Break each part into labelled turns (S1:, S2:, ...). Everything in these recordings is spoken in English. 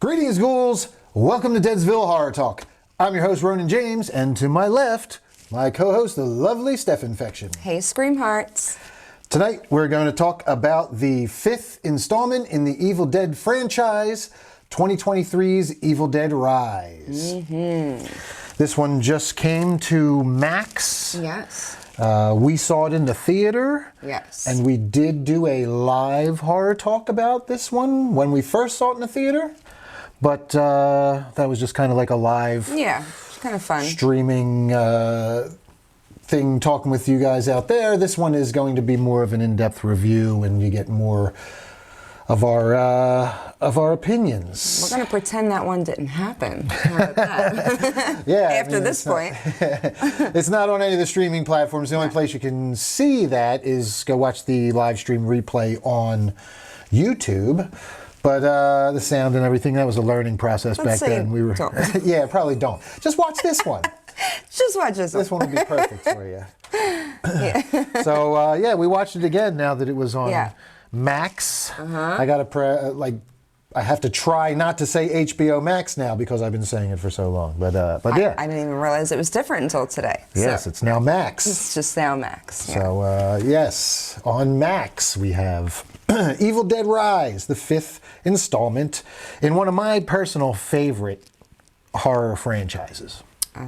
S1: Greetings, ghouls. Welcome to Deadsville Horror Talk. I'm your host, Ronin James, and to my left, my co-host, the lovely Steph Infection.
S2: Hey, Scream Hearts.
S1: Tonight, we're going to talk about the 5th installment in the Evil Dead franchise, 2023's Evil Dead Rise. This one just came to Max.
S2: Yes.
S1: We saw it in the theater.
S2: Yes.
S1: And we did do a live horror talk about this one when we first saw it in the theater. But that was just kind of like a live,
S2: it's kind of fun
S1: streaming thing, talking with you guys out there. This one is going to be more of an in-depth review, and you get more of our opinions.
S2: We're going to pretend that one didn't happen. How about that?
S1: Yeah.
S2: After this point.
S1: It's not on any of the streaming platforms. The only place you can see that is go watch the live stream replay on YouTube. But the sound and everything, that was a learning process back then. We were, yeah, probably don't. Just watch this one.
S2: Just watch this one.
S1: This one would be perfect for you. Yeah. So, yeah, we watched it again now that it was on Max. I got to, I have to try not to say HBO Max now because I've been saying it for so long. But yeah.
S2: I didn't even realize it was different until today.
S1: Yes,
S2: so.
S1: It's now Max.
S2: It's just now Max. Yeah.
S1: So, yes, on Max we have Evil Dead Rise, the 5th installment in one of my personal favorite horror franchises.
S2: I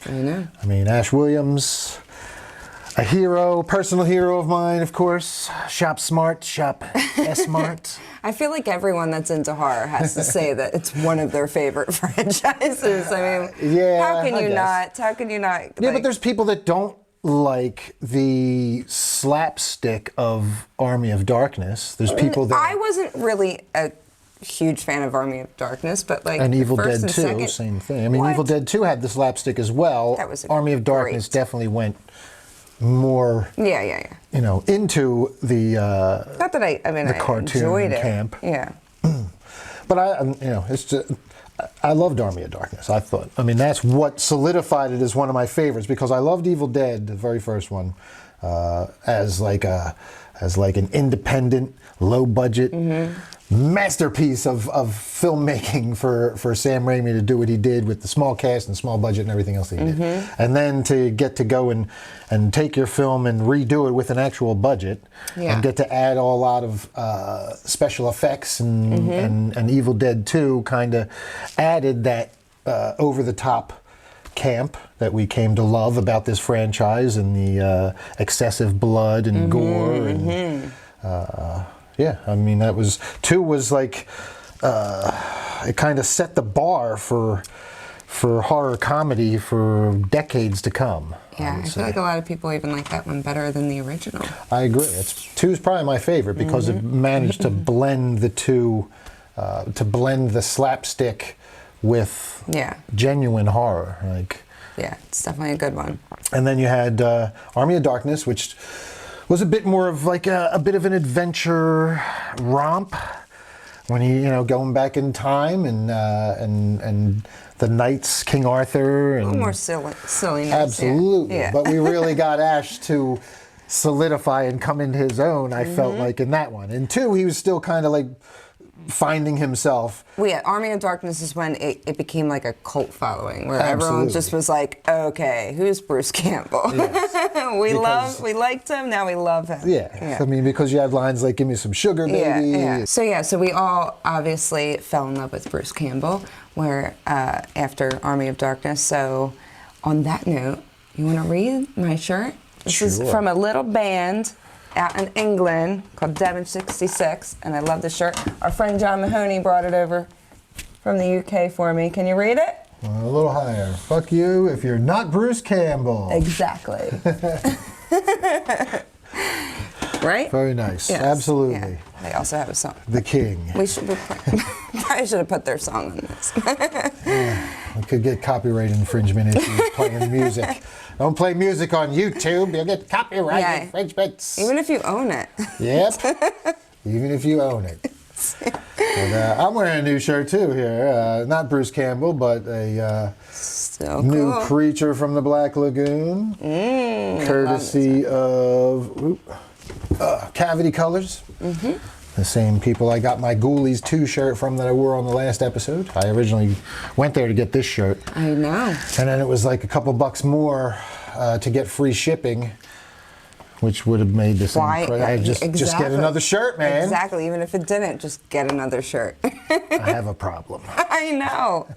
S2: know.
S1: I mean, Ash Williams, a hero, personal hero of mine, of course. Shop smart, shop S-smart.
S2: I feel like everyone that's into horror has to say that it's one of their favorite franchises. I mean, how can you not? How can you not?
S1: Yeah, but there's people that don't like the slapstick of Army of Darkness. There's people that...
S2: I wasn't really a huge fan of Army of Darkness, but like...
S1: And Evil Dead 2,
S2: second,
S1: same thing. I mean, Evil Dead 2 had the slapstick as well.
S2: That was
S1: Army of Darkness definitely went more...
S2: Yeah.
S1: You know, into the...
S2: Not that I
S1: cartoon
S2: enjoyed it.
S1: Camp.
S2: Yeah.
S1: But it's just... I loved Army of Darkness. I thought, I mean, that's what solidified it as one of my favorites because I loved Evil Dead, the very first one, as like an independent, low budget masterpiece of filmmaking for Sam Raimi to do what he did with the small cast and small budget and everything else that he did, and then to get to go and take your film and redo it with an actual budget, and get to add a lot of special effects and Evil Dead 2 kind of added that over-the-top camp that we came to love about this franchise and the excessive blood and gore and yeah, I mean that was 2 was like it kind of set the bar for horror comedy for decades to come.
S2: Yeah, I feel like a lot of people even like that one better than the original.
S1: I agree. 2 is probably my favorite because it managed to blend the two, to blend the slapstick with genuine horror. Like,
S2: yeah, it's definitely a good one.
S1: And then you had Army of Darkness, which was a bit more of like a bit of an adventure romp when he, going back in time and the knights, King Arthur, and
S2: a little more silliness.
S1: Absolutely,
S2: yeah.
S1: But we really got Ash to solidify and come into his own. I felt like in that one, and 2, he was still kind of like finding himself.
S2: Well, yeah, Army of Darkness is when it became like a cult following, where everyone just was like, okay, who's Bruce Campbell? Yes. we liked him, now we love him.
S1: Yeah. I mean, because you had lines like, give me some sugar, baby.
S2: Yeah. So we all obviously fell in love with Bruce Campbell, where after Army of Darkness. So on that note, you want to read my shirt? This is from a little band out in England called DVHT, and I love the shirt. Our friend John Mahoney brought it over from the UK for me. Can you read it?
S1: A little higher. Fuck you if you're not Bruce Campbell.
S2: Exactly. Right?
S1: Very nice.
S2: Yes.
S1: Absolutely.
S2: Yeah. They also have a song.
S1: The King.
S2: We probably should have put their song on this.
S1: We could get copyright infringement issues playing music. Don't play music on YouTube, you'll get copyright infringements.
S2: Even if you own it.
S1: Yep. Even if you own it. But, I'm wearing a new shirt too here. Not Bruce Campbell, but a new creature from the Black Lagoon. Courtesy of Cavity Colors. The same people I got my Ghoulies 2 shirt from that I wore on the last episode. I originally went there to get this shirt.
S2: I know.
S1: And then it was like a couple bucks more to get free shipping, which would have made this just get another shirt, man.
S2: Exactly. Even if it didn't, just get another shirt.
S1: I have a problem.
S2: I know.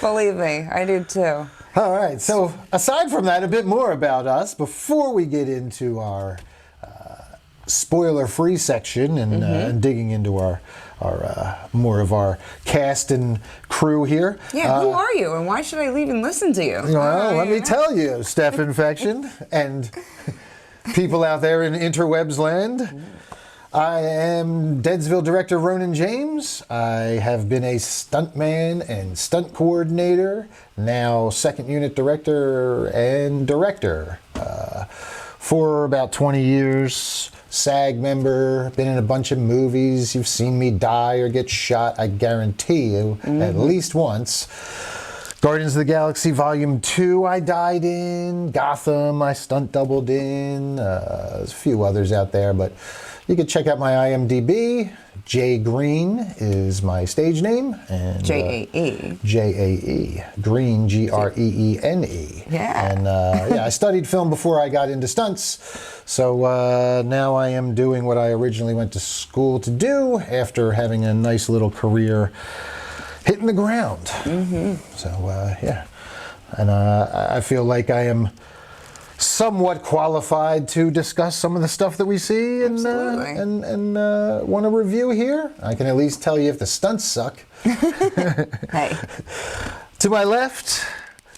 S2: Believe me, I do too.
S1: All right. So aside from that, a bit more about us before we get into our spoiler-free section and digging into our more of our cast and crew here.
S2: Yeah, who are you and why should I leave and listen to you?
S1: Well, let me tell you, Steph Infection and people out there in interwebs land. I am Deadsville director Ronin James. I have been a stuntman and stunt coordinator, now second unit director and director for about 20 years. SAG member, been in a bunch of movies. You've seen me die or get shot, I guarantee you, at least once. Guardians of the Galaxy Volume 2 I died in. Gotham I stunt doubled in. There's a few others out there, but you can check out my IMDb. Jay Green is my stage name. And
S2: J-A-E.
S1: J-A-E. Green, G-R-E-E-N-E.
S2: Yeah.
S1: And I studied film before I got into stunts. So now I am doing what I originally went to school to do after having a nice little career hitting the ground. So yeah. And I feel like I am somewhat qualified to discuss some of the stuff that we see and want to review here. I can at least tell you if the stunts suck.
S2: Hey.
S1: To my left,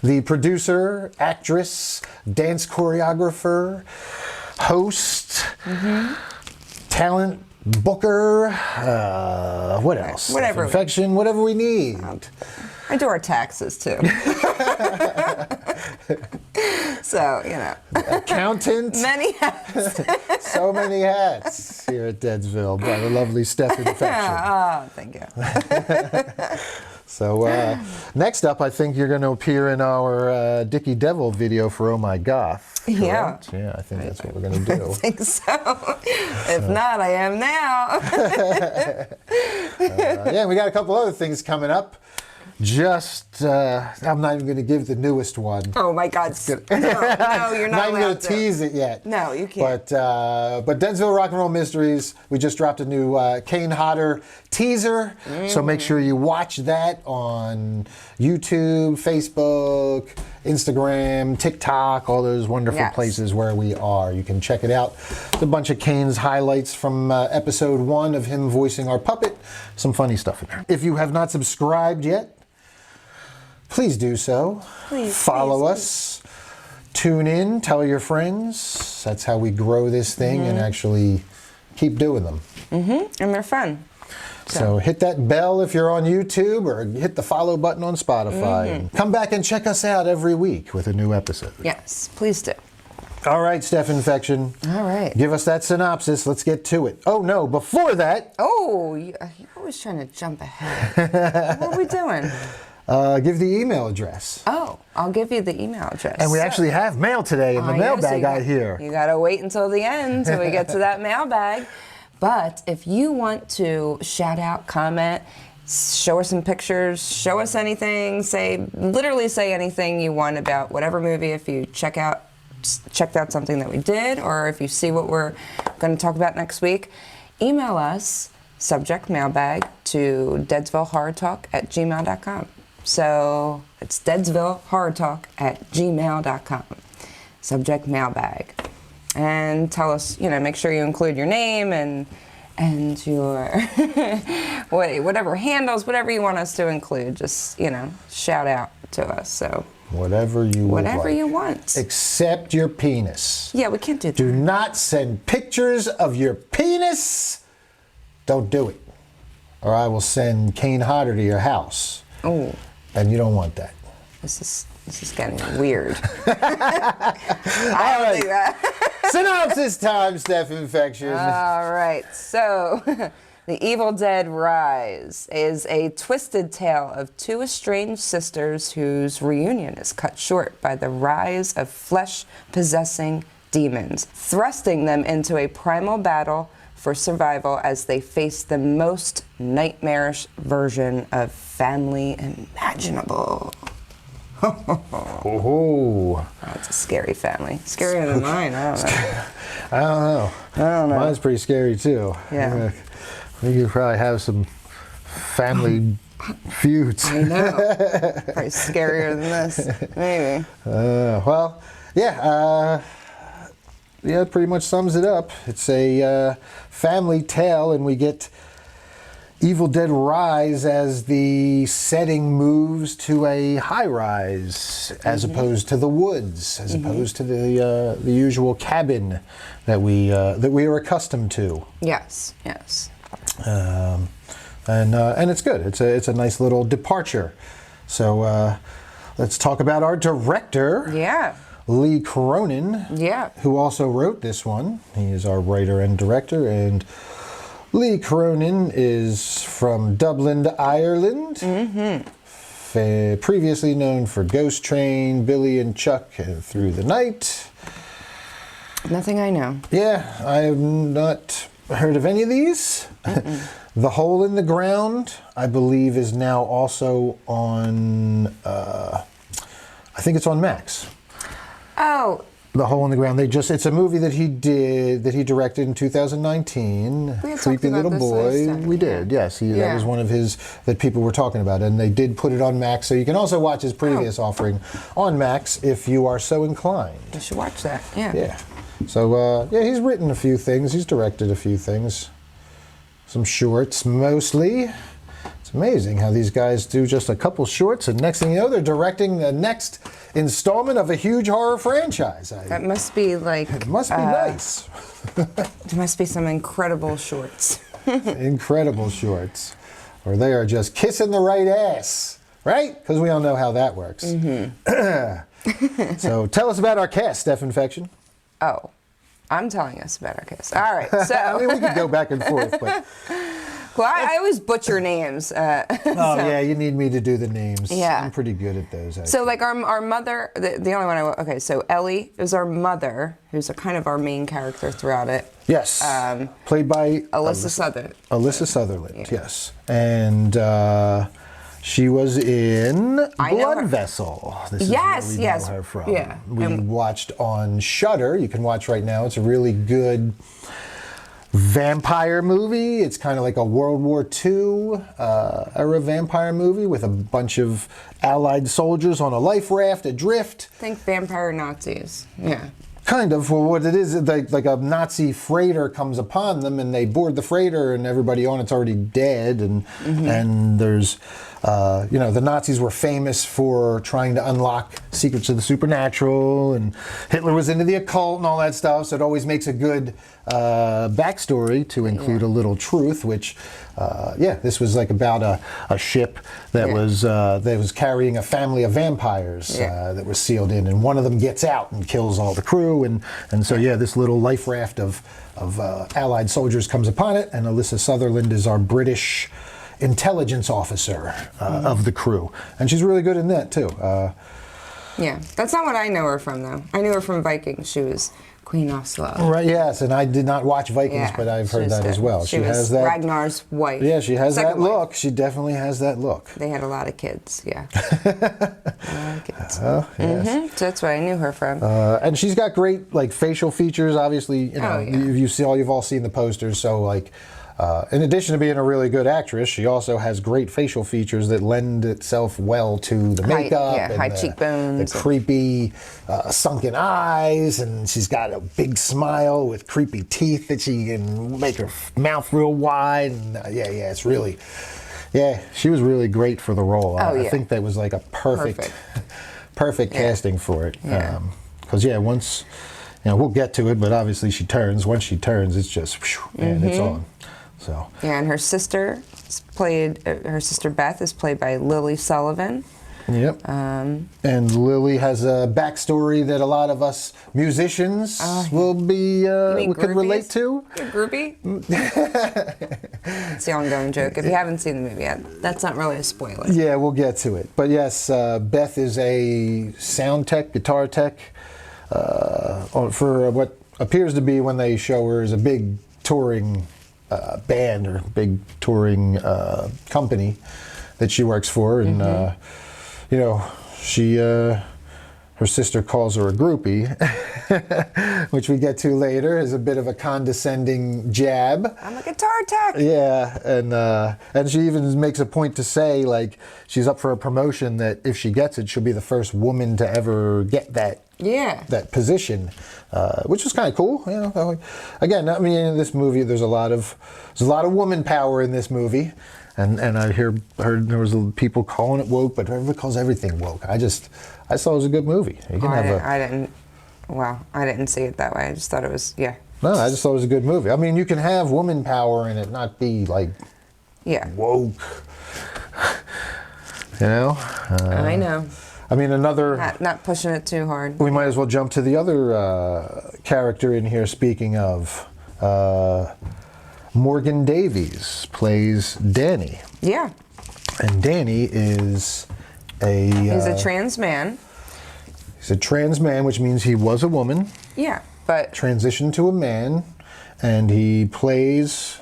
S1: the producer, actress, dance choreographer, host, talent booker, what else?
S2: Whatever.
S1: Infection, whatever we need.
S2: I do our taxes too. So, you know.
S1: Accountant.
S2: Many hats.
S1: So many hats here at Deadsville by the lovely Steph Infection.
S2: Oh, thank you.
S1: So next up, I think you're going to appear in our Dickie Devil video for Oh My Goth.
S2: Yeah.
S1: Yeah, I think that's what we're going to do.
S2: I think so. If not, I am now.
S1: Yeah, we got a couple other things coming up. I'm not even going to give the newest one.
S2: Oh my God! No, you're not
S1: even going to tease it yet.
S2: No, you can't.
S1: But Deadsville Rock and Roll Mysteries, we just dropped a new Kane Hodder teaser. So make sure you watch that on YouTube, Facebook, Instagram, TikTok, all those wonderful places where we are. You can check it out. It's a bunch of Kane's highlights from episode 1 of him voicing our puppet. Some funny stuff in there. If you have not subscribed yet, please do so.
S2: Please,
S1: follow us. Tune in. Tell your friends. That's how we grow this thing and actually keep doing them.
S2: And they're fun.
S1: So hit that bell if you're on YouTube or hit the follow button on Spotify. And come back and check us out every week with a new episode.
S2: Yes, please do.
S1: All right, Steph Infection.
S2: All right.
S1: Give us that synopsis. Let's get to it. Oh, no, before that.
S2: Oh, you're always trying to jump ahead. What are we doing?
S1: Give the email address.
S2: Oh, I'll give you the email address.
S1: And we actually have mail today in the mailbag out here.
S2: You got to wait until the end till we get to that mailbag. But if you want to shout out, comment, show us some pictures, show us anything, literally say anything you want about whatever movie, if you checked out something that we did, or if you see what we're going to talk about next week, email us, subject mailbag, to deadsvillehorrortalk@gmail.com. So it's deadsvillehorrortalk@gmail.com. Subject mailbag. And tell us, make sure you include your name and your whatever handles, whatever you want us to include. Just, shout out to us. So
S1: whatever you
S2: want.
S1: Except your penis.
S2: Yeah, we can't do that.
S1: Do not send pictures of your penis. Don't do it. Or I will send Kane Hodder to your house.
S2: Oh.
S1: And you don't want that.
S2: This is getting weird.
S1: All right. Synopsis time, Steph Infection.
S2: All right. So, The Evil Dead Rise is a twisted tale of two estranged sisters whose reunion is cut short by the rise of flesh-possessing demons, thrusting them into a primal battle for survival as they face the most nightmarish version of family imaginable.
S1: Oh,
S2: That's a scary family. Scarier than mine, I don't know.
S1: I don't know. Mine's pretty scary too.
S2: Yeah.
S1: I think you probably have some family feuds.
S2: I know. Probably scarier than this, maybe.
S1: Well, yeah, yeah, pretty much sums it up. It's a family tale, and we get Evil Dead Rise as the setting moves to a high-rise, as opposed to the woods, as opposed to the usual cabin that we are accustomed to.
S2: Yes, yes.
S1: And it's good. It's a nice little departure. So let's talk about our director.
S2: Yeah.
S1: Lee Cronin.
S2: Yeah.
S1: Who also wrote this one. He is our writer and director, and Lee Cronin is from Dublin, Ireland. Previously known for Ghost Train, Billy and Chuck, and Through the Night.
S2: Nothing I know.
S1: Yeah, I have not heard of any of these. The Hole in the Ground, I believe, is now also on, I think it's on Max.
S2: Oh.
S1: The Hole in the Ground. It's a movie that he directed in 2019. Creepy Little Boy. We did, yes. That was one of his that people were talking about, and they did put it on Max. So you can also watch his previous offering on Max if you are so inclined.
S2: You should watch that. Yeah.
S1: Yeah. So yeah, he's written a few things. He's directed a few things. Some shorts mostly. It's amazing how these guys do just a couple shorts, and next thing you know, they're directing the next installment of a huge horror franchise.
S2: That must be like...
S1: It must be nice.
S2: There must be some incredible shorts.
S1: Incredible shorts. Or they are just kissing the right ass, right? Because we all know how that works. So tell us about our cast, Steph Infection.
S2: Oh, I'm telling us about our cast. All right, so...
S1: I mean, we could go back and forth, but...
S2: Well, I always butcher names.
S1: Yeah, you need me to do the names.
S2: Yeah.
S1: I'm pretty good at those, actually.
S2: So, like, our mother, the only one okay, so Ellie is our mother, who's kind of our main character throughout it.
S1: Yes. Played by...
S2: Alyssa Sutherland.
S1: Alyssa Sutherland, yes. And she was in Blood Vessel. This is where we know her from.
S2: Yeah.
S1: We watched on Shudder. You can watch right now. It's a really good vampire movie. It's kind of like a World War II era vampire movie with a bunch of Allied soldiers on a life raft adrift.
S2: Think vampire Nazis. Yeah.
S1: Kind of. Well, what it is, like a Nazi freighter comes upon them, and they board the freighter, and everybody on it's already dead, and there's, the Nazis were famous for trying to unlock secrets of the supernatural, and Hitler was into the occult and all that stuff. So it always makes a good backstory to include a little truth, which, this was like about a ship that was carrying a family of vampires that was sealed in, and one of them gets out and kills all the crew, and so this little life raft of Allied soldiers comes upon it, and Alyssa Sutherland is our British intelligence officer of the crew, and she's really good in that too.
S2: Yeah, that's not what I know her from, though. I knew her from Vikings. She was Queen Oslo.
S1: Right, yes, and I did not watch Vikings, but I've heard that as well.
S2: She has that. Ragnar's wife.
S1: Yeah, she has that look. She definitely has that look.
S2: They had a lot of kids, yeah. A lot of kids.
S1: Oh, yes.
S2: So that's what I knew her from.
S1: And she's got great facial features. Obviously, you've all seen the posters. So in addition to being a really good actress, she also has great facial features that lend itself well to the makeup, and
S2: high cheekbones,
S1: the creepy sunken eyes, and she's got a big smile with creepy teeth that she can make her mouth real wide. And it's really, she was really great for the role. I think that was like a perfect casting for it. Because once, we'll get to it, but obviously once she turns, it's just, it's on. So. Yeah,
S2: and her sister Beth is played by Lily Sullivan.
S1: Yep. And Lily has a backstory that a lot of us musicians will be could relate to.
S2: You're groupie? It's the ongoing joke. If you haven't seen the movie yet, that's not really a spoiler.
S1: Yeah, we'll get to it. But yes, Beth is a sound tech, guitar tech, for what appears to be, when they show her, is a big touring band or big touring company that she works for, and you know, she her sister calls her a groupie, which we get to later, is a bit of a condescending jab.
S2: I'm a guitar tech.
S1: Yeah, and she even makes a point to say, like, she's up for a promotion that if she gets it, she'll be the first woman to ever get that position, which was kind of cool. You know, again, I mean, in this movie, there's a lot of woman power in this movie. And I heard there was people calling it woke, but everybody calls everything woke. I thought it was a good movie.
S2: I didn't see it that way. I just thought it was,
S1: No, I just thought it was a good movie. I mean, you can have woman power and it not be like woke. You know?
S2: I know.
S1: I mean, another...
S2: Not pushing it too hard.
S1: We might as well jump to the other character in here, speaking of... Morgan Davies plays Danny.
S2: Yeah.
S1: And Danny is a...
S2: He's a trans man.
S1: He's a trans man, which means he was a woman.
S2: Yeah, but...
S1: Transitioned to a man, and he plays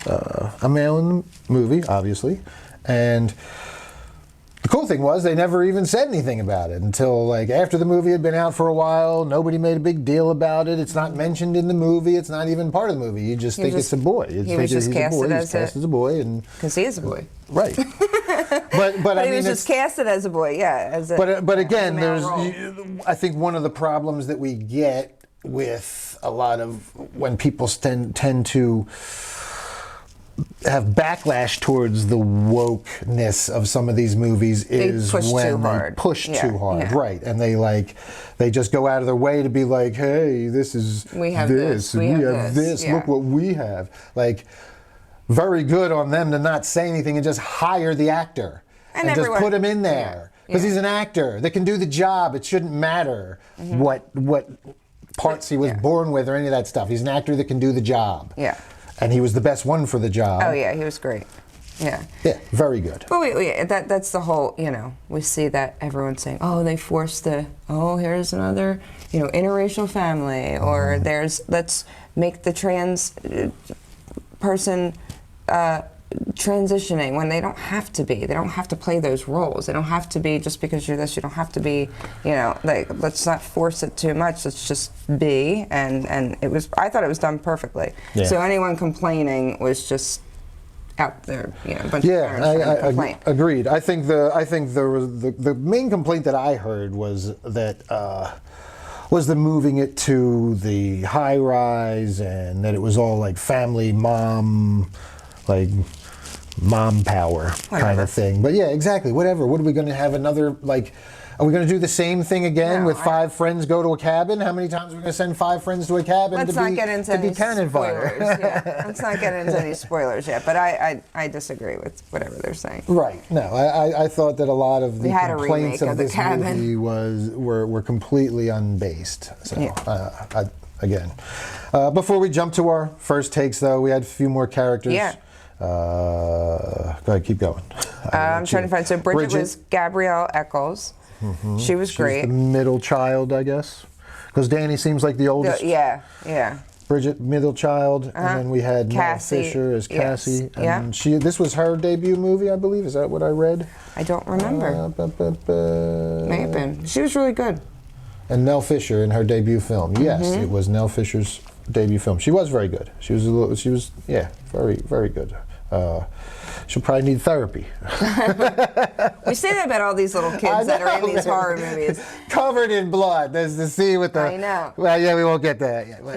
S1: a male in the movie, obviously. And the cool thing was they never even said anything about it until, like, after the movie had been out for a while. Nobody made a big deal about it. It's not mentioned in the movie. It's not even part of the movie. You just think it's a boy.
S2: He was just casted
S1: as a boy, and
S2: because he is a boy,
S1: right? but I mean,
S2: he was just casted as a boy. Yeah,
S1: but again, I think one of the problems that we get with a lot of when people tend to have backlash towards the wokeness of some of these movies is when they push too hard, right? And they just go out of their way to be like, hey, we have this, look what we have. Like, very good on them to not say anything and just hire the actor and just put him in there because he's an actor that can do the job. It shouldn't matter what parts he was born with or any of that stuff. He's an actor that can do the job.
S2: Yeah.
S1: And he was the best one for the job.
S2: Oh, yeah, he was great. Yeah.
S1: Yeah, very good.
S2: But that's the whole, you know, we see that everyone's saying, oh, they forced here's another, you know, interracial family, or let's make the trans person transitioning when they don't have to be. They don't have to play those roles. They don't have to be, just because you're this, you don't have to be, you know, like, let's not force it too much. Let's just be. And I thought it was done perfectly. Yeah. So anyone complaining was just out there, you know, a bunch of parents trying to
S1: agreed. I think the main complaint that I heard was that was the moving it to the high rise, and that it was all like family mom power kind of thing. But yeah, exactly. Whatever. What are we going to have another, like, are we going to do the same thing again with 5 friends go to a cabin? How many times are we going to send 5 friends to a cabin to be cannon fodder?
S2: Let's not get into any spoilers yet. But I disagree with whatever they're saying.
S1: Right. No, I thought that a lot of the complaints of this movie were completely unbased. So again, before we jump to our first takes, though, we had a few more characters.
S2: Yeah.
S1: Go ahead, keep going.
S2: I'm trying to find. So Bridget was Gabrielle Eccles. Mm-hmm. She was great.
S1: The middle child, I guess, because Danny seems like the oldest.
S2: Yeah.
S1: Bridget, middle child, and then we had Mel Fisher as Cassie.
S2: Yes.
S1: And this was her debut movie, I believe. Is that what I read?
S2: I don't remember. May have been. She was really good.
S1: And Mel Fisher in her debut film. Yes, it was Mel Fisher's debut film. She was very good. She was very, very good. She'll probably need therapy.
S2: We say that about all these little kids that are in these horror movies.
S1: Covered in blood. There's the scene with the...
S2: I know.
S1: Well, yeah, we won't get that yet.
S2: No,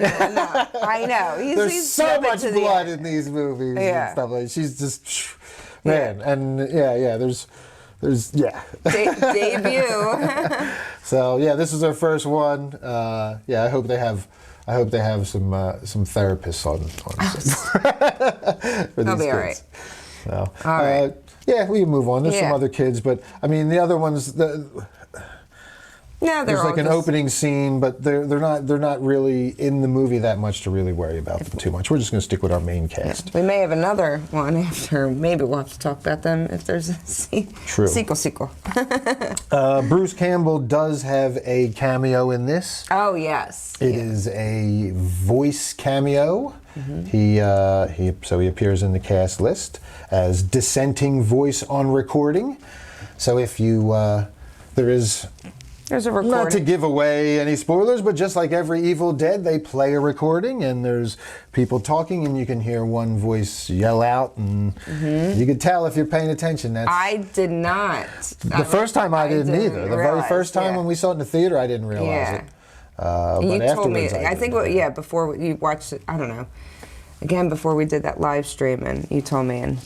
S2: I know.
S1: There's so much blood in these movies and stuff like that. She's just... Man, and there's
S2: debut.
S1: So, yeah, this is our first one. I hope they have some therapists on set.
S2: They'll be all right.
S1: So,
S2: all right.
S1: We can move on. There's some other kids, but I mean the other ones. There's like an opening scene, but they're not really in the movie that much to really worry about them too much. We're just going to stick with our main cast.
S2: We may have another one after. Maybe we'll have to talk about them if there's a sequel.
S1: Bruce Campbell does have a cameo in this.
S2: Oh yes.
S1: It is a voice cameo. He appears in the cast list as dissenting voice on recording. So if you there's a recording. Not to give away any spoilers, but just like every Evil Dead, they play a recording, and there's people talking, and you can hear one voice yell out, and you can tell if you're paying attention.
S2: I did not.
S1: The first time I didn't either. The very first time when we saw it in the theater, I didn't realize it. But
S2: you told me.
S1: I
S2: think before you watched it, I don't know. Again, before we did that live stream, and you told me, and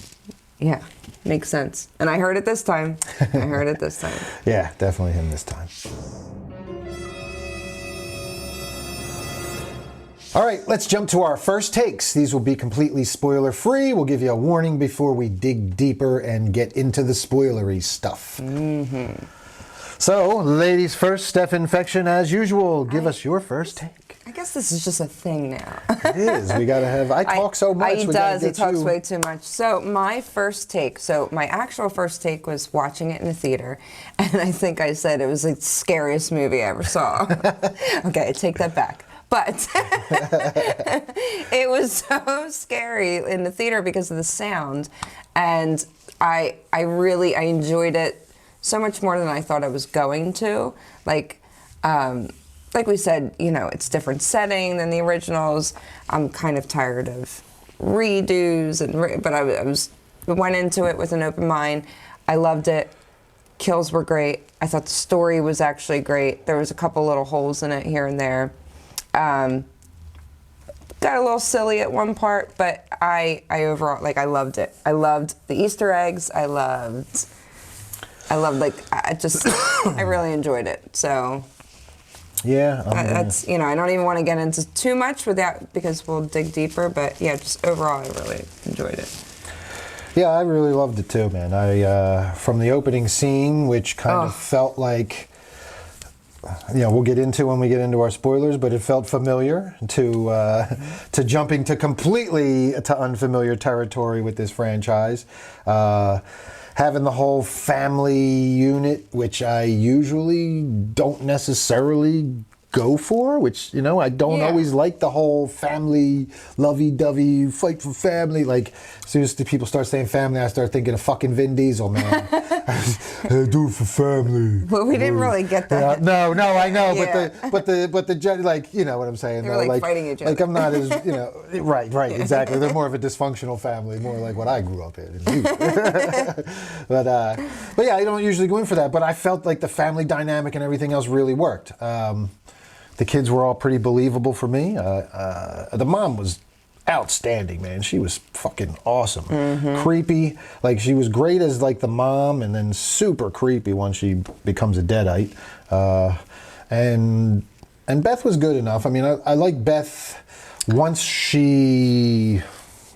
S2: makes sense. And I heard it this time.
S1: Yeah, definitely him this time. All right, let's jump to our first takes. These will be completely spoiler-free. We'll give you a warning before we dig deeper and get into the spoilery stuff. So, ladies first, Steph Infection, as usual. Give us your first take.
S2: I guess this is just a thing now.
S1: It is. We gotta have. I talk so much.
S2: He does. He talks way too much. So my first take. So my actual first take was watching it in the theater, and I think I said it was the scariest movie I ever saw. Okay, I take that back. But it was so scary in the theater because of the sound, and I enjoyed it so much more than I thought I was going to. Like we said, it's different setting than the originals. I'm kind of tired of redos, but I went into it with an open mind. I loved it. Kills were great. I thought the story was actually great. There was a couple little holes in it here and there. Got a little silly at one part, but I overall, I loved it. I loved the Easter eggs. I really enjoyed it. So.
S1: Yeah,
S2: that's I don't even want to get into too much because we'll dig deeper. But yeah, just overall, I really enjoyed it.
S1: Yeah, I really loved it too, man. From the opening scene, which kind of felt like, we'll get into when we get into our spoilers, but it felt familiar to jumping to completely to unfamiliar territory with this franchise. Having the whole family unit, which I usually don't necessarily go for, which, I don't always like the whole family, lovey-dovey, fight for family. As soon as the people start saying family, I start thinking of fucking Vin Diesel, man. I do it for family.
S2: Well, we didn't really get that.
S1: No, I know, but the you know what I'm saying.
S2: They're fighting each other.
S1: I'm not as, right, exactly. They're more of a dysfunctional family, more like what I grew up in. But yeah, I don't usually go in for that, but I felt like the family dynamic and everything else really worked. The kids were all pretty believable for me. The mom was outstanding, man. She was fucking awesome. Creepy. She was great as the mom, and then super creepy once she becomes a Deadite. And Beth was good enough. I mean, I like Beth once she,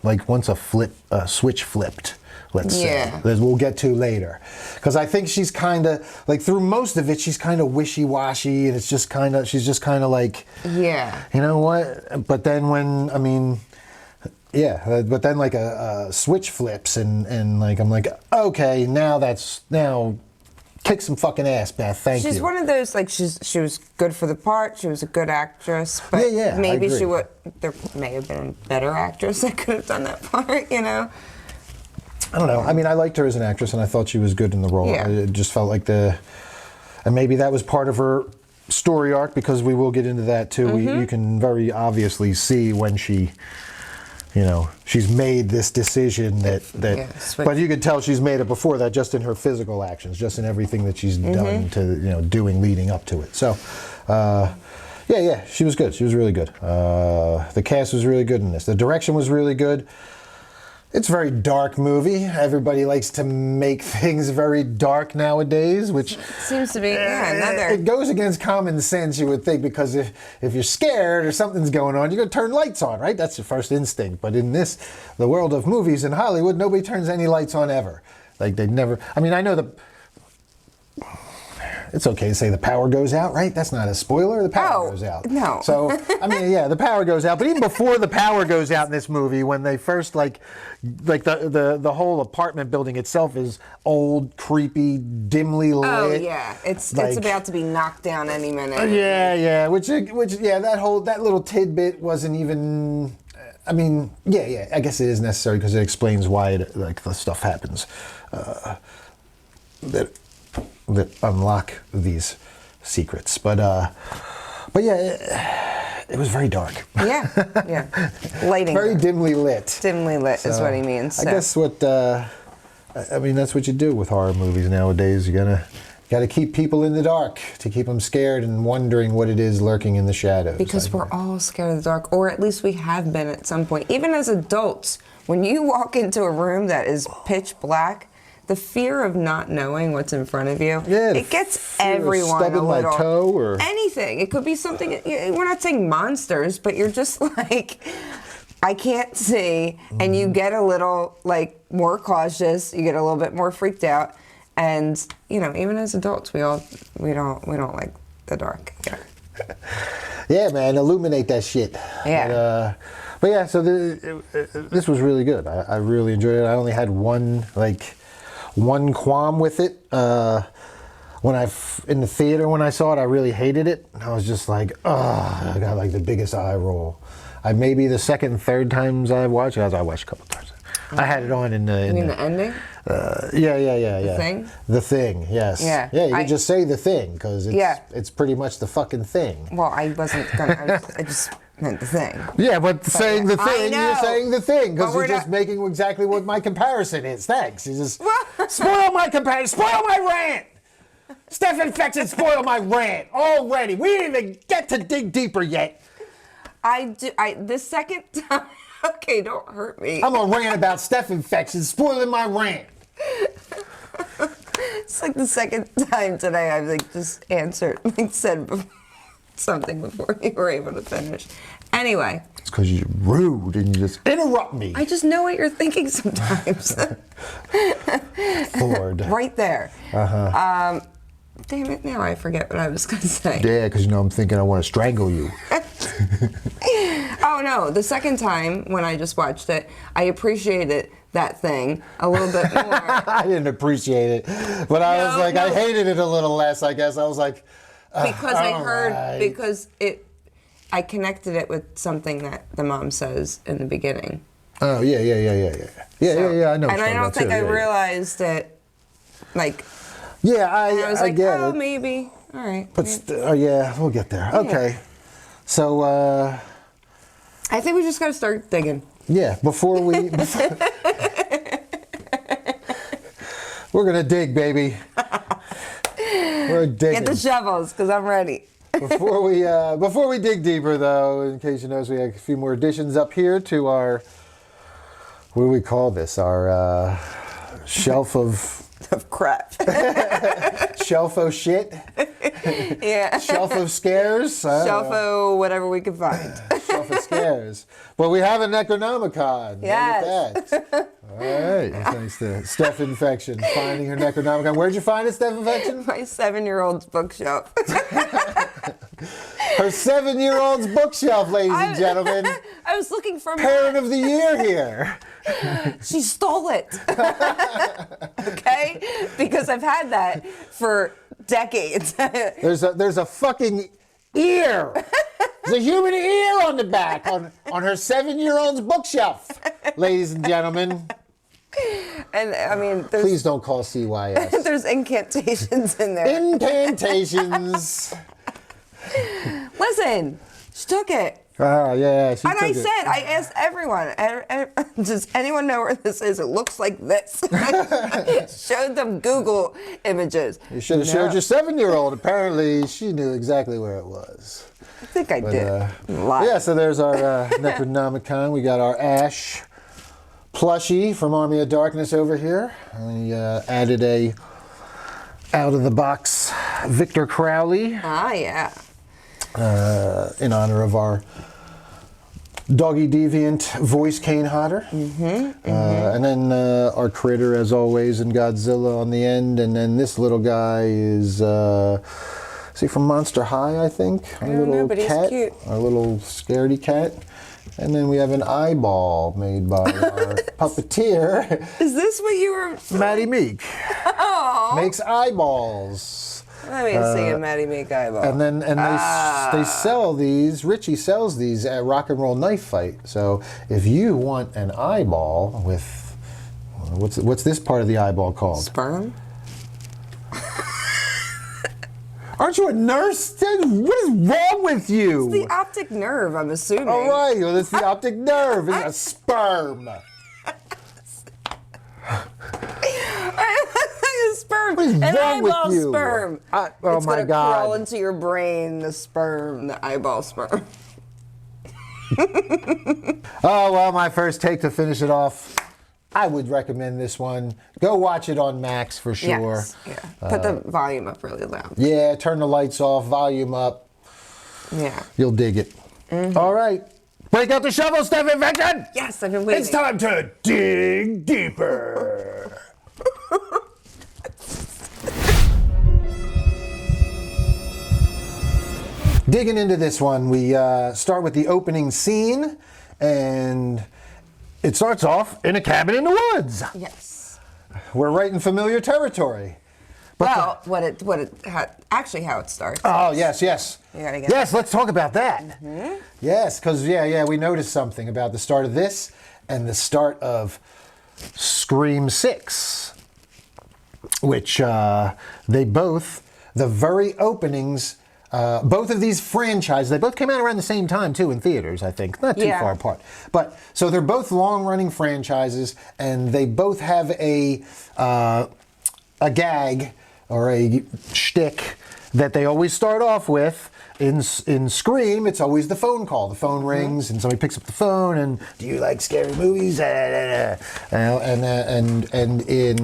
S1: once a switch flipped. Let's say, that we'll get to later. Because I think she's kind of, through most of it, she's kind of wishy-washy, and she's just kind of you know what? But then but then a switch flips, and I'm like, okay, now kick some fucking ass, Beth. Thank you.
S2: She's one of those, she was good for the part. She was a good actress, but maybe there may have been a better actress that could have done that part,
S1: I don't know. I mean, I liked her as an actress, and I thought she was good in the role. Yeah. It just felt like and maybe that was part of her story arc, because we will get into that too. You can very obviously see when she, she's made this decision but you could tell she's made it before that, just in her physical actions, just in everything that she's done to, doing leading up to it. So, she was good. She was really good. The cast was really good in this. The direction was really good. It's a very dark movie. Everybody likes to make things very dark nowadays, which
S2: seems to be another.
S1: It goes against common sense, you would think, because if you're scared or something's going on, you're going to turn lights on, right? That's your first instinct. But in the world of movies in Hollywood, nobody turns any lights on ever. They'd never. I mean, I know it's okay to say the power goes out, right? That's not a spoiler. The power goes out.
S2: No.
S1: So, I mean, the power goes out. But even before the power goes out in this movie, when they first, the whole apartment building itself is old, creepy, dimly lit.
S2: Oh, yeah. It's about to be knocked down any minute.
S1: Yeah. Which that little tidbit wasn't even... I mean, yeah. I guess it is necessary because it explains why the stuff happens that unlock these secrets. But yeah, it was very dark.
S2: Yeah. Lighting.
S1: Very dimly lit.
S2: Dimly lit is what he means. So.
S1: I guess that's what you do with horror movies nowadays. You gotta keep people in the dark to keep them scared and wondering what it is lurking in the shadows.
S2: Because we're all scared of the dark, or at least we have been at some point. Even as adults, when you walk into a room that is pitch black, the fear of not knowing what's in front of you, it gets everyone
S1: stubbing
S2: a little.
S1: my toe or
S2: anything. It could be something. We're not saying monsters, but you're just like, I can't see, and you get a little like more cautious. You get a little bit more freaked out, and even as adults, we don't like the dark.
S1: Yeah, man, illuminate that shit.
S2: Yeah.
S1: But yeah, so this was really good. I really enjoyed it. I only had one qualm with it. In the theater when I saw it, I really hated it. I was just like, I got like the biggest eye roll. Maybe the second and third times I watched it, as I watched a couple times. I had it on in the.
S2: You mean the ending?
S1: Yeah.
S2: The Thing?
S1: The Thing, yes.
S2: Yeah.
S1: Yeah, you can just say The Thing because it's pretty much the fucking thing.
S2: Well, I wasn't gonna. I just meant The Thing.
S1: Yeah, but saying The Thing,
S2: I know.
S1: you're saying The Thing because
S2: But
S1: you're just making exactly what my comparison is. Thanks. You just spoil my comparison. Spoil my rant. Steph Infection spoiled my rant already. We didn't even get to dig deeper yet.
S2: The second time. Okay, don't hurt me.
S1: I'm gonna rant about Steph Infection spoiling my rant.
S2: It's like the second time today I've just answered, said something before you were able to finish. Anyway.
S1: It's because you're rude and you just interrupt me.
S2: I just know what you're thinking sometimes.
S1: Lord.
S2: Right there. Damn it, now I forget what I was going to say.
S1: Yeah, because I'm thinking I want to strangle you.
S2: Oh no, the second time when I just watched it, I appreciated that thing a little bit more.
S1: I didn't appreciate it, but I hated it a little less, I guess. I was like,
S2: because I connected it with something that the mom says in the beginning.
S1: Oh, yeah. Yeah, I know.
S2: And I don't think I realized it, like...
S1: Yeah,
S2: I was like,
S1: get it.
S2: Maybe. All right.
S1: But yeah, we'll get there. Okay.
S2: Yeah.
S1: So,
S2: I think we just got to start digging.
S1: Yeah, before we... We're going to dig, baby. We're digging.
S2: Get the shovels, because I'm ready.
S1: Before we dig deeper, though, in case you notice, we have a few more additions up here to our... What do we call this? Our shelf of
S2: crap.
S1: Shelf of shit.
S2: Yeah.
S1: Shelf of scares.
S2: Shelf of whatever we can find.
S1: Shelf of scares. Well, we have a Necronomicon.
S2: Yes.
S1: Look at that. All right. Thanks to Steph Infection finding her Necronomicon. Where'd you find it, Steph Infection?
S2: My 7-year-old's bookshelf.
S1: Her 7-year-old's bookshelf, ladies and gentlemen.
S2: I was looking for
S1: Parent of the Year here.
S2: She stole it. Okay? Because I've had that for decades.
S1: There's a fucking ear. There's a human ear on the back on her 7-year-old's bookshelf, ladies and gentlemen.
S2: And I mean,
S1: please don't call CYS.
S2: There's incantations in there.
S1: Incantations.
S2: Listen, she took it.
S1: Yeah, she
S2: and
S1: took
S2: I
S1: it.
S2: said, I asked everyone, does anyone know where this is? It looks like this. I showed them Google images.
S1: You should have showed your 7-year-old. Apparently, she knew exactly where it was.
S2: I think I did.
S1: Yeah, so there's our Necronomicon. We got our Ash plushie from Army of Darkness over here. We added a out-of-the-box Victor Crowley.
S2: Ah, yeah.
S1: In honor of our Doggy Deviant voice cane hodder. And then our critter, as always, and Godzilla on the end. And then this little guy is he from Monster High, I think?
S2: I don't know, but he's cute.
S1: Our little scaredy cat. And then we have an eyeball made by our puppeteer.
S2: Is this what you were...
S1: Maddie Meek.
S2: Oh.
S1: makes eyeballs.
S2: Let me see a Maddie make eyeball.
S1: And then they sell these. Richie sells these at Rock and Roll Knife Fight. So if you want an eyeball with what's this part of the eyeball called?
S2: Sperm.
S1: Aren't you a nurse? What is wrong with you?
S2: It's the optic nerve, I'm assuming.
S1: All right, well, that's the optic nerve. It's a sperm.
S2: Sperm.
S1: What is
S2: An
S1: wrong with
S2: eyeball
S1: you?
S2: sperm.
S1: Oh
S2: it's
S1: my
S2: gonna
S1: God.
S2: crawl into your brain, the sperm, the eyeball sperm.
S1: Oh, well, my first take to finish it off. I would recommend this one. Go watch it on Max for sure.
S2: Yes, yeah. Put the volume up really loud.
S1: Yeah, turn the lights off, volume up.
S2: Yeah.
S1: You'll dig it. All right. Break out the shovel, Steph Infection!
S2: Yes, I've been waiting.
S1: It's time to dig deeper. Digging into this one, we start with the opening scene, and it starts off in a cabin in the woods.
S2: Yes.
S1: We're right in familiar territory.
S2: Well, actually how it starts.
S1: Oh, yes.
S2: You gotta get
S1: Yes, let's talk about that. Yes, because, we noticed something about the start of this and the start of Scream 6, which they both, the very openings, both of these franchises, they both came out around the same time, too, in theaters, I think. Not too far apart. But, so they're both long-running franchises, and they both have a gag or a shtick that they always start off with. In Scream, it's always the phone call. The phone rings, and somebody picks up the phone, and do you like scary movies? And in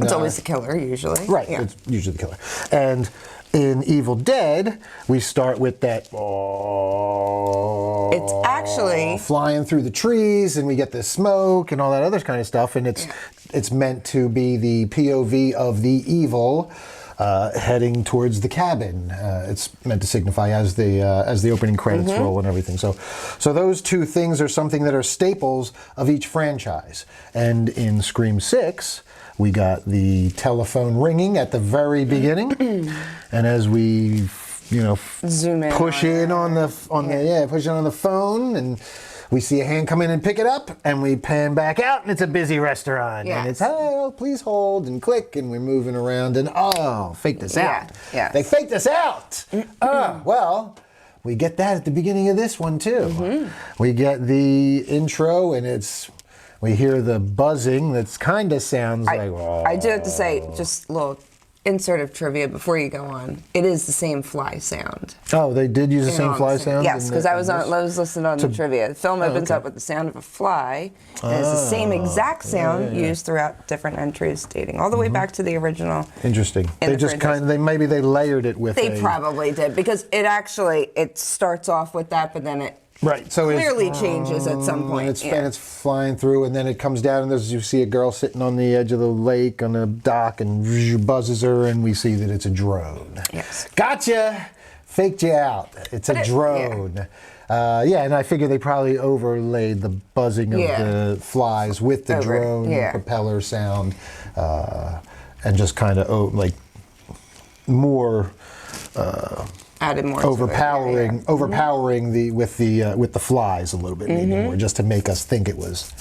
S2: It's always the killer, usually.
S1: right,
S2: Yeah.
S1: it's usually the killer. And in Evil Dead, we start with that.
S2: It's actually
S1: flying through the trees, and we get the smoke and all that other kind of stuff, and it's meant to be the POV of the evil. Heading towards the cabin. It's meant to signify as the opening credits roll and everything. So those two things are something that are staples of each franchise. And in Scream 6, we got the telephone ringing at the very beginning, and as we
S2: zoom in,
S1: push in on the phone, and we see a hand come in and pick it up, and we pan back out, and it's a busy restaurant.
S2: Yes.
S1: And it's, hey, please hold, and click, and we're moving around, and faked us out.
S2: Yeah.
S1: They faked us out. Well, we get that at the beginning of this one, too. We get the intro, and we hear the buzzing that kind of sounds like...
S2: I do have to say, just a little insert of trivia before you go on. It is the same fly sound.
S1: Oh, they did use the same fly sound?
S2: Yes, because I was listening on the trivia. The film opens up with the sound of a fly, and it's the same exact sound used throughout different entries dating all the way back to the original.
S1: Interesting. They just maybe they layered it with
S2: They probably did, because it starts off with that, but then it
S1: so
S2: clearly changes at some point.
S1: And it's flying through, and then it comes down, and you see a girl sitting on the edge of the lake on a dock, and buzzes her, and we see that it's a drone.
S2: Yes.
S1: Gotcha! Faked you out. It's a drone. And I figure they probably overlaid the buzzing of the flies with the drone propeller sound, and just kind of more...
S2: added more
S1: overpowering with the flies a little bit, maybe more, just to make us think it was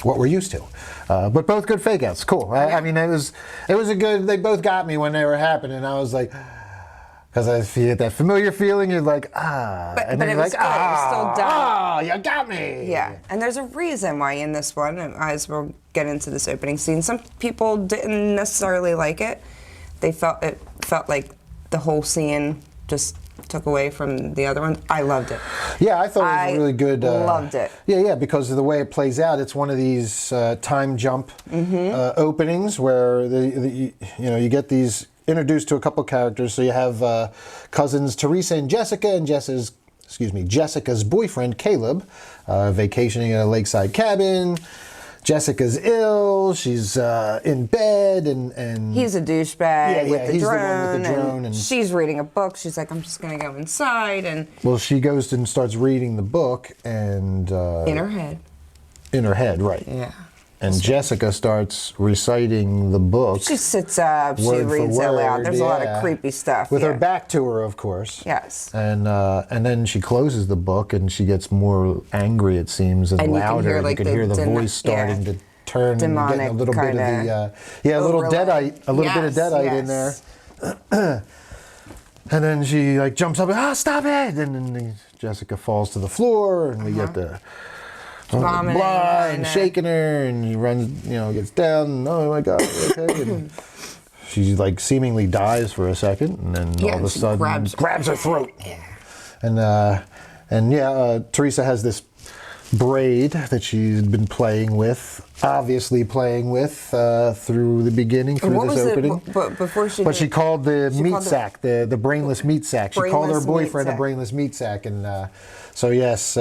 S1: what we're used to. But both good fake outs. Cool. I mean, it was a good. They both got me when they were happening. I was like, because I feel that familiar feeling. You're like,
S2: but then you're like, good. It was still dumb.
S1: You got me.
S2: Yeah, and there's a reason why in this one, as we'll get into this opening scene, some people didn't necessarily like it. It felt like the whole scene just took away from the other one. I loved it.
S1: Yeah, I thought it was really good.
S2: Loved it.
S1: Yeah, because of the way it plays out. It's one of these time jump openings where you get these introduced to a couple characters. So you have cousins Teresa and Jessica, and Jessica's boyfriend Caleb, vacationing at a lakeside cabin. Jessica's ill. She's in bed, and
S2: he's a douchebag with the
S1: he's
S2: drone.
S1: The one with the drone, and
S2: she's reading a book. She's like, I'm just gonna go inside, and
S1: she goes and starts reading the book, and
S2: in her head.
S1: In her head, right?
S2: Yeah.
S1: and Jessica starts reciting the book.
S2: She sits up, she reads out loud. There's a lot of creepy stuff.
S1: With her back to her, of course.
S2: Yes.
S1: And then she closes the book and she gets more angry, it seems, and louder. You can hear the voice starting to turn
S2: demonic,
S1: and getting a little bit of the a little deadite, bit of deadite in there. And then she like jumps up, stop it! And then Jessica falls to the floor, and we get the
S2: vomiting,
S1: blood and shaking her, and she runs, gets down. And, oh my God, okay. And she like seemingly dies for a second, and then all of a sudden grabs her throat. And Teresa has this braid that she's been playing with, obviously playing with through the beginning, through this opening. But she called the meat sack, the brainless meat sack. She called her boyfriend a brainless meat sack. And so yes,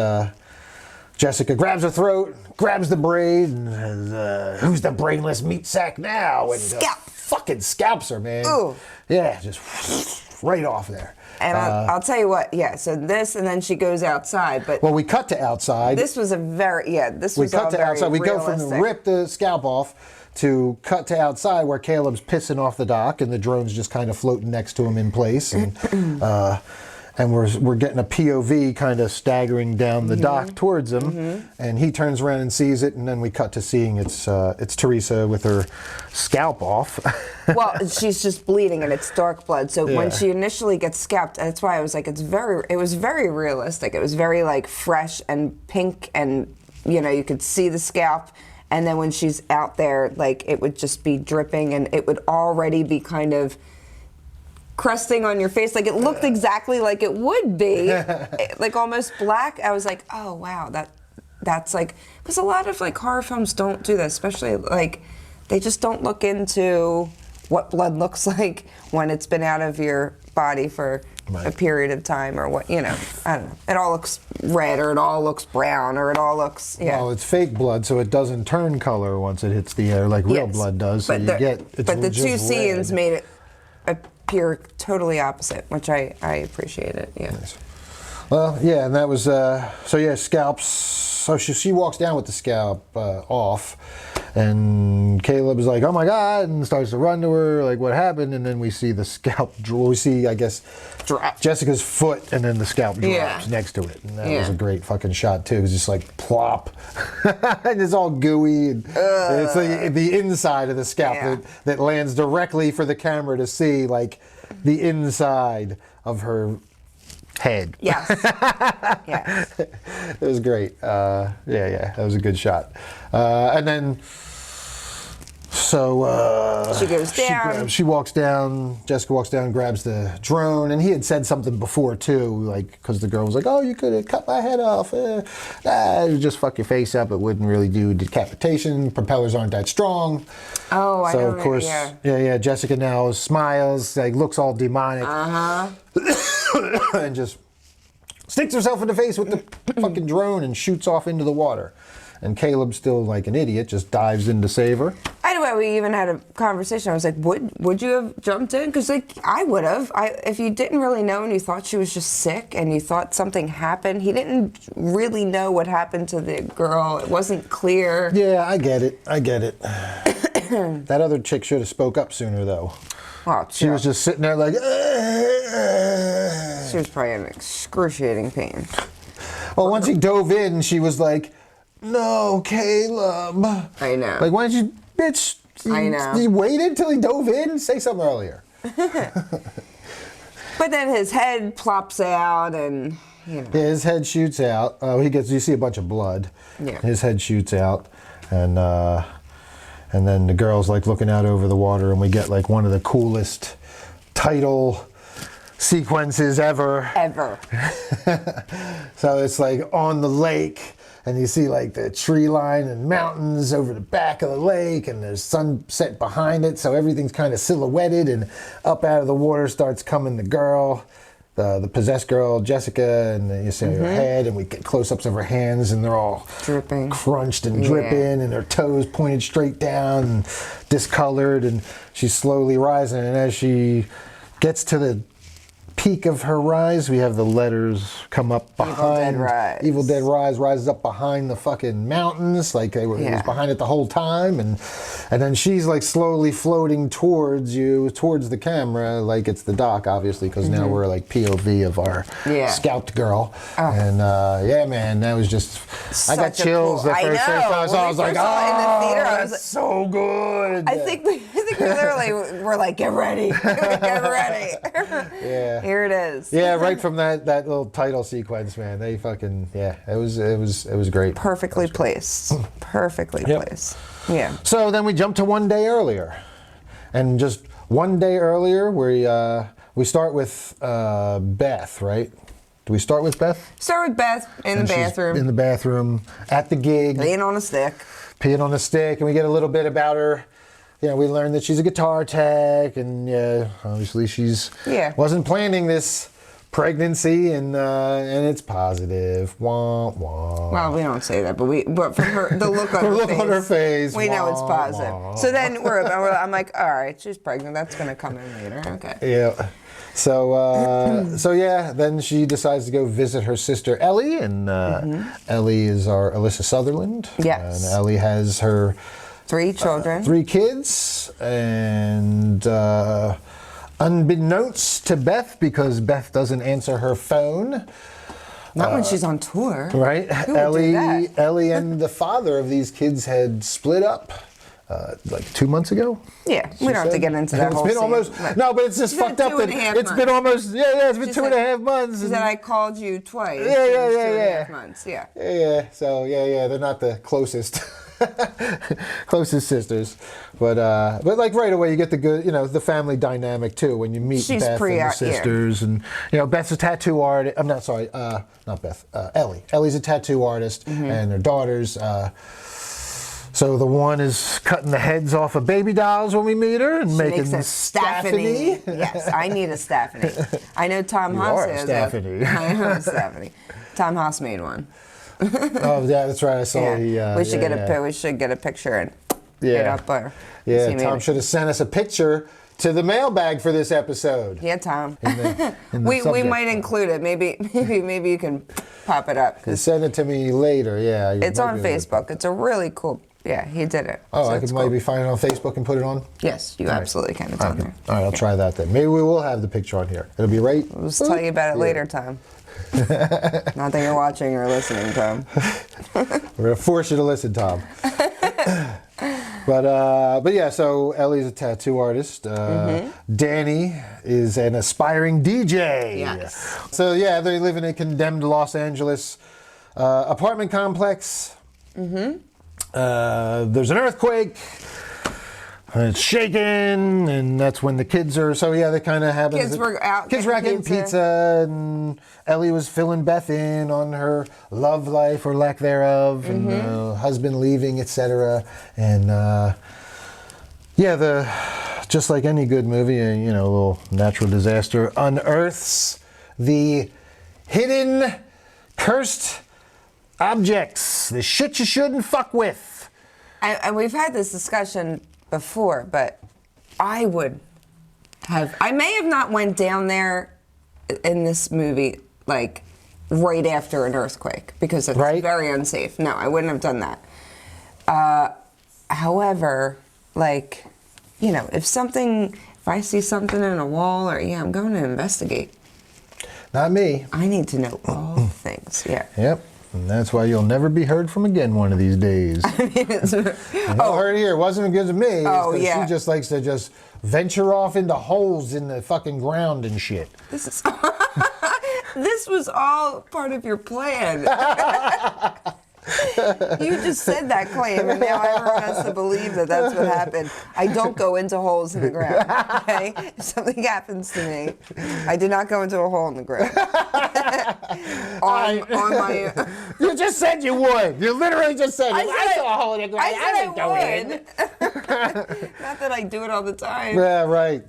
S1: Jessica grabs her throat, grabs the braid, and says, who's the brainless meat sack now? And fucking scalps her, man.
S2: Ooh.
S1: Yeah, just right off there.
S2: And I'll tell you what, so this, and then she goes outside. But
S1: well, we cut to outside.
S2: This was a very, this was
S1: we cut to outside. We
S2: realistic.
S1: go from the rip the scalp off to cut to outside where Caleb's pissing off the dock and the drone's just kind of floating next to him in place. And we're getting a POV kind of staggering down the dock towards him, and he turns around and sees it, and then we cut to seeing it's Teresa with her scalp off.
S2: Well, she's just bleeding and it's dark blood. So when she initially gets scalped, that's why I was like, it was very realistic. It was very like fresh and pink, and you could see the scalp. And then when she's out there, like it would just be dripping, and it would already be kind of crusting on your face. Like it looked exactly like it would be, like almost black. I was like, oh wow, that's like, because a lot of like horror films don't do that, especially like they just don't look into what blood looks like when it's been out of your body for a period of time, or what, I don't know. It all looks red, or it all looks brown, or it all looks, Well,
S1: it's fake blood, so it doesn't turn color once it hits the air like real blood does. So
S2: but the two scenes made it appear totally opposite, which I appreciated. Yeah.
S1: Nice. Well, and that was scalps. So she walks down with the scalp off, and Caleb's like, "Oh my God!" and starts to run to her, like, "What happened?" And then we see the scalp. We see, I guess, Jessica's foot, and then the scalp drops next to it, and that was a great fucking shot too. It was just like plop, and it's all gooey, and it's the inside of the scalp that lands directly for the camera to see, like the inside of her head.
S2: Yes. Yes.
S1: It was great. That was a good shot. And then, so
S2: she goes down.
S1: She walks down. Jessica walks down, grabs the drone, and he had said something before too, like because the girl was like, "Oh, you could have cut my head off. Just fuck your face up. It wouldn't really do decapitation. Propellers aren't that strong."
S2: Oh, I know.
S1: So of course, Jessica now smiles, like looks all demonic. And just sticks herself in the face with the fucking drone and shoots off into the water. And Caleb, still like an idiot, just dives in to save her.
S2: Anyway, we even had a conversation. I was like, would you have jumped in? Because like I would have. If you didn't really know and you thought she was just sick and you thought something happened, he didn't really know what happened to the girl. It wasn't clear.
S1: Yeah, I get it. That other chick should have spoke up sooner, though.
S2: Oh,
S1: she was just sitting there like...
S2: She was probably in excruciating pain.
S1: Well, once he dove in, she was like, "No, Caleb."
S2: I know.
S1: Like, why didn't you, bitch?
S2: I know.
S1: You waited till he dove in? Say something earlier.
S2: But then his head plops out, and
S1: Yeah, his head shoots out. You see a bunch of blood.
S2: Yeah.
S1: His head shoots out, and then the girl's like looking out over the water, and we get like one of the coolest title sequences ever. So it's like on the lake, and you see like the tree line and mountains over the back of the lake, and there's sunset behind it, so everything's kind of silhouetted, and up out of the water starts coming the girl, the possessed girl, Jessica, and then you see her head, and we get close-ups of her hands, and they're all
S2: dripping,
S1: crunched and dripping, and her toes pointed straight down and discolored, and she's slowly rising, and as she gets to the peak of her rise, we have the letters come up behind. Evil Dead Rise rises up behind the fucking mountains, like it was behind it the whole time, and then she's like slowly floating towards you, towards the camera, like it's the doc, obviously, because now we're like POV of our scalped girl, and yeah, man, that was just I got chills the first time I saw. I was like, oh, in the theater, I was like, so good.
S2: I think we literally were like, get ready, get ready.
S1: Yeah.
S2: Here it is.
S1: Yeah, right from that little title sequence, man. They fucking it was great.
S2: Perfectly placed. Perfectly placed. Yeah.
S1: So then we jump to one day earlier, and just one day earlier, we start with Beth, right? Do we start with Beth?
S2: Start with Beth in the bathroom.
S1: In the bathroom at the gig.
S2: Peeing on a stick.
S1: Peeing on a stick, and we get a little bit about her. We learned that she's a guitar tech, and obviously she's wasn't planning this pregnancy, and it's positive. Wah, wah.
S2: Well, we don't say that, but from her, the look on
S1: her face,
S2: we know it's positive. Wah. So then I'm like, all right, she's pregnant. That's gonna come in later. Okay.
S1: Yeah. So then she decides to go visit her sister Ellie, and Ellie is our Alyssa Sutherland.
S2: Yes.
S1: And Ellie has her
S2: 3 children.
S1: 3 kids, and unbeknownst to Beth, because Beth doesn't answer her phone.
S2: Not when she's on tour.
S1: Right?
S2: Who would do that?
S1: Ellie and the father of these kids had split up like 2 months ago.
S2: Yeah, we don't have to get into that whole
S1: It's been
S2: scene.
S1: almost, no, but it's just fucked up that it's been almost, it's been 2.5 months.
S2: She said I called you twice.
S1: Yeah.
S2: 2.5 months, yeah.
S1: Yeah, so they're not the closest. Closest sisters, but like right away you get the good, the family dynamic too when you meet Beth and the sisters, and Beth's a tattoo artist. I'm not sorry, not Beth. Ellie. Ellie's a tattoo artist, and their daughters. So the one is cutting the heads off of baby dolls when we meet her, and making Stephanie.
S2: Yes, I need a Stephanie. I know Tom
S1: You
S2: Haas
S1: are a
S2: is
S1: Stephanie.
S2: I know a Stephanie. Tom Haas made one.
S1: Oh yeah, that's right. I saw
S2: we should get a picture and get up there.
S1: Yeah, Tom should have sent us a picture to the mailbag for this episode.
S2: Yeah, Tom.
S1: In the
S2: we might include it. Maybe you can pop it up.
S1: Send it to me later. Yeah,
S2: it's on Facebook. It's a really cool. Yeah, he did it.
S1: Oh, so I could maybe find it on Facebook and put it on?
S2: Yes, you absolutely can. It's on there.
S1: All right, I'll try that then. Maybe we will have the picture on here. It'll be right.
S2: We'll just tell you about it later, Tom. Not that you're watching or listening, Tom.
S1: We're going to force you to listen, Tom. But yeah, so Ellie's a tattoo artist. Danny is an aspiring DJ.
S2: Yes.
S1: So yeah, they live in a condemned Los Angeles apartment complex. There's an earthquake. It's shaking, and that's when the kids are. So yeah, they kind of have.
S2: Kids were out.
S1: Kids were out getting pizza, and Ellie was filling Beth in on her love life or lack thereof, and husband leaving, etc. And just like any good movie, a little natural disaster unearths the hidden, cursed objects, the shit you shouldn't fuck with.
S2: And we've had this discussion before, but I may have not went down there in this movie like right after an earthquake because it's very unsafe. No, I wouldn't have done that. However, if I see something in a wall I'm going to investigate.
S1: Not me.
S2: I need to know all things. Yeah.
S1: Yep. And that's why you'll never be heard from again one of these days. Heard here. It wasn't good to me.
S2: Oh, yeah.
S1: She just likes to just venture off into holes in the fucking ground and shit.
S2: This was all part of your plan. You just said that claim, and now everyone has to believe that that's what happened. I don't go into holes in the ground, okay? If something happens to me, I did not go into a hole in the ground. on my...
S1: You just said you would. You literally just said, I saw a hole in the ground.
S2: I didn't go in. Not that I do it all the time.
S1: Yeah, right.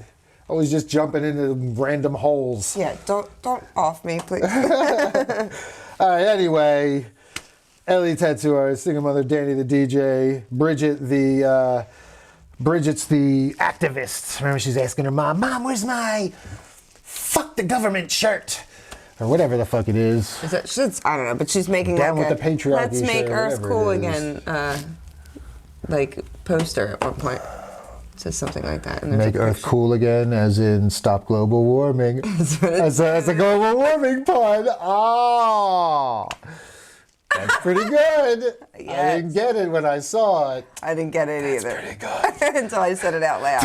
S1: Always just jumping into random holes.
S2: Yeah, don't off me, please.
S1: All right, anyway... Ellie, tattoo artist, single mother, Danny the DJ, Bridget's the activist. Remember, she's asking her mom, "Mom, where's my fuck the government shirt. Or whatever the fuck it is.
S2: I don't know, but she's making
S1: Down
S2: like
S1: with the patriarchy
S2: let's make
S1: shirt,
S2: Earth
S1: whatever
S2: cool
S1: it is.
S2: again, like poster at one point. It says something like that. And there's
S1: Make
S2: a
S1: Earth
S2: picture.
S1: cool again, as in stop global warming. As a global warming pun. Oh, that's pretty good. I didn't get it when I saw it.
S2: I didn't get it either.
S1: Pretty good.
S2: Until I said it out loud.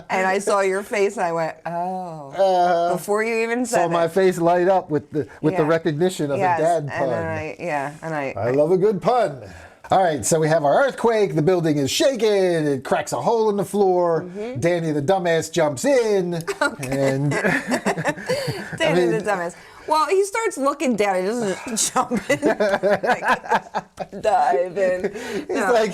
S2: And I saw your face and I went, oh. Before you even said
S1: Saw my face light up with the recognition of
S2: yes.
S1: a dad pun.
S2: And
S1: I love a good pun. All right, so we have our earthquake. The building is shaking. It cracks a hole in the floor.
S2: Mm-hmm.
S1: Danny the dumbass jumps in. And
S2: Danny the dumbass. Well, he starts looking down. He doesn't jump in, like, dive in.
S1: He's like,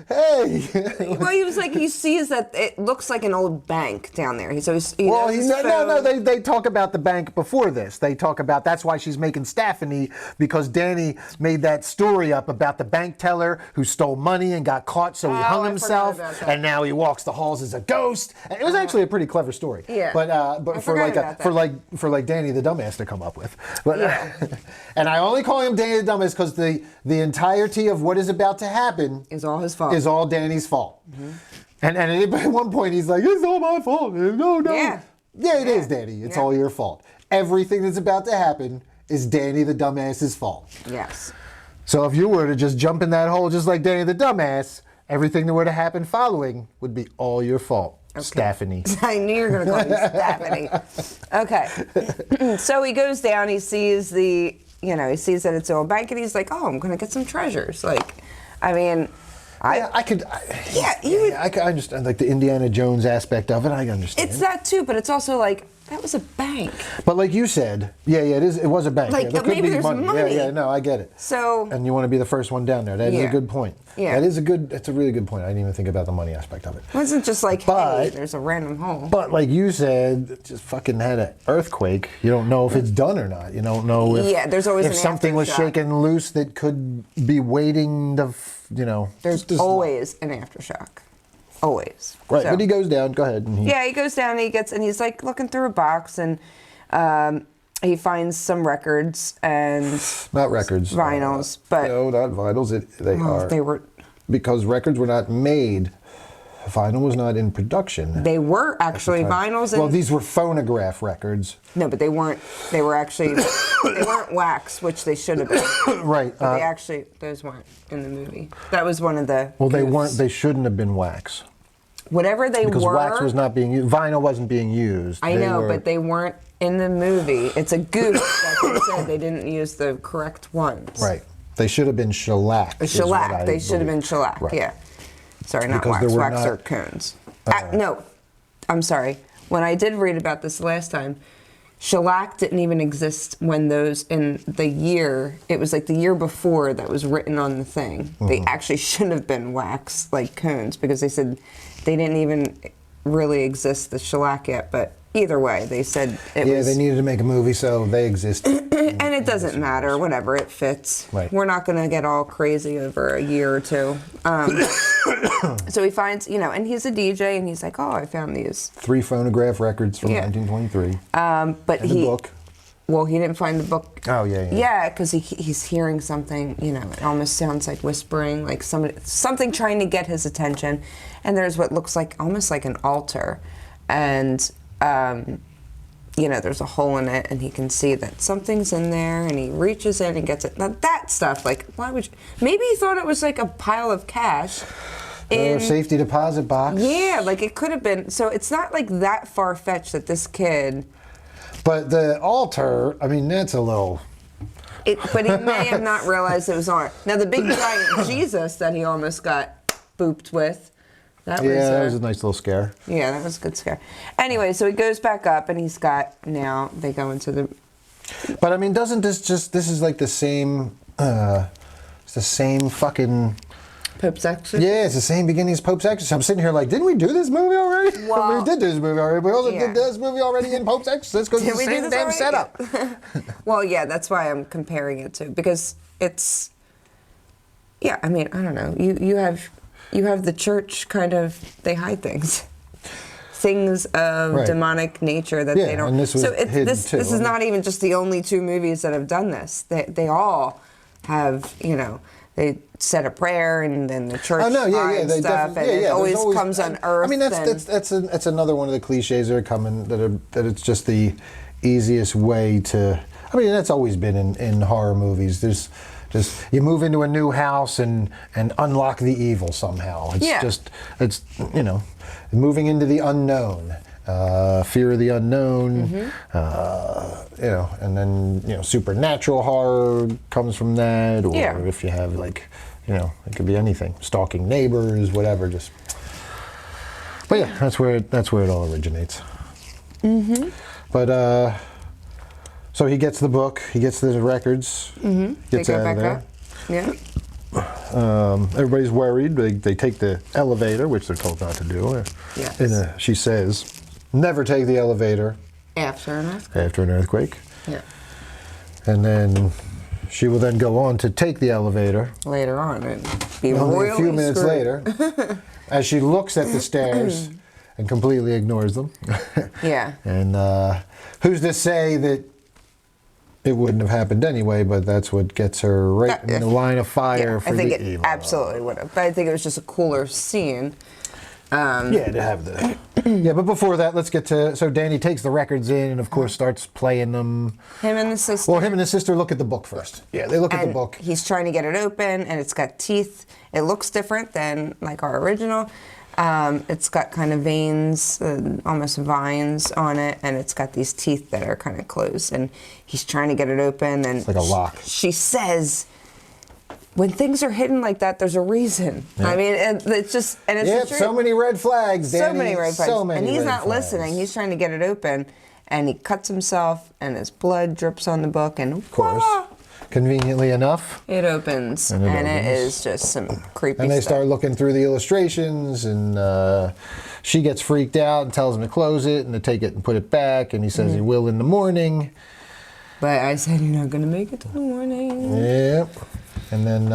S1: hey.
S2: Well, he was like, he sees that it looks like an old bank down there.
S1: They talk about the bank before this. They talk about, that's why she's making Staphany, because Danny made that story up about the bank teller who stole money and got caught, so he hung himself, and now he walks the halls as a ghost. And it was actually a pretty clever story.
S2: Yeah.
S1: But for Danny the dumbass to come up with. But and I only call him Danny the dumbass because the entirety of what is about to happen
S2: is all his fault.
S1: Is all Danny's fault. Mm-hmm. And at one point he's like, it's all my fault. No.
S2: Yeah.
S1: Yeah, it is, Danny. It's all your fault. Everything that's about to happen is Danny the dumbass's fault.
S2: Yes.
S1: So if you were to just jump in that hole just like Danny the dumbass, everything that were to happen following would be all your fault. Okay. Staphany.
S2: I knew you were going to call me Staphany. Okay. So he goes down, he sees he sees that it's an old bank, and he's like, oh, I'm going to get some treasures. Like, I mean... I understand, like, the Indiana Jones aspect of it, I understand. It's that too, but it's also like, that was a bank.
S1: But like you said, it was a bank.
S2: Like,
S1: there
S2: maybe there's money.
S1: No, I get it.
S2: So...
S1: And you want to be the first one down there. That is a good point.
S2: Yeah.
S1: That's a really good point. I didn't even think about the money aspect of it.
S2: It wasn't just like, hey, there's a random hole.
S1: But like you said, it just fucking had an earthquake. You don't know if it's done or not. You don't know if,
S2: there's always
S1: if something was shaken loose that could be waiting to,
S2: There's always an aftershock. Always.
S1: Right,
S2: So,
S1: but he goes down. Go ahead. And
S2: he goes down and he's like looking through a box and he finds some records and...
S1: Not records.
S2: Vinyls, but...
S1: No, not vinyls.
S2: They were...
S1: Because records were not made. Vinyl was not in production.
S2: They were actually vinyls.
S1: Well, these were phonograph records.
S2: No, but they weren't. They were actually. They weren't wax, which they should have been.
S1: Right.
S2: But those weren't in the movie. That was one of the.
S1: Well, they weren't. They shouldn't have been wax.
S2: Whatever they
S1: because
S2: were.
S1: Because wax was not being used. Vinyl wasn't being used.
S2: I know, but they weren't in the movie. It's a goof that they said they didn't use the correct ones.
S1: Right. They should have been shellac.
S2: Shellac. They should have been shellac. Right. Yeah. Sorry, not wax. Wax are cones. No, I'm sorry. When I did read about this last time, shellac didn't even exist when those in the year. It was like the year before that was written on the thing. Mm-hmm. They actually should have been wax, like cones, because they said they didn't even really exist, the shellac yet. But either way, they said it was...
S1: Yeah, they needed to make a movie, so they exist.
S2: And it doesn't matter, whatever, it fits.
S1: Right.
S2: We're not going to get all crazy over a year or two. So he finds, and he's a DJ, and he's like, oh, I found these.
S1: 3 phonograph records from 1923.
S2: But
S1: and the book.
S2: Well, he didn't find the book.
S1: Oh, yeah.
S2: Yeah, because he's hearing something, it almost sounds like whispering, like something trying to get his attention. And there's what looks like, almost like an altar. And... there's a hole in it, and he can see that something's in there, and he reaches in and gets it. Now, that stuff, like, why would you... Maybe he thought it was like a pile of cash.
S1: Or a safety deposit box.
S2: Yeah, like it could have been. So it's not like that far-fetched that this kid...
S1: But the altar, I mean, that's a little...
S2: But he may have not realized it was on. Now, the big giant Jesus that he almost got booped with... That was
S1: a nice little scare.
S2: Yeah, that was a good scare. Anyway, so he goes back up, and he's got, now they go into the...
S1: But, I mean, doesn't this is like the same, it's the same fucking...
S2: Pope's Exorcism?
S1: Yeah, it's the same beginning as Pope's Exorcism. I'm sitting here like, didn't we do this movie already?
S2: Well,
S1: we did do this movie already. We also did this movie already in Pope's Exorcism because it's the same damn setup.
S2: Well, yeah, that's why I'm comparing it to, because it's... Yeah, I mean, I don't know. You have the church kind of, they hide things. things of demonic nature that they don't.
S1: And this was hidden
S2: this
S1: too.
S2: is not even just the only 2 movies that have done this. They all have, they said a prayer and then the church and stuff, and it always comes on Earth.
S1: I mean, that's another one of the cliches that are coming, that it's just the easiest way to. I mean, that's always been in horror movies. There's just you move into a new house and unlock the evil somehow. It's moving into the unknown. Fear of the unknown, and then supernatural horror comes from that, or if you have it could be anything, stalking neighbors, whatever. But yeah, that's where it all originates. Mm-hmm. But so he gets the book, he gets the records, gets out of there.
S2: Yeah.
S1: Everybody's worried. They take the elevator, which they're told not to do.
S2: Yes.
S1: She says, never take the elevator.
S2: After an earthquake. Yeah.
S1: And then she will then go on to take the elevator.
S2: Later on. And be
S1: only a few minutes
S2: screwed.
S1: Later, as she looks at the stairs and completely ignores them.
S2: Yeah.
S1: And who's to say that it wouldn't have happened anyway, but that's what gets her right in the line of fire for the evil.
S2: I think it absolutely would have. But I think it was just a cooler scene.
S1: To have the... but before that, let's get to... So Danny takes the records in and, of course, starts playing them.
S2: Him and the sister.
S1: Well, him and the sister look at the book first. Yeah, they look at the book.
S2: He's trying to get it open, and it's got teeth. It looks different than, like, our original. It's got kind of veins, almost vines on it, and it's got these teeth that are kind of closed. And he's trying to get it open, and
S1: it's like a lock.
S2: She says, when things are hidden like that, there's a reason. Yeah. I mean, it's just, and it's
S1: so many red flags, Danny.
S2: So many red flags. And he's not
S1: listening.
S2: He's trying to get it open, and he cuts himself, and his blood drips on the book, and
S1: of course. Conveniently enough,
S2: it opens, and it is just some creepy stuff.
S1: And they start looking through the illustrations, and she gets freaked out and tells him to close it and to take it and put it back, and he says he will in the morning.
S2: But I said, you're not going to make it till the morning.
S1: Yep. And then...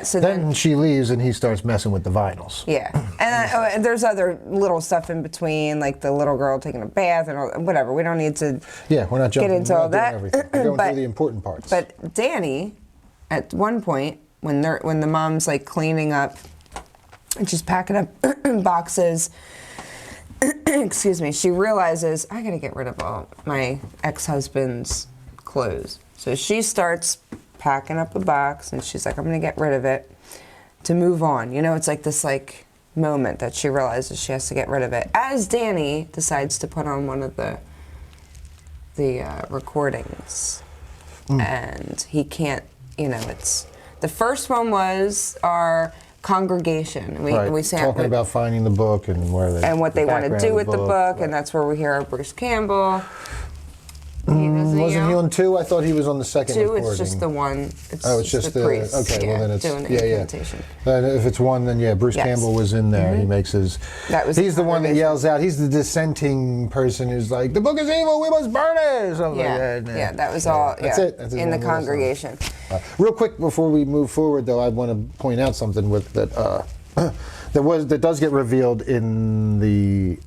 S2: so
S1: then she leaves and he starts messing with the vinyls.
S2: Yeah. And there's other little stuff in between, like the little girl taking a bath and all, whatever. We don't need to
S1: we're not jumping,
S2: get into all that.
S1: We're going through the important parts.
S2: But Danny, at one point, when the mom's like cleaning up and she's packing up boxes, excuse me, she realizes, I got to get rid of all my ex-husband's clothes. So she starts packing up a box, and she's like, I'm going to get rid of it to move on. It's like this moment that she realizes she has to get rid of it. As Danny decides to put on one of the recordings, and he can't, it's... The first one was our congregation. We sang
S1: talking about finding the book and where they...
S2: And what they want to do with the book, and that's where we hear Bruce Campbell...
S1: Wasn't he on 2? I thought he was on the second
S2: 2,
S1: recording.
S2: it's just the one.
S1: It's just the
S2: priest.
S1: Okay, well then it's
S2: doing the incantation.
S1: If it's 1, then Bruce Campbell was in there. He makes his. He's the one that yells out. He's the dissenting person who's like, "The book is evil. We must burn it." Something like that.
S2: That was all.
S1: That's it. That's
S2: in the congregation.
S1: Real quick before we move forward, though, I want to point out something with that. That does get revealed in the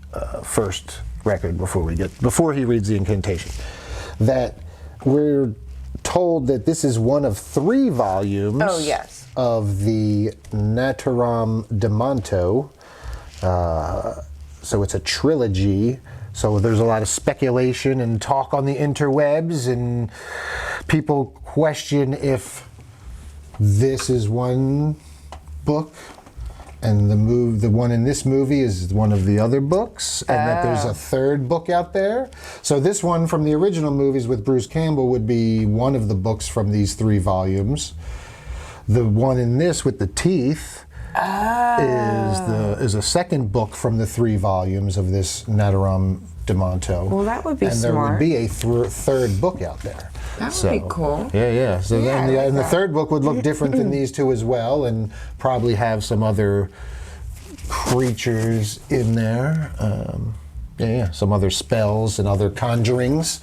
S1: first record before he reads the incantation. That we're told that this is one of 3 volumes of the Naturam Demonto. So it's a trilogy. So there's a lot of speculation and talk on the interwebs, and people question if this is one book and the one in this movie is one of the other books, and that there's a 3rd book out there. So this one from the original movies with Bruce Campbell would be one of the books from these 3 volumes. The one in this with the teeth is a 2nd book from the 3 volumes of this Naturam Demonto.
S2: Well, that would be
S1: and
S2: smart.
S1: And there would be a 3rd book out there.
S2: That would be cool.
S1: Yeah. So then the 3rd book would look different than these 2 as well, and probably have some other creatures in there. Some other spells and other conjurings.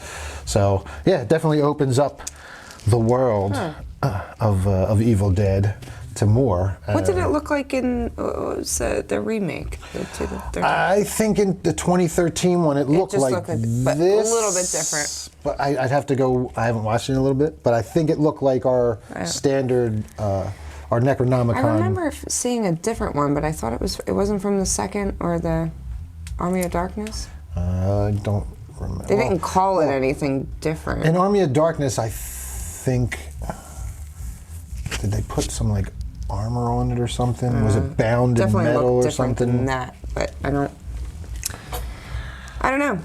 S1: So it definitely opens up the world of Evil Dead to more.
S2: What did it look like in the remake?
S1: I think in the 2013 one, it looked like
S2: but
S1: this.
S2: a little bit different.
S1: But I'd have to go, I haven't watched it in a little bit, but I think it looked like our standard, our Necronomicon.
S2: I remember seeing a different one, but I thought it wasn't from the second or the Army of Darkness?
S1: I don't remember.
S2: They didn't call it anything different.
S1: In Army of Darkness, I think, did they put some like armor on it or something? Was it bound in metal or something?
S2: Than that, but I don't know.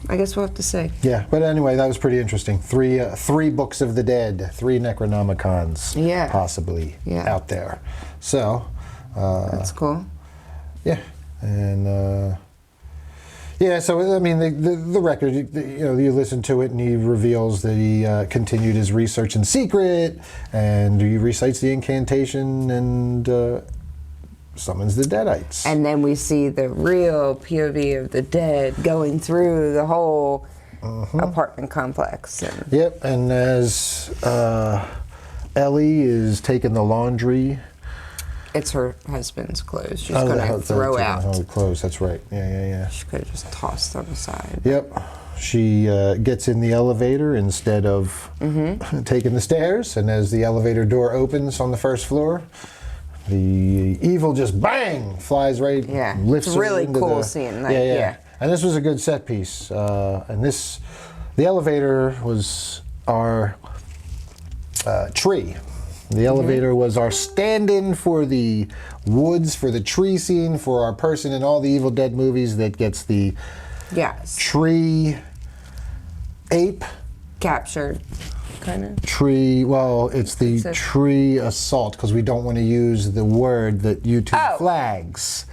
S2: I guess we'll have to see.
S1: Yeah, but anyway, that was pretty interesting. Three books of the dead, 3 Necronomicons, possibly out there. So
S2: that's cool.
S1: Yeah, and so I mean, the record, you listen to it, and he reveals that he continued his research in secret, and he recites the incantation and summons the Deadites.
S2: And then we see the real POV of the dead going through the whole apartment complex.
S1: Yep, and as Ellie is taking the laundry.
S2: It's her husband's clothes. She's going to throw out.
S1: Oh, clothes, that's right. Yeah.
S2: She could have just tossed them aside.
S1: Yep. She gets in the elevator instead of taking the stairs, and as the elevator door opens on the first floor, the evil just bang flies right.
S2: Yeah,
S1: lifts
S2: it's a
S1: her
S2: really
S1: into
S2: cool
S1: the,
S2: scene.
S1: Yeah. And this was a good set piece. And the elevator was our tree. The elevator was our stand-in for the woods, for the tree scene, for our person in all the Evil Dead movies that gets the tree ape.
S2: Captured. Kind of.
S1: Tree, well, it's the tree assault, because we don't want to use the word that YouTube flags.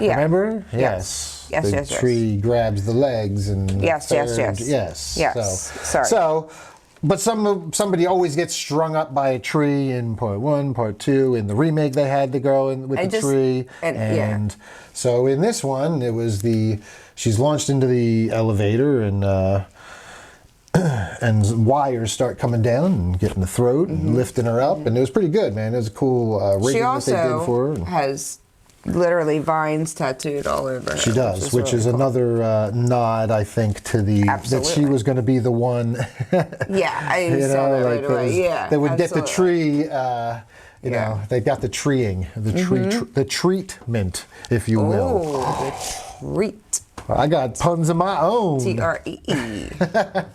S2: Yeah.
S1: Remember?
S2: Yes.
S1: The tree grabs the legs and
S2: Yes. Sorry.
S1: So, but somebody always gets strung up by a tree in part 1, part 2. In the remake, they had the girl with the tree. And so in this one, it was she's launched into the elevator and wires start coming down and getting the throat and lifting her up, and it was pretty good, man. It was a cool rigging that they did for her.
S2: She also has literally vines tattooed all over her.
S1: She does, which is another nod, I think, to that she was going to be the one.
S2: Yeah, I saw that right away. Yeah,
S1: they would get the tree. They got the treeing, the treatment, if you will.
S2: Oh, the treat.
S1: I got puns of my own.
S2: TREE.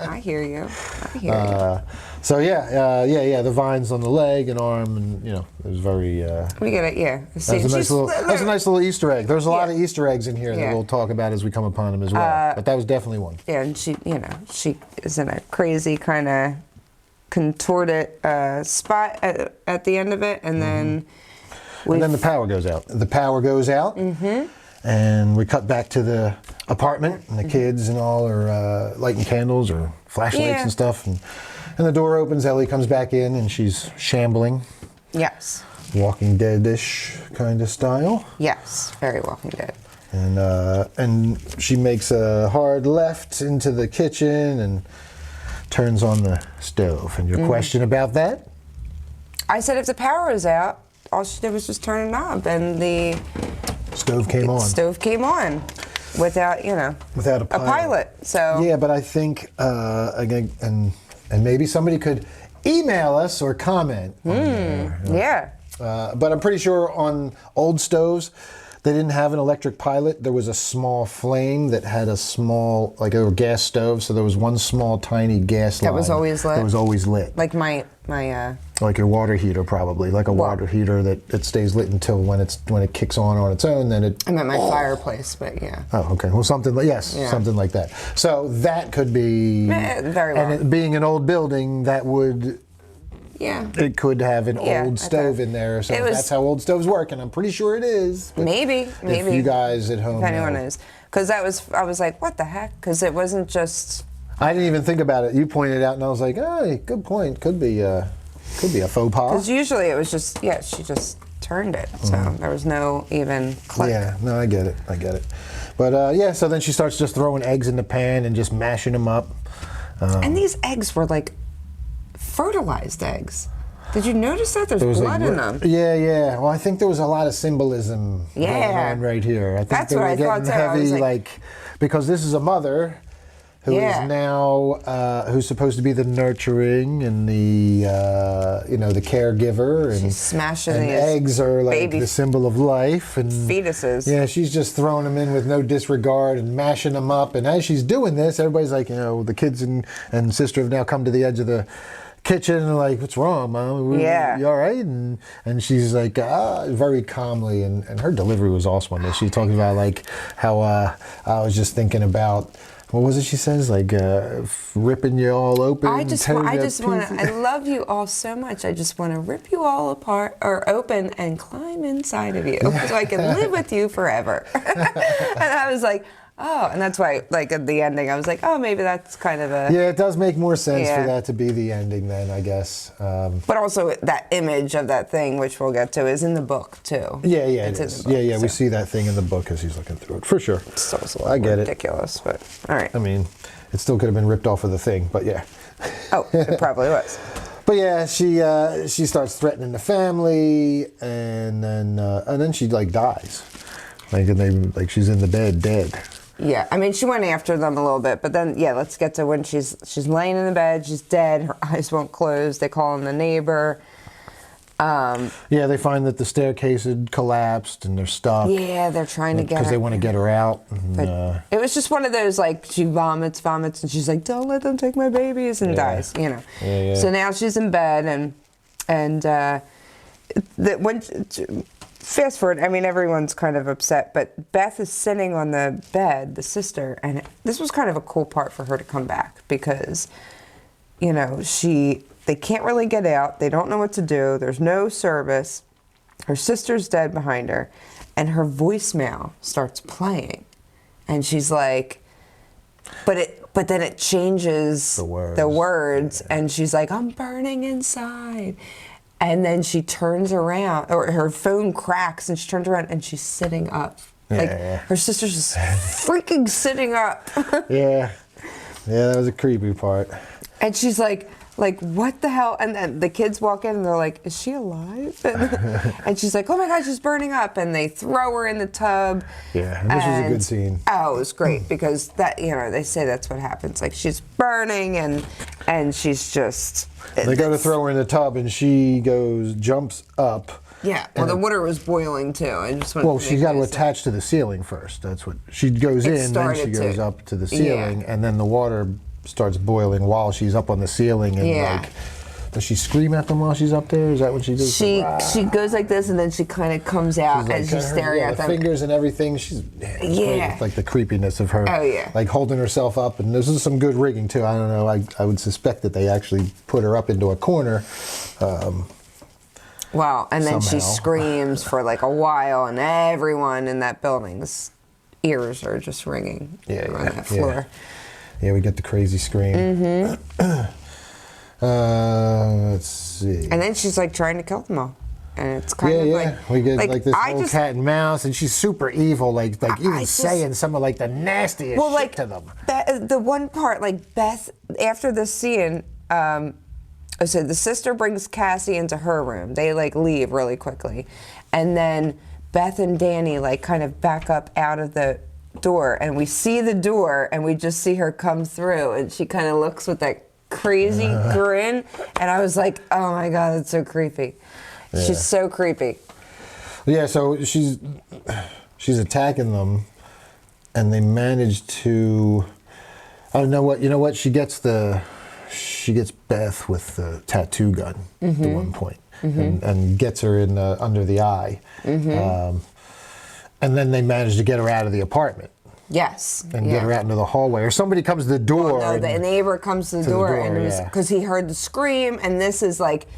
S2: I hear you.
S1: So the vines on the leg and arm, and it was very.
S2: We get it, yeah.
S1: That was a nice little Easter egg. There's a lot of Easter eggs in here that we'll talk about as we come upon them as well. But that was definitely one.
S2: Yeah, and she is in a crazy kind of contorted spot at the end of it, and then.
S1: And then the power goes out. And we cut back to the apartment, and the kids and all are lighting candles or flashlights and stuff. And the door opens, Ellie comes back in, and she's shambling.
S2: Yes.
S1: Walking Dead-ish kind of style.
S2: Yes, very Walking Dead.
S1: And she makes a hard left into the kitchen and turns on the stove. And your question about that?
S2: I said if the power was out, all she did was just turn a knob, and the
S1: stove came on.
S2: Stove came on without a pilot. So
S1: yeah, but I think again, and maybe somebody could email us or comment. On there.
S2: Yeah.
S1: But I'm pretty sure on old stoves, they didn't have an electric pilot. There was a small flame that had a small, like a gas stove. So there was one small, tiny gas line.
S2: That was always lit?
S1: That was always lit.
S2: Like my
S1: like your water heater, probably. Like a water heater that it stays lit until when it kicks on its own, then it...
S2: I meant my fireplace, but yeah.
S1: Oh, okay. Well, something like that. So that could be...
S2: very well.
S1: And it being an old building, that would...
S2: Yeah.
S1: It could have an old stove in there, so that's how old stoves work, and I'm pretty sure it is.
S2: Maybe.
S1: If you guys at home
S2: if anyone is. Because I was like, what the heck? Because it wasn't just...
S1: I didn't even think about it. You pointed it out, and I was like, hey, good point. Could be a faux pas.
S2: Because usually it was just, she just turned it, so there was no even click.
S1: Yeah, no, I get it. But so then she starts just throwing eggs in the pan and just mashing them up.
S2: And these eggs were like fertilized eggs. Did you notice that? There's blood in them.
S1: Yeah. Well, I think there was a lot of symbolism going on right here. I think
S2: That's
S1: they
S2: what
S1: were
S2: I thought
S1: getting
S2: too. I was
S1: heavy,
S2: like,
S1: because this is a mother who is now who's supposed to be the nurturing and the the caregiver, and
S2: she's smashing
S1: and
S2: these
S1: eggs are like
S2: baby
S1: the symbol of life, and
S2: fetuses.
S1: Yeah, she's just throwing them in with no disregard and mashing them up. And as she's doing this, everybody's like, the kids and sister have now come to the edge of the kitchen and they're like, "What's wrong, Mom? You all right?" And she's like, very calmly, and her delivery was awesome on this. She's talking about like how I was just thinking about. What was it she says? Like, ripping you all open.
S2: I love you all so much. I just want to rip you all apart or open and climb inside of you so I can live with you forever. And I was like, oh, and that's why, like, at the ending, I was like, oh, maybe that's kind of a...
S1: Yeah, it does make more sense for that to be the ending then, I guess.
S2: But also that image of that thing, which we'll get to, is in the book, too.
S1: Yeah, it is. Book, so. We see that thing in the book as he's looking through it, for sure.
S2: It's still a little ridiculous, but all right.
S1: I mean, it still could have been ripped off of the thing, but yeah.
S2: Oh, it probably was.
S1: But yeah, she starts threatening the family, and then she, like, dies. Like, she's in the bed, dead.
S2: Yeah, I mean, she went after them a little bit, but then, let's get to when she's laying in the bed, she's dead, her eyes won't close, they call in the neighbor.
S1: They find that the staircase had collapsed and they're stuck.
S2: Yeah, they're trying to get her.
S1: Because they want to get her out.
S2: But it was just one of those, like, she vomits, and she's like, "Don't let them take my babies," and dies,
S1: Yeah.
S2: So now she's in bed, fast forward, I mean, everyone's kind of upset, but Beth is sitting on the bed, the sister, and this was kind of a cool part for her to come back because, they can't really get out. They don't know what to do. There's no service. Her sister's dead behind her, and her voicemail starts playing, and she's like, but then it changes the words, and she's like, "I'm burning inside." And then she turns around, or her phone cracks, and she turns around, and she's sitting up. Her sister's just freaking sitting up.
S1: Yeah, that was a creepy part.
S2: And she's like, what the hell? And then the kids walk in, and they're like, "Is she alive?" And she's like, "Oh my God, she's burning up." And they throw her in the tub.
S1: Yeah, and this was a good scene.
S2: Oh, it was great, because that, they say that's what happens. Like, she's burning, and she's just...
S1: They go to throw her in the tub, and she jumps up.
S2: Yeah, well, the water was boiling, too.
S1: She got to attach to the ceiling first. That's what... She goes in, then she goes up to the ceiling, and then the water starts boiling while she's up on the ceiling. And does she scream at them while she's up there? Is that what she does?
S2: She goes like this, and then she kind of comes out as she's staring at them.
S1: The fingers and everything. She's great. Like the creepiness of her.
S2: Oh yeah.
S1: Like holding herself up, and this is some good rigging too. I don't know. I would suspect that they actually put her up into a corner.
S2: Wow, and then she screams for like a while, and everyone in that building's ears are just ringing on that floor.
S1: Yeah, we get the crazy scream.
S2: Mm-hmm.
S1: Let's see.
S2: And then she's like trying to kill them all. And it's kind of like...
S1: we get like this whole cat and mouse, and she's super evil, like even saying some of like the nastiest shit to them.
S2: The one part, like Beth, after this scene, so the sister brings Cassie into her room. They like leave really quickly. And then Beth and Danny like kind of back up out of the door, and we see the door, and we just see her come through, and she kind of looks with that crazy grin, and I was like, oh my God, that's so creepy. She's so creepy.
S1: Yeah, so she's attacking them, and they manage to... I don't know what... You know what? She gets Beth with the tattoo gun at one point, and gets her in under the eye. And then they manage to get her out of the apartment.
S2: Yes.
S1: And get her out into the hallway. Or somebody comes to the door.
S2: Well, no, the neighbor comes to the door, and because he heard the scream, and this is like,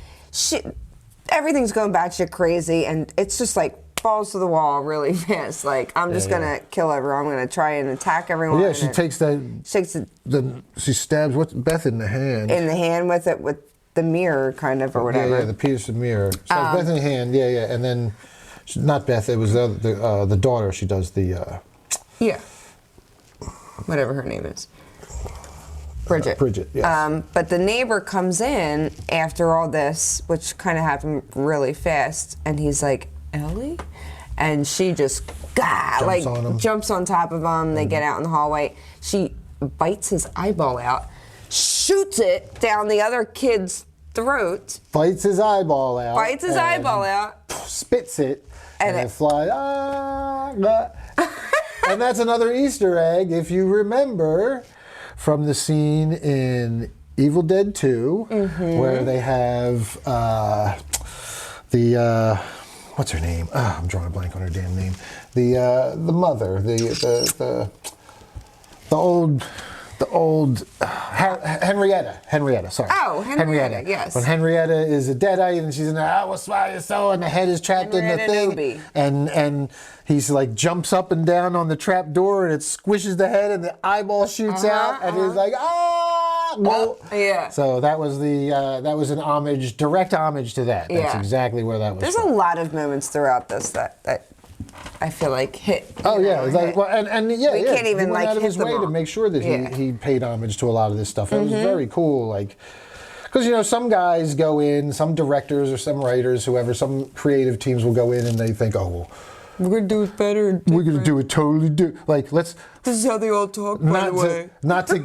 S2: everything's going batshit crazy, and it's just like falls to the wall really fast. Like, I'm just going to kill everyone. I'm going to try and attack everyone.
S1: Yeah, she takes she stabs Beth in the hand.
S2: In the hand with the mirror, kind of, or whatever.
S1: Yeah, the piece of mirror. Stabs Beth in the hand, and then, not Beth, it was the daughter. She does the...
S2: whatever her name is. Bridget.
S1: Bridget, yes.
S2: But the neighbor comes in after all this, which kind of happened really fast, and he's like, Ellie? And she just, jumps on top of him. They get out in the hallway. She bites his eyeball out, shoots it down the other kid's throat.
S1: Bites his eyeball out. Spits it. And it flies. And that's another Easter egg, if you remember, from the scene in Evil Dead 2, where they have what's her name? I'm drawing a blank on her damn name. The mother, the old Henrietta, sorry.
S2: Oh, Henrietta, yes.
S1: When Henrietta is a deadite and she's in there, I will swallow your soul, and the head is trapped in the thing. And he's like jumps up and down on the trap door and it squishes the head and the eyeball shoots out and he's like, well,
S2: yeah.
S1: So that was that was an homage, direct homage to that. That's exactly where that was.
S2: There's a lot of moments throughout this that I feel like hit.
S1: Oh yeah, and yeah,
S2: we can't even
S1: he went out of
S2: hit
S1: his
S2: them
S1: way
S2: all.
S1: to make sure that he paid homage to a lot of this stuff. It was very cool, like, because some guys go in, some directors or some writers, whoever, some creative teams will go in and they think, oh well,
S2: we're gonna do it better.
S1: We're gonna do it totally like let's.
S2: This is how they all talk. By the way,
S1: not to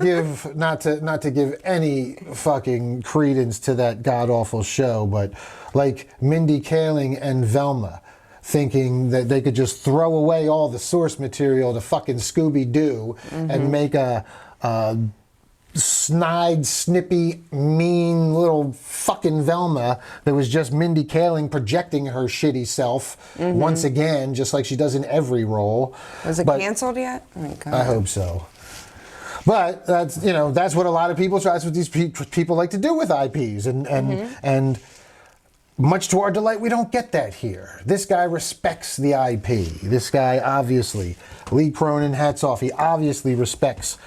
S1: give any fucking credence to that god awful show, but like Mindy Kaling and Velma, thinking that they could just throw away all the source material to fucking Scooby-Doo and make a snide, snippy, mean little fucking Velma that was just Mindy Kaling projecting her shitty self once again, just like she does in every role.
S2: Was it canceled yet? Oh my God.
S1: I hope so. But that's that's what a lot of people try. That's what these people like to do with IPs, and much to our delight, we don't get that here. This guy respects the IP. This guy obviously, Lee Cronin, hats off. He obviously respects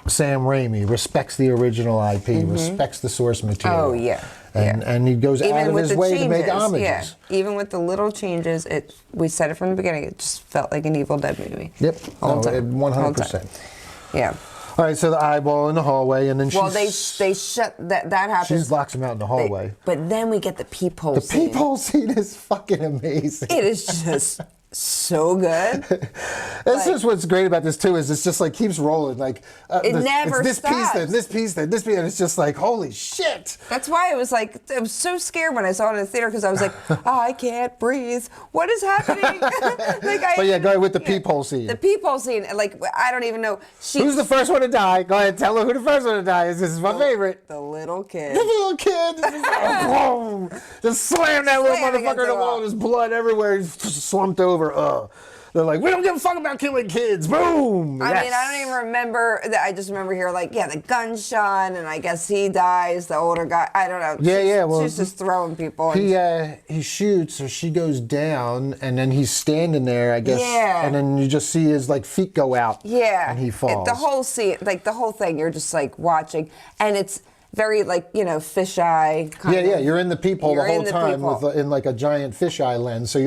S1: Sam Raimi, respects the original IP, respects the source material.
S2: Oh yeah.
S1: And he goes out of his way to make homages.
S2: Yeah. Even with the little changes, we said it from the beginning, it just felt like an Evil Dead movie.
S1: Yep.
S2: All the time.
S1: 100%.
S2: Yeah.
S1: All right, so the eyeball in the hallway, and then
S2: they shut that happens.
S1: She locks him out in the hallway.
S2: But then we get the peephole scene.
S1: The peephole scene is fucking amazing.
S2: It is just so good.
S1: That's just what's great about this too, is it's just like keeps rolling. Like
S2: it never
S1: it's this
S2: stops.
S1: piece, then this piece, then this piece, and it's just like holy shit.
S2: That's why I was so scared when I saw it in the theater, because I was like, I can't breathe. What is happening?
S1: But yeah, go ahead with the peephole scene.
S2: The peephole scene, like I don't even know.
S1: Who's the first one to die? Go ahead, tell her who the first one to die is. This is my favorite.
S2: The little kid.
S1: The little kid. Boom! Just slam that little motherfucker in the wall. There's blood everywhere. He's slumped over. They're like, we don't give a fuck about killing kids. Boom!
S2: I mean, I don't even remember. I just remember here, the gunshot, and I guess he dies. The older guy. I don't know.
S1: Yeah. Well,
S2: she's just throwing people.
S1: He shoots, or she goes down, and then he's standing there, I guess. Yeah. And then you just see his feet go out.
S2: Yeah.
S1: And he falls.
S2: The whole scene, the whole thing, you're just watching, and it's very fisheye.
S1: Yeah. You're in the peephole the whole time in a giant fisheye lens. So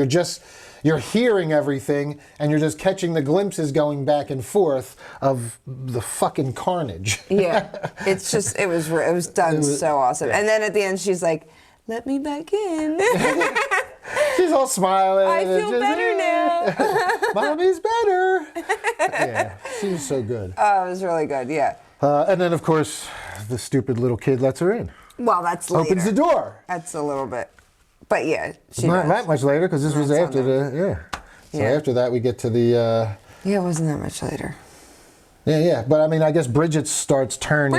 S1: you're hearing everything, and you're just catching the glimpses going back and forth of the fucking carnage.
S2: Yeah, it's just it was done so awesome. And then at the end, she's like, "Let me back in."
S1: She's all smiling.
S2: I feel better now.
S1: Mommy's better. Yeah, she's so good.
S2: Oh, it was really good. Yeah.
S1: And then of course, the stupid little kid lets her in.
S2: Well, that's later.
S1: Opens the door.
S2: That's a little bit. But yeah,
S1: not that much later, because this was after So after that, we get to the.
S2: Yeah, it wasn't that much later.
S1: Yeah. But I mean, I guess Bridget starts turning.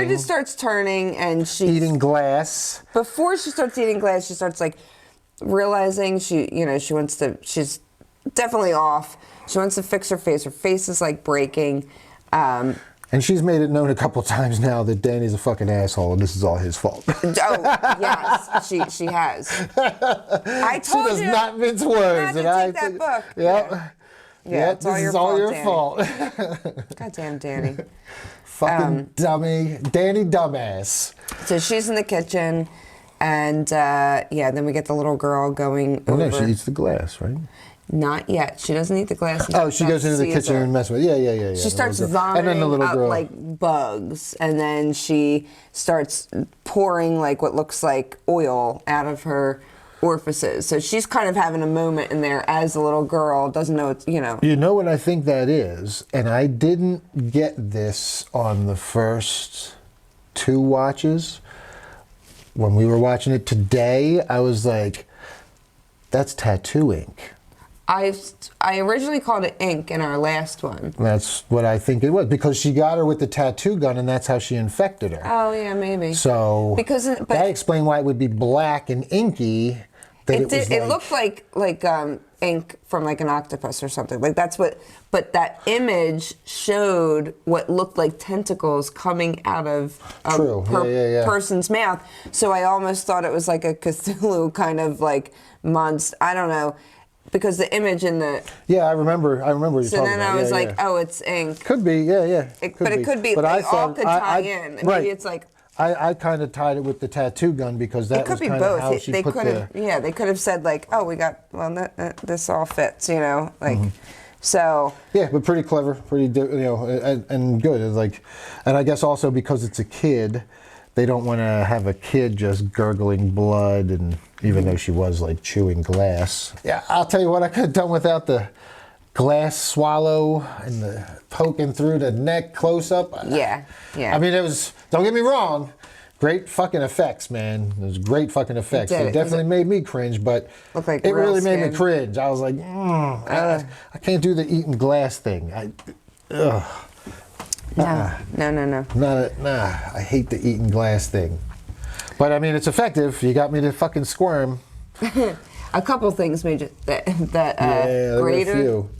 S2: And she's
S1: eating glass.
S2: Before she starts eating glass, she starts realizing she wants to. She's definitely off. She wants to fix her face. Her face is breaking.
S1: And she's made it known a couple times now that Danny's a fucking asshole, and this is all his fault.
S2: Oh yes, she has. I told you.
S1: She does not mince words.
S2: Take that book.
S1: Yep. Yeah,
S2: it's all your fault. Goddamn Danny.
S1: Fucking dummy, Danny dumbass.
S2: So she's in the kitchen, and then we get the little girl going over.
S1: No, she eats the glass, right?
S2: Not yet. She doesn't eat the glass.
S1: Oh, she goes into the kitchen and messes with it. Yeah.
S2: She starts
S1: and
S2: vomiting
S1: then the little
S2: up
S1: girl.
S2: like bugs, and then she starts pouring like what looks like oil out of her orifices. So she's kind of having a moment in there as a little girl, doesn't know it's, you know.
S1: You know what I think that is? And I didn't get this on the first 2 watches. When we were watching it today, I was like, that's tattoo ink.
S2: I originally called it ink in our last one.
S1: That's what I think it was, because she got her with the tattoo gun, and that's how she infected her.
S2: Oh yeah, maybe.
S1: So
S2: but
S1: that explained why it would be black and inky.
S2: It looked like ink from like an octopus or something. Like that's what. But that image showed what looked like tentacles coming out of a person's mouth. So I almost thought it was like a Cthulhu kind of like monster. I don't know. Because the image in the...
S1: Yeah, I remember what you're talking about.
S2: So then I was like, oh, it's ink.
S1: Could be, yeah.
S2: It could be, but like, all could tie in. Maybe
S1: right.
S2: It's like...
S1: I kind of tied it with the tattoo gun because that was kind of how she put the...
S2: Yeah, they could have said like, oh, we got... Well, this all fits, you know? Like, so...
S1: Yeah, but pretty clever, pretty, you know, and good. It's like, and I guess also because it's a kid, they don't want to have a kid just gurgling blood, and even though she was like chewing glass. Yeah, I'll tell you what, I could have done without the glass swallow and the poking through the neck close up.
S2: Yeah.
S1: I mean, it was, don't get me wrong, great fucking effects, man. It was great fucking effects. It definitely made me cringe, but
S2: like
S1: it really made me cringe. I was like, I can't do the eating glass thing.
S2: No.
S1: I hate the eating glass thing. But I mean, it's effective. You got me to fucking squirm.
S2: A couple things made it
S1: there
S2: grater.
S1: Were a few.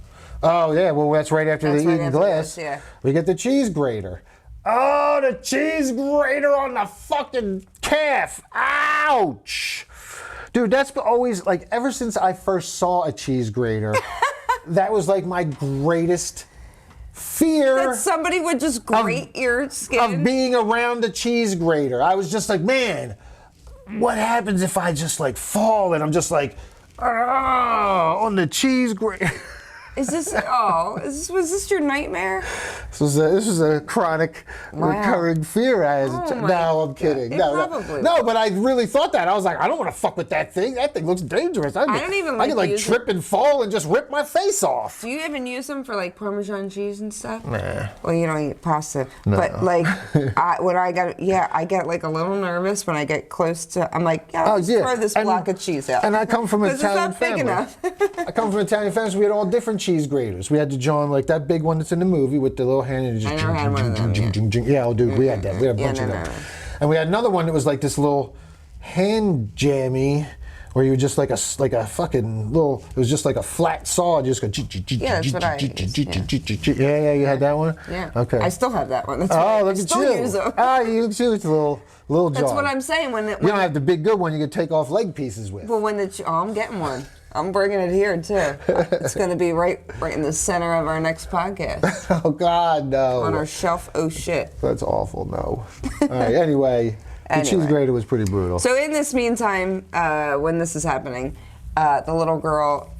S1: Oh yeah, well that's right after the eating glass.
S2: Yeah.
S1: We get the cheese grater. Oh, the cheese grater on the fucking calf. Ouch. Dude, that's always like, ever since I first saw a cheese grater, that was like my greatest fear
S2: that somebody would just grate your skin.
S1: Of being around a cheese grater. I was just like, man, what happens if I just like fall and I'm just like, on the cheese grater?
S2: Was this your nightmare?
S1: This was a chronic recurring fear I had. No, I'm kidding. No, but I really thought that. I was like, I don't want to fuck with that thing. That thing looks dangerous. I could like trip and fall and just rip my face off.
S2: Do you even use them for like Parmesan cheese and stuff?
S1: Nah.
S2: Well, you don't eat pasta.
S1: No.
S2: But like, I get like a little nervous when I get close to. I'm like, throw this block of cheese out.
S1: And I come from an Italian family.
S2: Because it's not big enough.
S1: I come from an Italian family, so we had all different cheese graters. We had the John, like that big one that's in the movie with the little hand, and it just
S2: I never had one of them.
S1: Yeah, oh, dude, we had that. We had a bunch of them. And we had another one that was like this little hand jammy, where you would just like a fucking little. It was just like a flat saw. Just go.
S2: Yeah, that's what I used.
S1: Yeah, you had that one.
S2: Yeah.
S1: Okay.
S2: I still have that one. That's
S1: look
S2: I
S1: at
S2: still
S1: you.
S2: Use them.
S1: You use it, little John.
S2: That's what I'm saying. When
S1: you don't have the big good one, you could take off leg pieces with.
S2: Well, I'm getting one. I'm bringing it here too. It's going to be right in the center of our next podcast.
S1: Oh God, no!
S2: On our shelf. Oh shit.
S1: That's awful. No. All right. Anyway, the cheese grater was pretty brutal.
S2: So in this meantime, when this is happening, the little girl,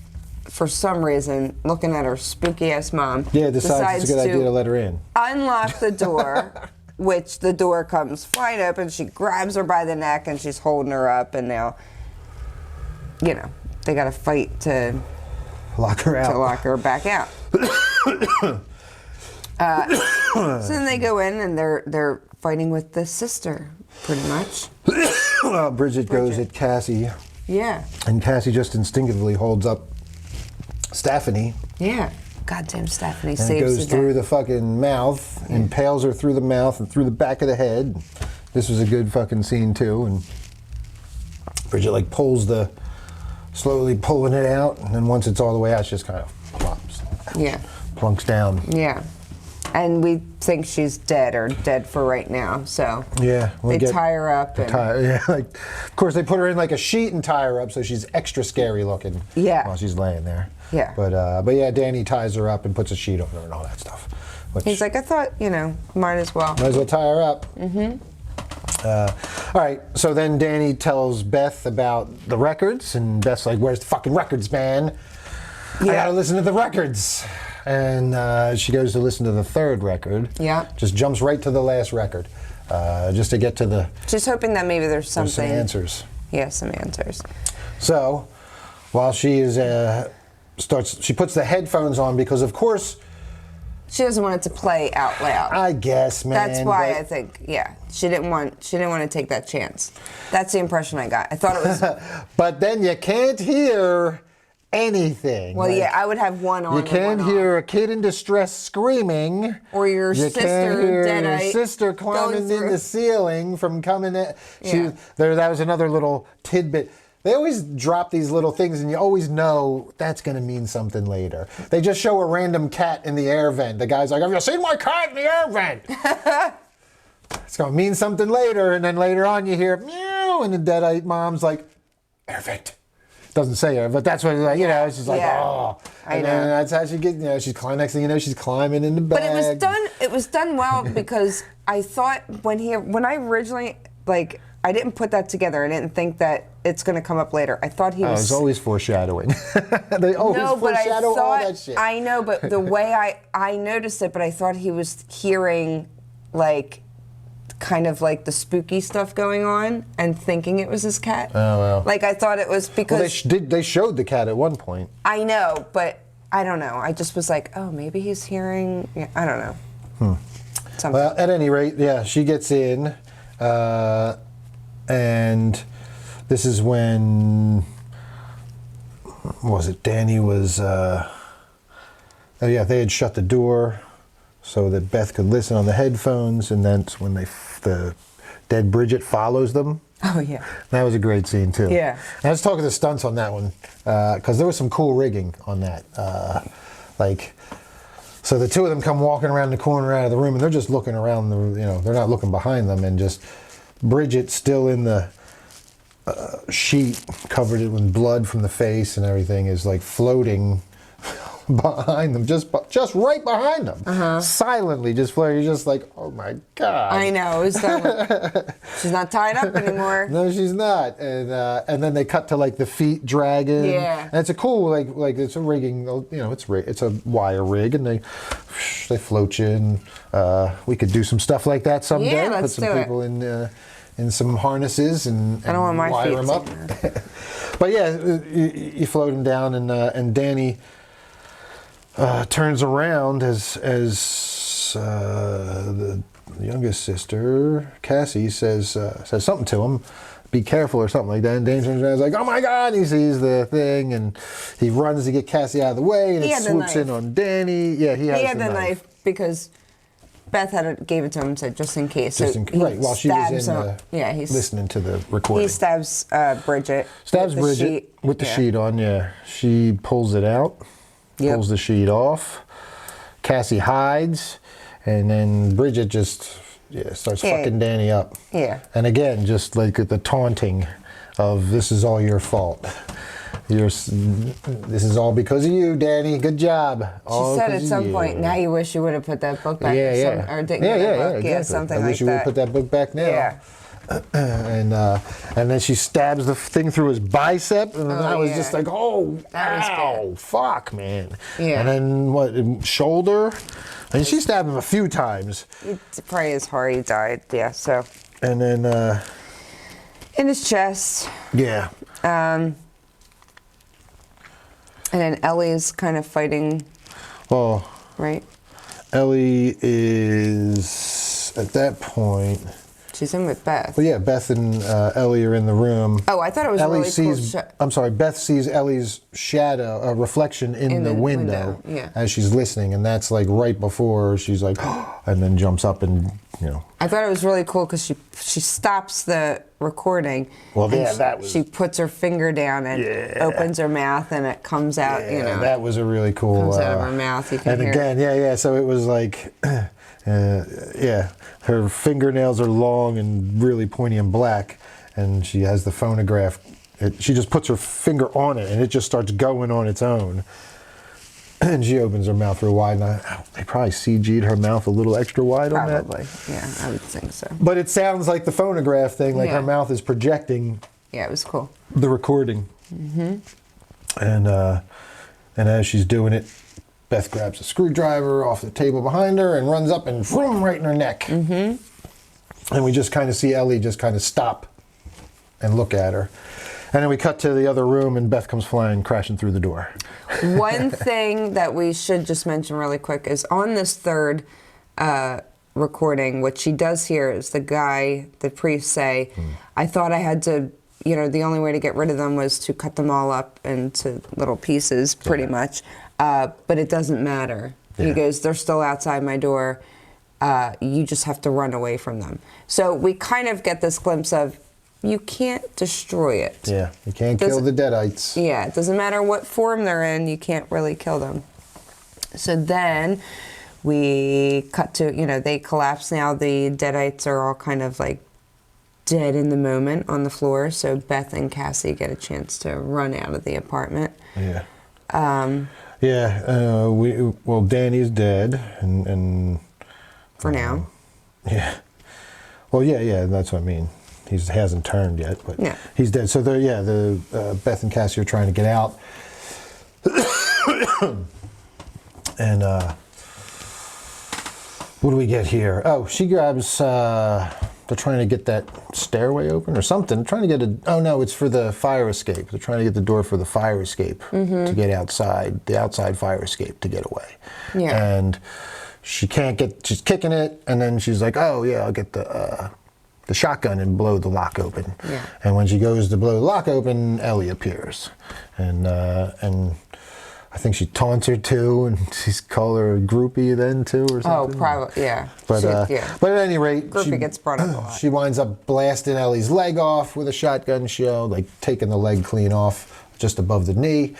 S2: for some reason, looking at her spooky ass mom,
S1: decides it's a good idea to let her in.
S2: Unlock the door. Which the door comes flying open. She grabs her by the neck and she's holding her up, and now, they got to fight to
S1: lock her out.
S2: To lock her back out. So then they go in and they're fighting with the sister, pretty much.
S1: Bridget goes at Cassie.
S2: Yeah.
S1: And Cassie just instinctively holds up Stephanie.
S2: Yeah. Goddamn Stephanie
S1: and
S2: saves her.
S1: Goes through the fucking mouth, impales her through the mouth and through the back of the head. This was a good fucking scene too. And Bridget like slowly pulling it out, and then once it's all the way out, she just kind of plops.
S2: Yeah.
S1: Plunks down.
S2: Yeah. And we think she's dead for right now. So
S1: yeah,
S2: they tie her up.
S1: Of course they put her in like a sheet and tie her up, so she's extra scary looking.
S2: Yeah.
S1: While she's laying there.
S2: Yeah.
S1: But yeah, Danny ties her up and puts a sheet over her and all that stuff.
S2: He's like, I thought, might as well.
S1: Might as well tie her up. Mm-hmm. All right, so then Danny tells Beth about the records, and Beth's like, where's the fucking records, man? I gotta listen to the records. And she goes to listen to the third record.
S2: Yeah.
S1: Just jumps right to the last record, just to get to the.
S2: Just hoping that maybe there's something.
S1: Some answers.
S2: Yeah, some answers.
S1: So, while she is she puts the headphones on because, of course,
S2: she doesn't want it to play out loud.
S1: I guess, man.
S2: That's why I think, she didn't want to take that chance. That's the impression I got. I thought it was.
S1: But then you can't hear anything.
S2: Well,
S1: like,
S2: I would have one on.
S1: You can't hear a kid in distress screaming,
S2: or your
S1: you
S2: sister
S1: can't hear
S2: deadite
S1: your sister climbing in the ceiling from coming in. That was another little tidbit. They always drop these little things, and you always know that's going to mean something later. They just show a random cat in the air vent. The guy's like, "Have you seen my cat in the air vent?" It's going to mean something later, and then later on you hear meow, and the deadite mom's like, "Air vent." Doesn't say her, but that's what it's like, it's just like, oh. And then that's how she gets, she's climbing, next thing you know, she's climbing in the bag.
S2: But it was done well because I thought when I originally, I didn't put that together. I didn't think that it's going to come up later. I thought he was.
S1: It's always foreshadowing. They always foreshadow all that shit.
S2: I know, but the way I noticed it, but I thought he was hearing, kind of like the spooky stuff going on and thinking it was his cat.
S1: Oh, well.
S2: I thought it was because...
S1: Well, they showed the cat at one point.
S2: I know, but I don't know. I just was like, oh, maybe he's hearing... Yeah, I don't know. Something.
S1: Well, at any rate, she gets in, and this is when... What was it? Danny was... they had shut the door so that Beth could listen on the headphones, and that's when the dead Bridget follows them.
S2: Oh, yeah.
S1: That was a great scene, too.
S2: Yeah.
S1: And let's talk of the stunts on that one, because there was some cool rigging on that. So the two of them come walking around the corner out of the room, and they're just looking around, they're not looking behind them, and just Bridget still in the sheet, covered it with blood from the face and everything, is floating behind them, just right behind them, silently, just floating. You're just like, oh my God.
S2: I know. She's not tied up anymore.
S1: No, she's not. And then they cut to the feet dragging.
S2: Yeah.
S1: And it's a cool it's a rigging. It's a wire rig, and they float you. And we could do some stuff like that someday.
S2: Yeah, let's
S1: put some
S2: do
S1: people in some harnesses and
S2: I don't want my
S1: wire
S2: feet
S1: them up. But you float them down, and Danny turns around as the youngest sister, Cassie, says something to him, "Be careful," or something like that. And Danny turns around and is like, "Oh my God!" And he sees the thing, and he runs to get Cassie out of the way, and it swoops in on Danny. Yeah, he had the knife
S2: because Beth gave it to him and said, just in case.
S1: Right, while she was listening to the recording.
S2: He stabs Bridget.
S1: Stabs Bridget with the sheet on, She pulls it out, pulls the sheet off. Cassie hides, and then Bridget just starts fucking Danny up.
S2: Yeah.
S1: And again, just the taunting of, "This is all your fault. This is all because of you, Danny. Good job."
S2: She said at some point, "Now you wish you would have put that book back." Or didn't get that book.
S1: Exactly.
S2: Something
S1: I wish you would have put that book back now.
S2: Yeah.
S1: And then she stabs the thing through his bicep, and I was just like, "Oh, ow, fuck, man!"
S2: Yeah.
S1: And then shoulder, and she stabbed him a few times.
S2: It's probably his heart. He died. Yeah. So.
S1: And then.
S2: In his chest.
S1: Yeah.
S2: And then Ellie's kind of fighting.
S1: Well.
S2: Right.
S1: Ellie is at that point.
S2: She's in with Beth.
S1: Well, yeah, Beth and Ellie are in the room.
S2: Oh, I thought it was
S1: Ellie
S2: really
S1: sees,
S2: cool.
S1: I'm sorry, Beth sees Ellie's shadow, a reflection in the window as she's listening, and that's right before she's like, and then jumps up and,
S2: I thought it was really cool because she stops the recording.
S1: Well, that was.
S2: She puts her finger down and opens her mouth, and it comes out.
S1: That was a really cool.
S2: Comes out of her mouth. You can
S1: and
S2: hear
S1: again,
S2: it.
S1: So it was her fingernails are long and really pointy and black, and she has the phonograph. She just puts her finger on it, and it just starts going on its own. And she opens her mouth real wide, and they probably CG'd her mouth a little extra wide on that.
S2: Probably, yeah, I would think so.
S1: But it sounds like the phonograph thing, her mouth is projecting.
S2: Yeah, it was cool.
S1: The recording. Mm-hmm. And And as she's doing it, Beth grabs a screwdriver off the table behind her and runs up and vroom, right in her neck. Mm-hmm. And we just kind of see Ellie just kind of stop and look at her. And then we cut to the other room, and Beth comes flying, crashing through the door.
S2: One thing that we should just mention really quick is on this third recording, what she does hear is the priest say, I thought I had to, the only way to get rid of them was to cut them all up into little pieces, pretty much. But it doesn't matter. Yeah. He goes, they're still outside my door. You just have to run away from them. So we kind of get this glimpse of, you can't destroy it.
S1: Yeah, you can't kill the Deadites.
S2: Yeah, it doesn't matter what form they're in, you can't really kill them. So then we cut to, they collapse now. The Deadites are all kind of like dead in the moment on the floor. So Beth and Cassie get a chance to run out of the apartment.
S1: Yeah. Danny's dead, and
S2: for now.
S1: Yeah. Well, yeah, that's what I mean. He hasn't turned yet, but
S2: yeah.
S1: He's dead. So Beth and Cassie are trying to get out, and what do we get here? Oh, she grabs. They're trying to get that stairway open or something. Trying to get oh no, it's for the fire escape. They're trying to get the door for the fire escape to get outside, the outside fire escape to get away.
S2: Yeah.
S1: And she can't get. She's kicking it, and then she's like, "Oh yeah, I'll get the shotgun and blow the lock open."
S2: Yeah.
S1: And when she goes to blow the lock open, Ellie appears, and I think she taunts her too, and she's called her a groupie then too, or something.
S2: Oh, probably, yeah.
S1: But but at any rate,
S2: groupie gets brought up a lot.
S1: She winds up blasting Ellie's leg off with a shotgun shell, like taking the leg clean off just above the knee,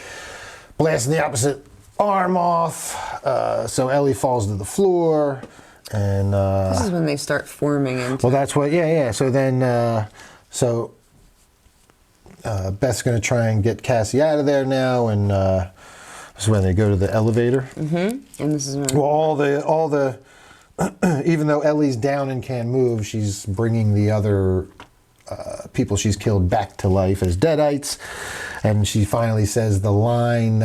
S1: blasting the opposite arm off. So Ellie falls to the floor. And
S2: this is when they start forming into.
S1: Well, that's what. Yeah. So then, Beth's going to try and get Cassie out of there now, and this is when they go to the elevator.
S2: Mm-hmm. And this is when.
S1: Well, all the, even though Ellie's down and can't move, she's bringing the other people she's killed back to life as Deadites, and she finally says the line.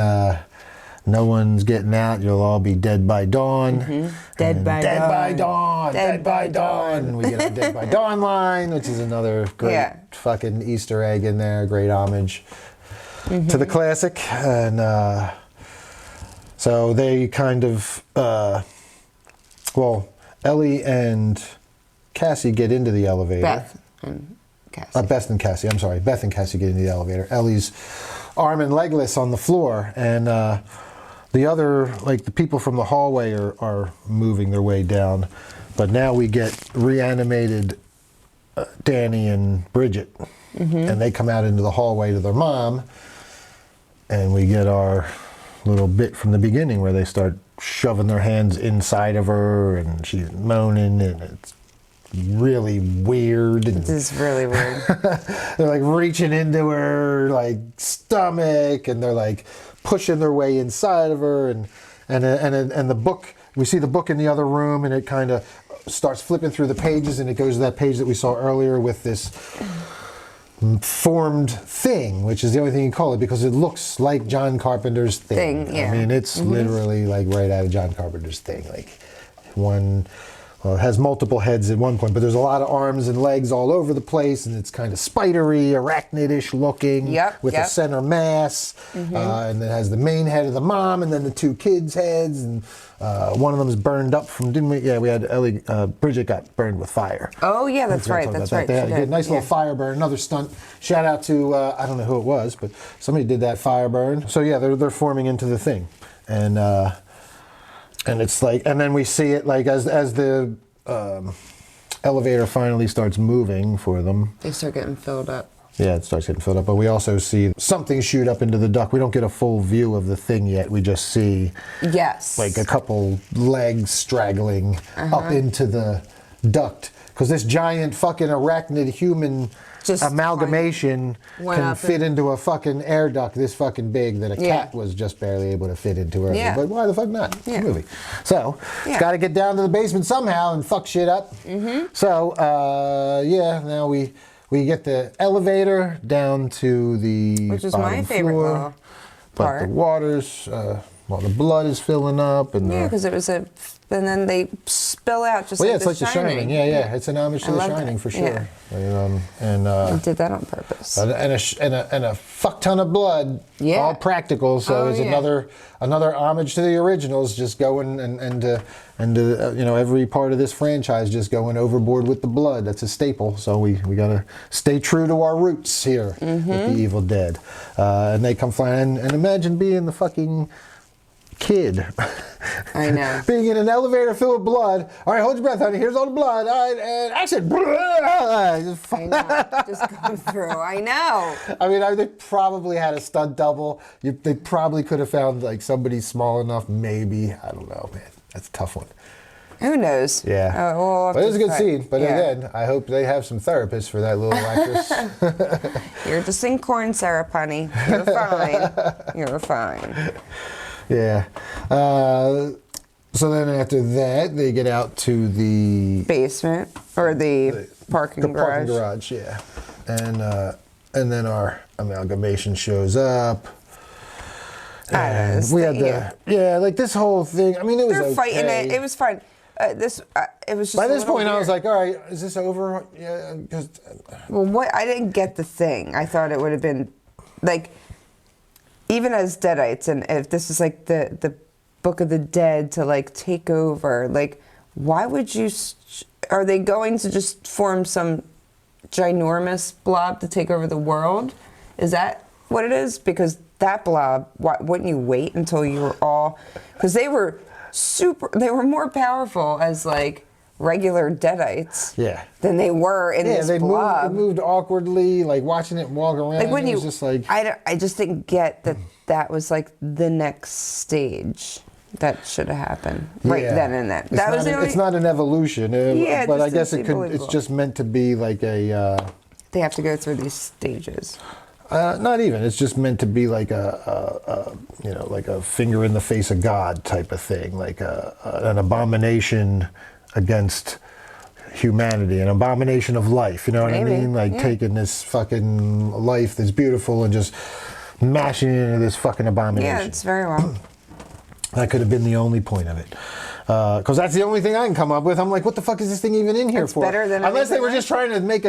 S1: No one's getting out. You'll all be dead by dawn.
S2: Mm-hmm. Dead by
S1: dawn. Dead by dawn. And we get our Dead by Dawn line, which is another great fucking Easter egg in there. Great homage to the classic. And so they kind of, Ellie and Cassie get into the elevator.
S2: Beth and Cassie.
S1: Beth and Cassie. I'm sorry. Beth and Cassie get into the elevator. Ellie's arm and legless on the floor, and the other, like the people from the hallway are moving their way down, but now we get reanimated Danny and Bridget, and they come out into the hallway to their mom, and we get our little bit from the beginning where they start shoving their hands inside of her, and she's moaning, and it's really weird.
S2: It is really weird.
S1: They're like reaching into her like stomach, and they're like pushing their way inside of her, and the book. We see the book in the other room, and it kind of starts flipping through the pages, and it goes to that page that we saw earlier with this formed thing, which is the only thing you call it because it looks like John Carpenter's thing.
S2: Yeah.
S1: I mean, it's literally like right out of John Carpenter's thing. Like one. Well, it has multiple heads at one point, but there's a lot of arms and legs all over the place, and it's kind of spidery, arachnidish looking, with a center mass, and it has the main head of the mom, and then the two kids' heads, and one of them's burned up from, didn't we? Yeah, we had Ellie, Bridget got burned with fire.
S2: Oh, yeah, that's right.
S1: They had a nice little fire burn, another stunt. Shout out to, I don't know who it was, but somebody did that fire burn. So yeah, they're forming into the thing. And it's like, and then we see it like as the elevator finally starts moving for them.
S2: They start getting filled up.
S1: Yeah, it starts getting filled up. But we also see something shoot up into the duct. We don't get a full view of the thing yet. We just see like a couple legs straggling up into the duct. Because this giant fucking arachnid human amalgamation can fit into a fucking air duct this fucking big that a cat was just barely able to fit into earlier.
S2: Yeah.
S1: But why the fuck not? It's a movie. So, it's got to get down to the basement somehow and fuck shit up. So, now we get the elevator down to the
S2: which is
S1: bottom
S2: my favorite
S1: floor.
S2: level.
S1: but the water's, the blood is filling up. And
S2: because it was and then they spill out just
S1: it's like The Shining. Yeah. It's an homage to The Shining for sure.
S2: Yeah.
S1: And
S2: did that on purpose.
S1: And a fuck ton of blood, all practical. So it's another homage to the originals, just going and every part of this franchise just going overboard with the blood. That's a staple. So we gotta stay true to our roots here with the Evil Dead. And they come flying, and imagine being the fucking kid.
S2: I know.
S1: Being in an elevator filled with blood. All right, hold your breath, honey. Here's all the blood. All right, and action.
S2: I know. Just go through. I know.
S1: I mean, they probably had a stunt double. They probably could have found like somebody small enough, maybe. I don't know, man. That's a tough one.
S2: Who knows?
S1: Yeah. But it was a good scene. But again, I hope they have some therapists for that little actress.
S2: You're just in corn syrup, honey. You're fine. You're fine.
S1: Yeah. So then after that, they get out to the
S2: basement or the parking garage.
S1: Parking garage, yeah. And then our amalgamation shows up. And we had like this whole thing. I mean, it was
S2: They're fighting it. It was fun. It was just.
S1: By this point,
S2: weird.
S1: I was like, all right, is this over? Yeah.
S2: Well, I didn't get the thing. I thought it would have been like. Even as Deadites, and if this is like the Book of the Dead to like take over, like why would you? Are they going to just form some ginormous blob to take over the world? Is that what it is? Because that blob, wouldn't you wait until you were all? Because they were more powerful as like regular Deadites than they were in this blob.
S1: They moved awkwardly, like watching it walk around.
S2: Like when
S1: was just like
S2: I just didn't get that was like the next stage that should have happened right then and then.
S1: It's not an evolution, but I guess it's just meant to be like a.
S2: They have to go through these stages.
S1: Not even. It's just meant to be like like a finger in the face of God type of thing, like an abomination against humanity, an abomination of life. You know what I mean? Like taking this fucking life that's beautiful and just mashing it into this fucking abomination.
S2: Yeah, it's very well.
S1: That could have been the only point of it. Because that's the only thing I can come up with. I'm like, what the fuck is this thing even in here for?
S2: Better than
S1: unless they were just trying to make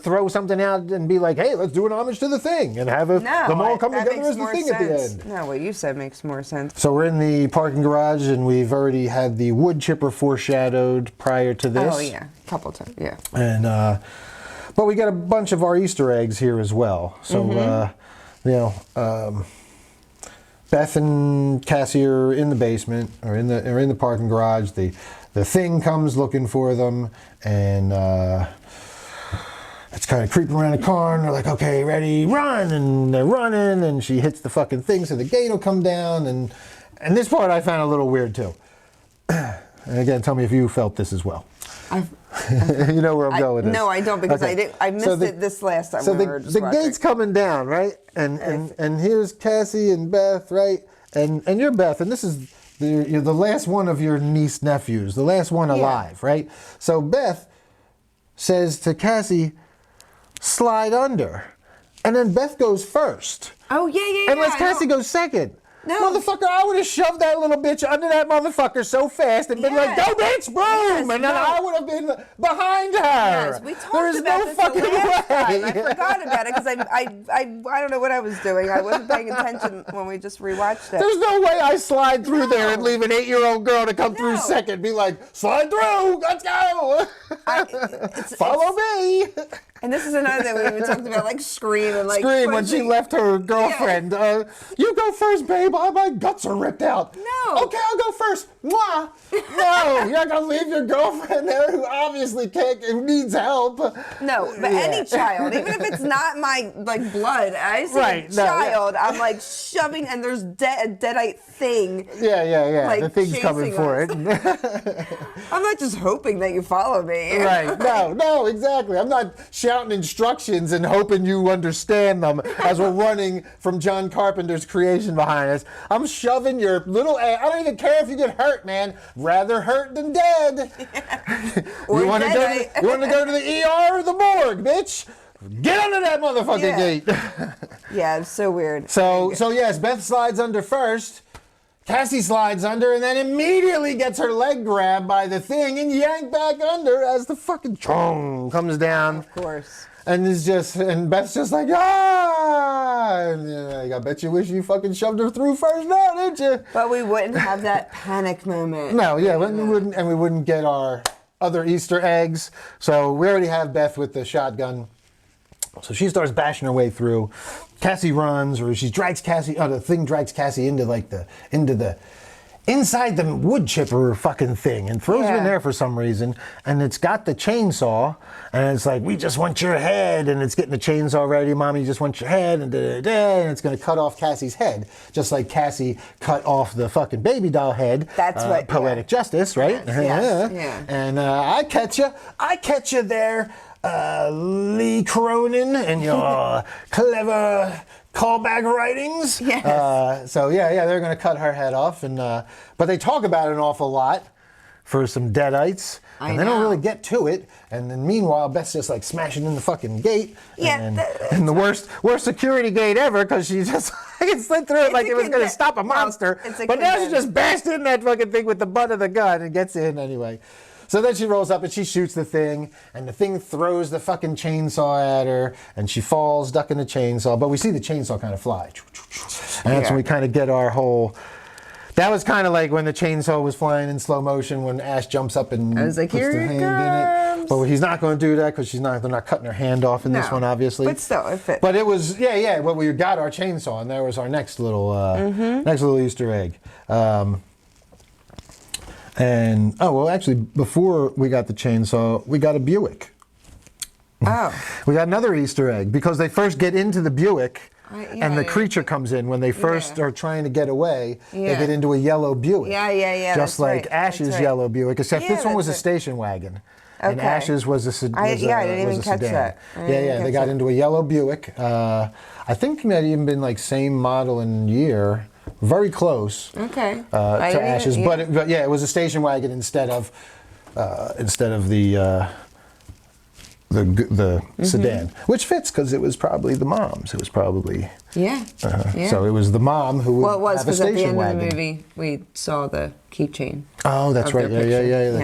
S1: throw something out and be like, hey, let's do an homage to the thing and have them all come together as the thing at the end.
S2: No, what you said makes more sense.
S1: So we're in the parking garage and we've already had the wood chipper foreshadowed prior to this.
S2: Oh yeah, a couple times, yeah.
S1: And but we got a bunch of our Easter eggs here as well. So Beth and Cassie are in the basement or in the parking garage. The thing comes looking for them, and it's kind of creeping around the car. And they're like, "Okay, ready, run!" And they're running, and she hits the fucking thing, so the gate will come down. And this part I found a little weird too. And again, tell me if you felt this as well. You know where I'm going with this.
S2: No, I don't, because I missed it this last time.
S1: So the gate's coming down, right? And here's Cassie and Beth, right? And you're Beth, and this is you're the last one of your niece nephews, the last one alive, right? So Beth says to Cassie, "Slide under," and then Beth goes first.
S2: Oh yeah.
S1: And lets Cassie go second. No. Motherfucker, I would have shoved that little bitch under that motherfucker so fast and been like, go bitch, boom! And then I would have been behind her.
S2: Yes, we talked about this the last time. I forgot about it because I don't know what I was doing. I wasn't paying attention when we just rewatched it.
S1: There's no way I slide through there and leave an 8-year-old girl to come through second. Be like, slide through, let's go! Follow me!
S2: And this is another thing we talked about, like Scream and like
S1: Scream when she left her girlfriend. Yeah. You go first, babe. My guts are ripped out.
S2: No.
S1: Okay, I'll go first. Mwah. No, you're not gonna leave your girlfriend there who obviously who needs help.
S2: No, but any child, even if it's not my blood, I see a child, I'm like shoving, and there's a deadite thing.
S1: Yeah.
S2: Like,
S1: the thing's coming for it.
S2: I'm not just hoping that you follow me.
S1: Right. No, exactly. I'm not shouting instructions and hoping you understand them as we're running from John Carpenter's creation behind us. I'm shoving your little ass. I don't even care if you get hurt, man. Rather hurt than dead. You want to go to the ER or the morgue, bitch? Get under that motherfucking gate.
S2: Yeah, it's so weird.
S1: So yes, Beth slides under first. Cassie slides under and then immediately gets her leg grabbed by the thing and yanked back under as the fucking chong comes down.
S2: Of course.
S1: And Beth's just like, ah! And, I bet you wish you fucking shoved her through first now, didn't you?
S2: But we wouldn't have that panic moment.
S1: No, yeah, we wouldn't get our other Easter eggs. So we already have Beth with the shotgun. So she starts bashing her way through. Cassie runs, or she drags Cassie. Oh, the thing drags Cassie into inside the wood chipper fucking thing, and throws her in there for some reason. And it's got the chainsaw, and it's like, we just want your head, and it's getting the chainsaw ready. Mommy, just want your head, and and it's gonna cut off Cassie's head, just like Cassie cut off the fucking baby doll head.
S2: That's what
S1: poetic justice, right?
S2: Yes. Yeah.
S1: And I catch you there. Lee Cronin and your clever callback writings.
S2: Yes.
S1: They're going to cut her head off, and but they talk about it an awful lot for some deadites, and they don't really get to it. And then meanwhile, Beth's just like smashing in the fucking gate.
S2: Yeah.
S1: And the worst security gate ever, because she just slid through it like it was going to stop a monster. But now she just bashed in that fucking thing with the butt of the gun and gets in anyway. So then she rolls up and she shoots the thing, and the thing throws the fucking chainsaw at her, and she falls, ducking the chainsaw. But we see the chainsaw kind of fly. And that's when we kind of get our whole... That was kind of like when the chainsaw was flying in slow motion when Ash jumps up and
S2: I was like,
S1: puts
S2: here
S1: the
S2: it
S1: hand
S2: comes.
S1: in it. But he's not going to do that because they're not cutting her hand off in this one, obviously.
S2: But still, it fits.
S1: But it was, well, we got our chainsaw, and there was our next little Easter egg. Actually, before we got the chainsaw, we got a Buick.
S2: Oh.
S1: We got another Easter egg because they first get into the Buick and the creature comes in. When they first are trying to get away, they get into a yellow Buick.
S2: Yeah.
S1: Just like Ash's yellow Buick, except this one was a station wagon. And Ash's was a sedan.
S2: I didn't even catch that.
S1: They got into a yellow Buick. I think it might even been like same model and year. Very close to Ash's, but it was a station wagon instead of the sedan, which fits because it was probably the mom's. It was probably So it was the mom who would have a station wagon.
S2: Well, it was because at the end of the movie we saw the keychain.
S1: Oh, that's right. The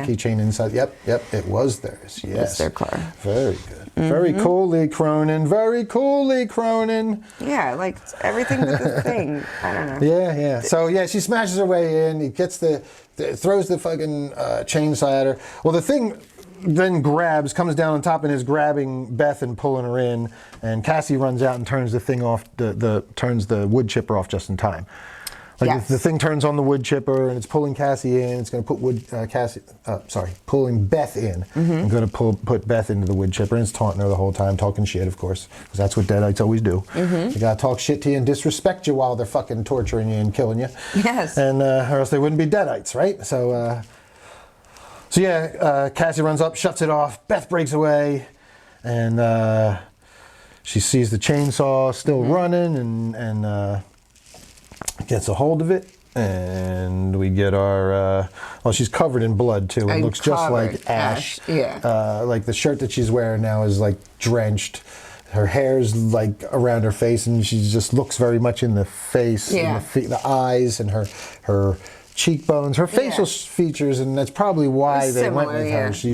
S1: keychain inside. Yep. It was theirs. Yes,
S2: it was their car.
S1: Very good. Very cool, Lee Cronin. Very cool, Lee Cronin.
S2: Yeah, like everything with the thing. I don't know.
S1: Yeah. So she smashes her way in. He gets throws the fucking chainsaw at her. Well, the thing then comes down on top and is grabbing Beth and pulling her in. And Cassie runs out and turns the thing off. Turns the wood chipper off just in time. Like the thing turns on the wood chipper and it's pulling Cassie in. It's going to put pulling Beth in. I'm going to put Beth into the wood chipper, and it's taunting her the whole time, talking shit, of course, because that's what deadites always do. They got to talk shit to you and disrespect you while they're fucking torturing you and killing you.
S2: Yes.
S1: And or else they wouldn't be deadites, right? So Cassie runs up, shuts it off. Beth breaks away, and she sees the chainsaw still running, and gets a hold of it, and we get our she's covered in blood too. It looks just like Ash. Like the shirt that she's wearing now is like drenched. Her hair's like around her face, and she just looks very much in the face, and the eyes, and her cheekbones, her facial features, and that's probably why they went with her. She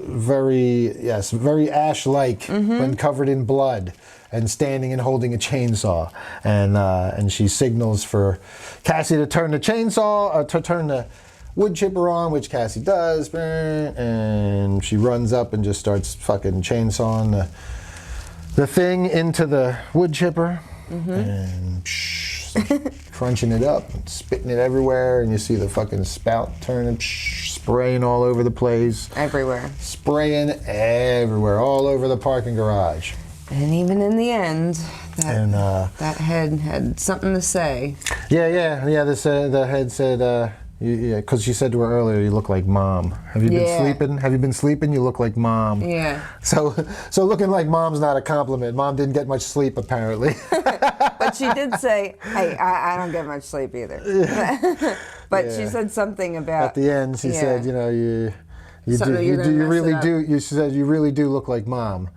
S1: very Ash-like when covered in blood and standing and holding a chainsaw, and she signals for Cassie to turn the chainsaw, to turn the wood chipper on, which Cassie does, and she runs up and just starts fucking chainsawing the thing into the wood chipper, and crunching it up and spitting it everywhere, and you see the fucking spout turning, spraying all over the place.
S2: Everywhere.
S1: Spraying everywhere, all over the parking garage.
S2: And even in the end, that head had something to say.
S1: Yeah. The head said, because she said to her earlier, "You look like Mom. Have you been sleeping? Have you been sleeping? You look like Mom." Yeah. So looking like Mom's not a compliment. Mom didn't get much sleep apparently.
S2: But she did say, "Hey, I don't get much sleep either." Yeah. But she said something about
S1: at the end. She said, "You really do. You said you really do look like Mom."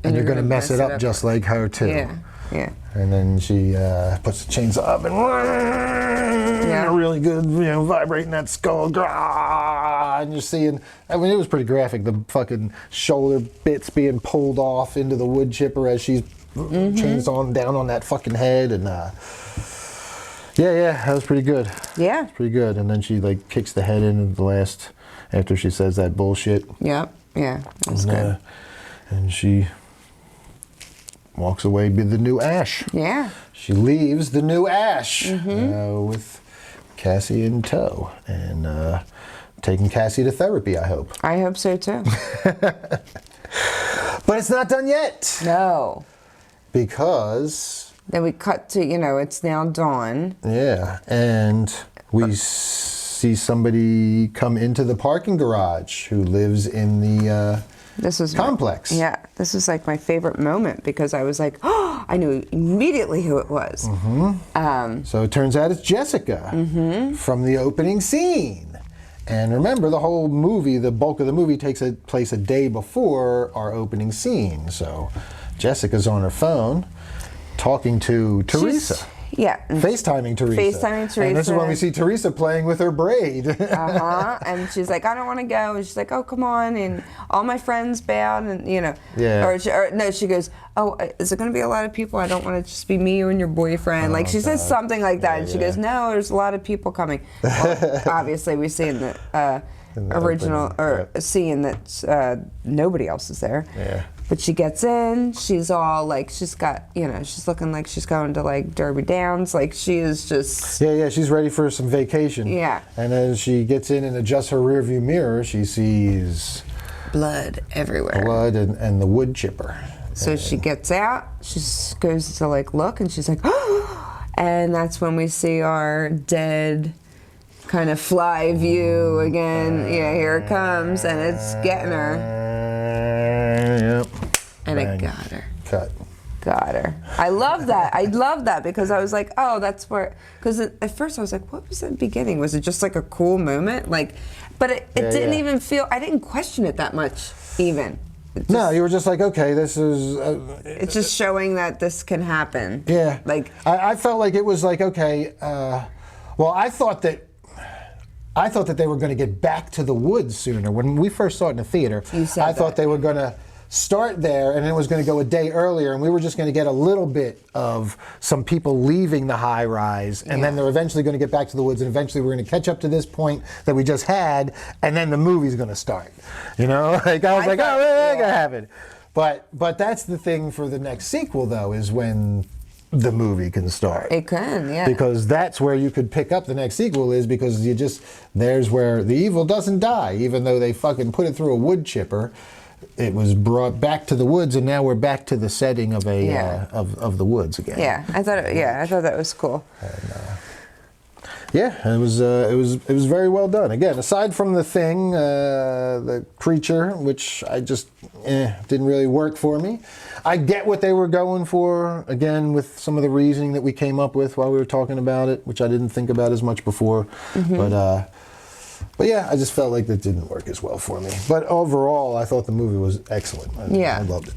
S1: and you're going to mess it up just like her too.
S2: Yeah, yeah.
S1: And then she puts the chains up and really good, vibrating that skull. And you're seeing, I mean, it was pretty graphic. The fucking shoulder bits being pulled off into the wood chipper as she's chains on down on that fucking head. And yeah, that was pretty good.
S2: Yeah.
S1: It's pretty good. And then she like kicks the head in at the last, after she says that bullshit.
S2: Yep. Yeah. That's good.
S1: And she walks away with the new Ash.
S2: Yeah.
S1: She leaves the new Ash with Cassie in tow and taking Cassie to therapy, I hope.
S2: I hope so too.
S1: But it's not done yet.
S2: No.
S1: Because...
S2: Then we cut to, it's now dawn.
S1: Yeah, and we see somebody come into the parking garage who lives in the complex.
S2: This was like my favorite moment because I was like, oh, I knew immediately who it was.
S1: So it turns out it's Jessica from the opening scene. And remember, the whole movie, the bulk of the movie takes place a day before our opening scene. So Jessica's on her phone talking to Teresa. FaceTiming Teresa. And this is when we see Teresa playing with her braid.
S2: And she's like, I don't want to go. And she's like, oh, come on. And all my friends bowed. And, no, she goes, oh, is it going to be a lot of people? I don't want to just be me, you, and your boyfriend. Like, she says something like that. And she goes, no, there's a lot of people coming. Well, obviously, we see in the original, scene that nobody else is there.
S1: Yeah.
S2: But she gets in, she's all like, she's got, she's looking like she's going to like Derby Downs. Like she is just...
S1: Yeah, she's ready for some vacation.
S2: Yeah.
S1: And as she gets in and adjusts her rearview mirror, she sees...
S2: blood everywhere.
S1: Blood and the wood chipper.
S2: So she gets out, she goes to like look, and she's like, oh! And that's when we see our dead kind of fly view again. Yeah, here it comes, and it's getting her.
S1: Yep.
S2: And it got her.
S1: Got
S2: her. I love that. I love that because I was like, oh, that's where... Because at first I was like, what was the beginning? Was it just like a cool moment? Like, but it didn't even feel... I didn't question it that much, even.
S1: No, you were just like, okay, this is...
S2: it's just showing that this can happen.
S1: Yeah.
S2: Like...
S1: I felt like it was like, okay... well, I thought that they were going to get back to the woods sooner. When we first saw it in the theater, I thought they were going to start there and it was going to go a day earlier and we were just going to get a little bit of some people leaving the high rise and then they're eventually going to get back to the woods and eventually we're going to catch up to this point that we just had and then the movie's going to start. Like I was like, oh, that ain't going to happen. But that's the thing for the next sequel though, is when the movie can start.
S2: It can, yeah.
S1: Because that's where you could pick up the next sequel is because there's where the evil doesn't die, even though they fucking put it through a wood chipper. It was brought back to the woods, and now we're back to the setting of of the woods again.
S2: Yeah, I thought that was cool.
S1: And, it was very well done. Again, aside from the thing, the creature, which I just didn't really work for me. I get what they were going for. Again, with some of the reasoning that we came up with while we were talking about it, which I didn't think about as much before, But yeah, I just felt like that didn't work as well for me. But overall, I thought the movie was excellent. I loved it.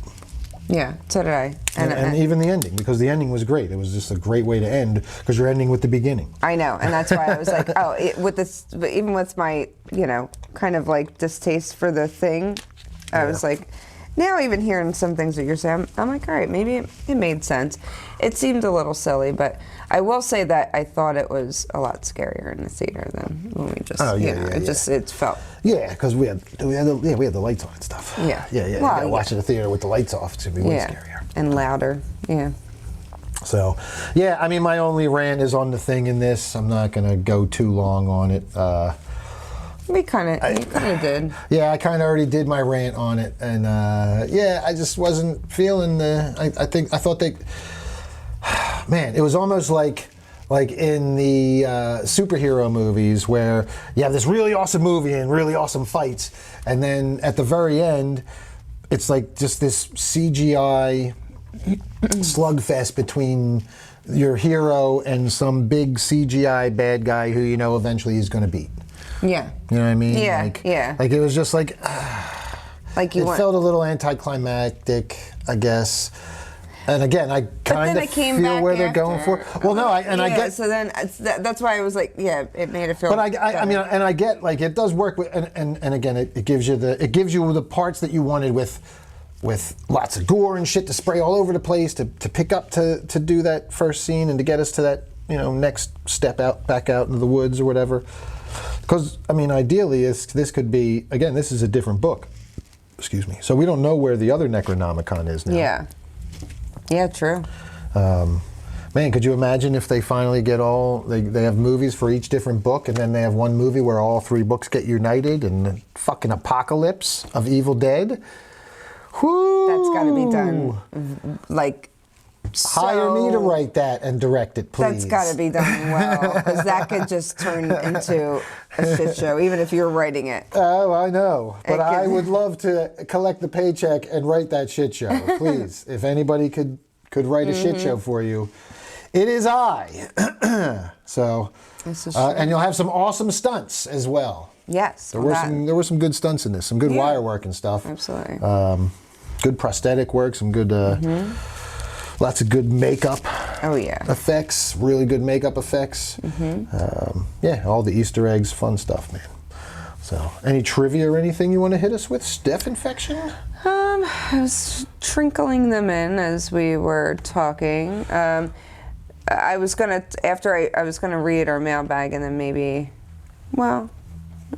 S2: Yeah, so did I.
S1: And even the ending, because the ending was great. It was just a great way to end, because you're ending with the beginning.
S2: I know, and that's why I was like, but even with my, kind of like distaste for the thing, I was like, now even hearing some things that you're saying, I'm like, all right, maybe it made sense. It seemed a little silly, but I will say that I thought it was a lot scarier in the theater than when we just, it felt.
S1: Yeah, because we had the lights on and stuff.
S2: Yeah.
S1: Yeah. You gotta watch it in the theater with the lights off. It's gonna be way scarier.
S2: And louder. Yeah.
S1: So, I mean, my only rant is on the thing in this. I'm not gonna go too long on it.
S2: You kind of did.
S1: Yeah, I kind of already did my rant on it, and I just wasn't feeling I thought they, man, it was almost like in the superhero movies where you have this really awesome movie and really awesome fights, and then at the very end, it's like just this CGI slugfest between your hero and some big CGI bad guy who eventually he's going to beat.
S2: Yeah.
S1: You know what I mean?
S2: Yeah,
S1: Like it was just like...
S2: Like
S1: it felt a little anticlimactic, I guess. And again, I kind of feel where they're going for. Well, no, I get.
S2: So then that's why I was like, yeah, it made it feel.
S1: But I mean, and I get like it does work with, and again, it gives you the parts that you wanted with lots of gore and shit to spray all over the place to pick up to do that first scene and to get us to that next step back out into the woods or whatever. Because I mean, ideally, this could be, again, this is a different book. Excuse me. So we don't know where the other Necronomicon is now.
S2: Yeah. Yeah, true.
S1: Man, could you imagine if they finally get they have movies for each different book, and then they have one movie where all 3 books get united and the fucking apocalypse of Evil Dead? Whoo!
S2: That's got to be done. Like,
S1: hire me to write that and direct it, please.
S2: That's got to be done well, because that could just turn into a shit show, even if you're writing it.
S1: Oh, I know. But I would love to collect the paycheck and write that shit show, please. If anybody could write a shit show for you, it is I. So, and you'll have some awesome stunts as well.
S2: Yes.
S1: There were some good stunts in this, some good wire work and stuff.
S2: Absolutely.
S1: Good prosthetic work, some good, lots of good makeup.
S2: Oh yeah.
S1: Effects, really good makeup effects. Yeah, all the Easter eggs, fun stuff, man. So, any trivia or anything you want to hit us with? Steph Infection?
S2: I was trickling them in as we were talking. I was gonna read our mailbag and then maybe, well,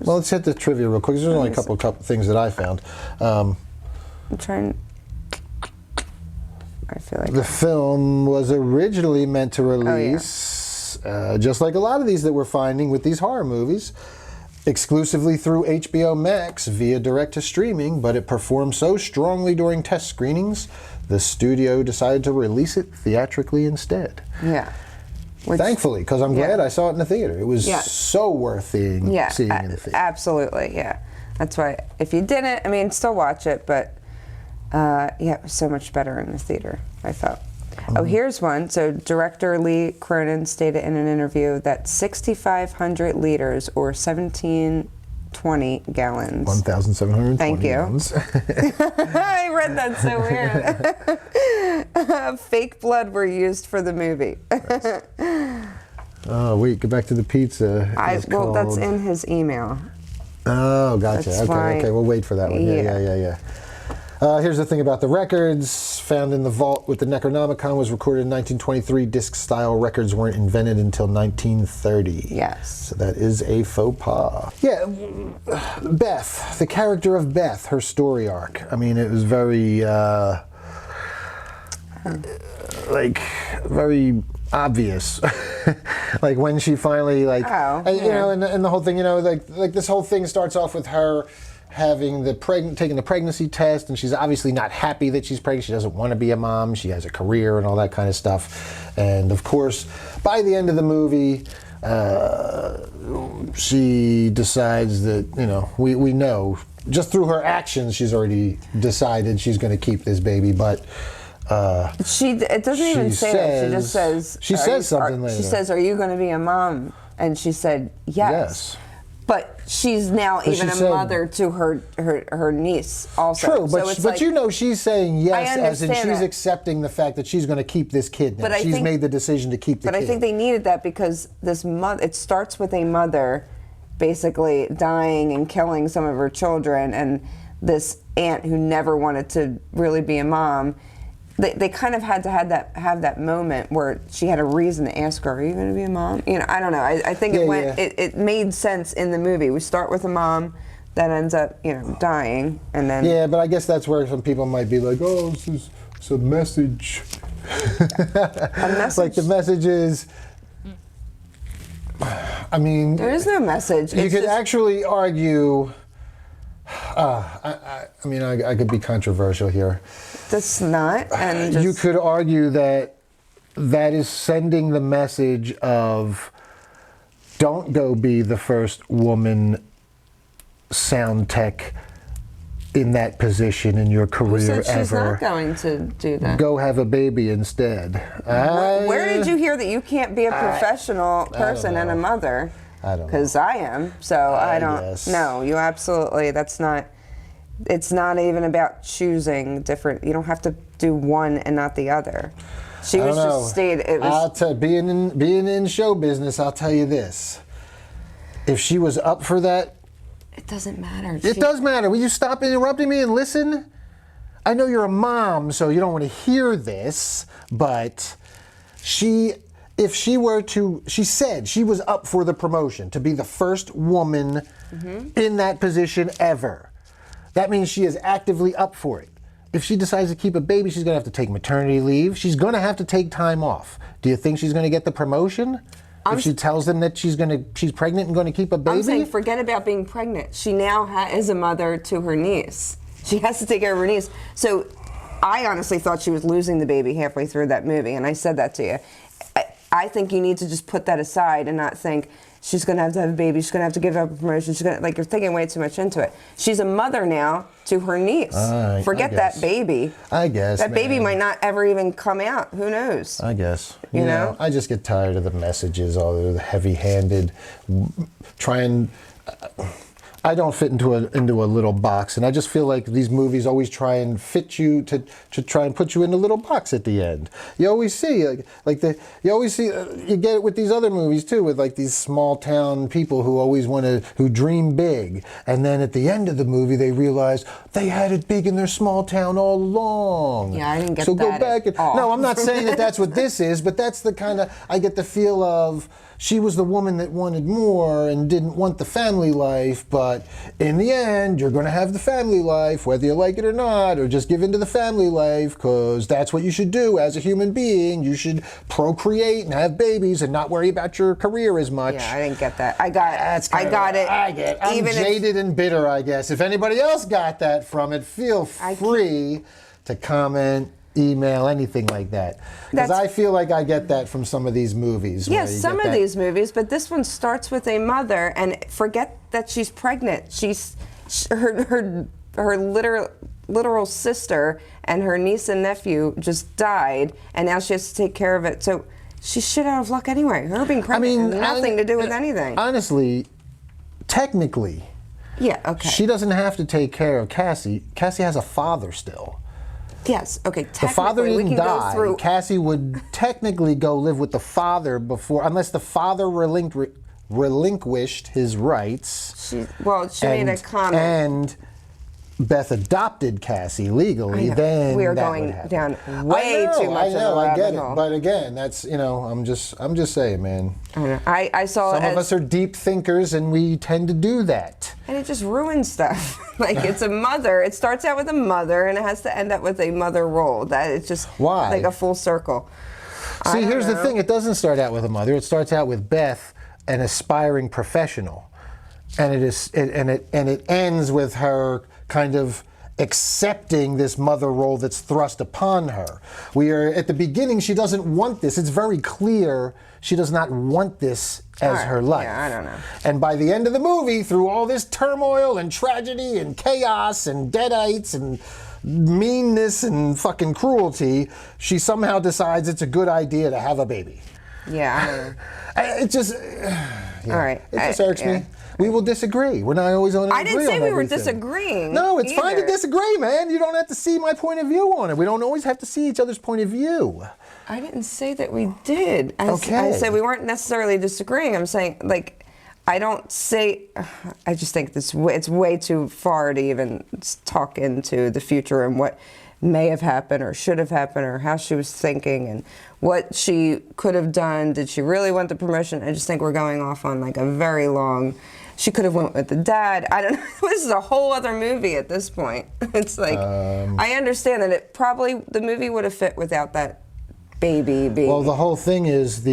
S1: let's hit the trivia real quick. There's only a couple things that I found.
S2: I'm trying. I feel like
S1: the film was originally meant to release, just like a lot of these that we're finding with these horror movies, exclusively through HBO Max via direct-to-streaming, but it performed so strongly during test screenings, the studio decided to release it theatrically instead.
S2: Yeah.
S1: Thankfully, because I'm glad I saw it in the theater. It was so worth seeing in the theater. Absolutely,
S2: yeah. That's why, if you didn't, I mean, still watch it, but it was so much better in the theater, I felt. Oh, here's one. So director Lee Cronin stated in an interview that 6,500 liters or 1,720 gallons.
S1: 1,720
S2: Thank you.
S1: gallons.
S2: I read that so weird. Fake blood were used for the movie.
S1: Oh, wait, go back to the pizza.
S2: Well, that's in his email.
S1: Oh, gotcha.
S2: That's why,
S1: okay, we'll wait for that one. Yeah. Here's the thing about the records. Found in the vault with the Necronomicon was recorded in 1923. Disc-style records weren't invented until 1930.
S2: Yes.
S1: So that is a faux pas. Yeah, Beth, the character of Beth, her story arc. I mean, it was very, very obvious. Like when she finally, and the whole thing, like this whole thing starts off with her having taking the pregnancy test, and she's obviously not happy that she's pregnant. She doesn't want to be a mom. She has a career and all that kind of stuff. And of course, by the end of the movie, she decides that, we know just through her actions, she's already decided she's going to keep this baby. But
S2: it doesn't even say that. She just says.
S1: She says something later.
S2: She says, "Are you going to be a mom?" And she said, "Yes." But she's now even a mother to her niece also.
S1: True, but she's saying yes, as in she's accepting the fact that she's going to keep this kid now. She's made the decision to keep the kid.
S2: But I think they needed that because it starts with a mother basically dying and killing some of her children, and this aunt who never wanted to really be a mom. They kind of had to have that moment where she had a reason to ask her, "Are you going to be a mom?" I don't know. I think it made sense in the movie. We start with a mom that ends up dying, and then
S1: but I guess that's where some people might be like, "Oh, it's a message."
S2: A message.
S1: Like the message is. I mean,
S2: there is no message.
S1: You could actually argue. I mean, I could be controversial here.
S2: That's not. And
S1: you could argue that is sending the message of don't go be the first woman sound tech in that position in your career ever.
S2: She's not going to do that.
S1: Go have a baby instead.
S2: Where did you hear that you can't be a professional person and a mother?
S1: I don't know.
S2: Because I am. So I don't.
S1: Guess.
S2: No, you absolutely. That's not. It's not even about choosing different. You don't have to do one and not the other. She was just stated. It was.
S1: I'll tell being in show business. I'll tell you this: if she was up for that,
S2: it doesn't matter.
S1: It does matter. Will you stop interrupting me and listen? I know you're a mom, so you don't want to hear this, but if she were to, she said she was up for the promotion to be the first woman in that position ever. That means she is actively up for it. If she decides to keep a baby, she's going to have to take maternity leave. She's going to have to take time off. Do you think she's going to get the promotion? If she tells them that she's pregnant and going to keep a baby?
S2: I'm saying forget about being pregnant. She now is a mother to her niece. She has to take care of her niece. So I honestly thought she was losing the baby halfway through that movie, and I said that to you. I think you need to just put that aside and not think she's going to have a baby, she's going to have to give up a promotion, you're thinking way too much into it. She's a mother now to her niece. Forget that baby.
S1: I guess.
S2: That baby might not ever even come out. Who knows?
S1: I guess.
S2: You know?
S1: I just get tired of the messages, all the heavy-handed, I don't fit into a little box, and I just feel like these movies always try and fit you to try and put you in a little box at the end. You always see you get it with these other movies too, with like these small town people who dream big, and then at the end of the movie they realize they had it big in their small town all along.
S2: Yeah, I didn't get
S1: so
S2: that.
S1: So go back and
S2: all.
S1: no, I'm not saying that that's what this is, but that's the kind of I get the feel of. She was the woman that wanted more and didn't want the family life, but in the end, you're going to have the family life, whether you like it or not, or just give into the family life, because that's what you should do as a human being. You should procreate and have babies and not worry about your career as much.
S2: Yeah, I didn't get that. I got it.
S1: I'm jaded and bitter, I guess. If anybody else got that from it, feel free to comment, email, anything like that. Because I feel like I get that from some of these movies.
S2: Yes, some of these movies, but this one starts with a mother, and forget that she's pregnant. She's her literal sister and her niece and nephew just died, and now she has to take care of it. So she's shit out of luck anyway. Her being pregnant has nothing to do with anything.
S1: Honestly, technically,
S2: yeah, okay.
S1: She doesn't have to take care of Cassie. Cassie has a father still.
S2: Yes, okay, technically,
S1: the father didn't die.
S2: Go through.
S1: Cassie would technically go live with the father before, unless the father relinquished his rights.
S2: She made a comment.
S1: And Beth adopted Cassie legally, then
S2: we are
S1: that
S2: going
S1: would happen.
S2: down way too much.
S1: I get it, but again, that's I'm just saying, man.
S2: I know. I saw
S1: some of us are deep thinkers, and we tend to do that.
S2: And it just ruins stuff. Like it's a mother. It starts out with a mother, and it has to end up with a mother role. That it's just like a full circle.
S1: See, here's the thing: it doesn't start out with a mother. It starts out with Beth, an aspiring professional, and it ends with her kind of accepting this mother role that's thrust upon her. We are at the beginning, she doesn't want this. It's very clear she does not want this as her life.
S2: Yeah, I don't know.
S1: And by the end of the movie, through all this turmoil and tragedy and chaos and deadites and meanness and fucking cruelty, she somehow decides it's a good idea to have a baby.
S2: Yeah, I don't know.
S1: It just,
S2: all right.
S1: It just irks me. We will disagree. We're not always on.
S2: I didn't say we were disagreeing.
S1: No, it's fine to disagree, man. You don't have to see my point of view on it. We don't always have to see each other's point of view.
S2: I didn't say that we did. I said we weren't necessarily disagreeing. I'm saying, like, I don't say. I just think it's way too far to even talk into the future and what may have happened or should have happened or how she was thinking and what she could have done. Did she really want the promotion? I just think we're going off on like a very long. She could have went with the dad. I don't know. This is a whole other movie at this point. It's like I understand that the movie would have fit without that baby being.
S1: Well, the whole thing is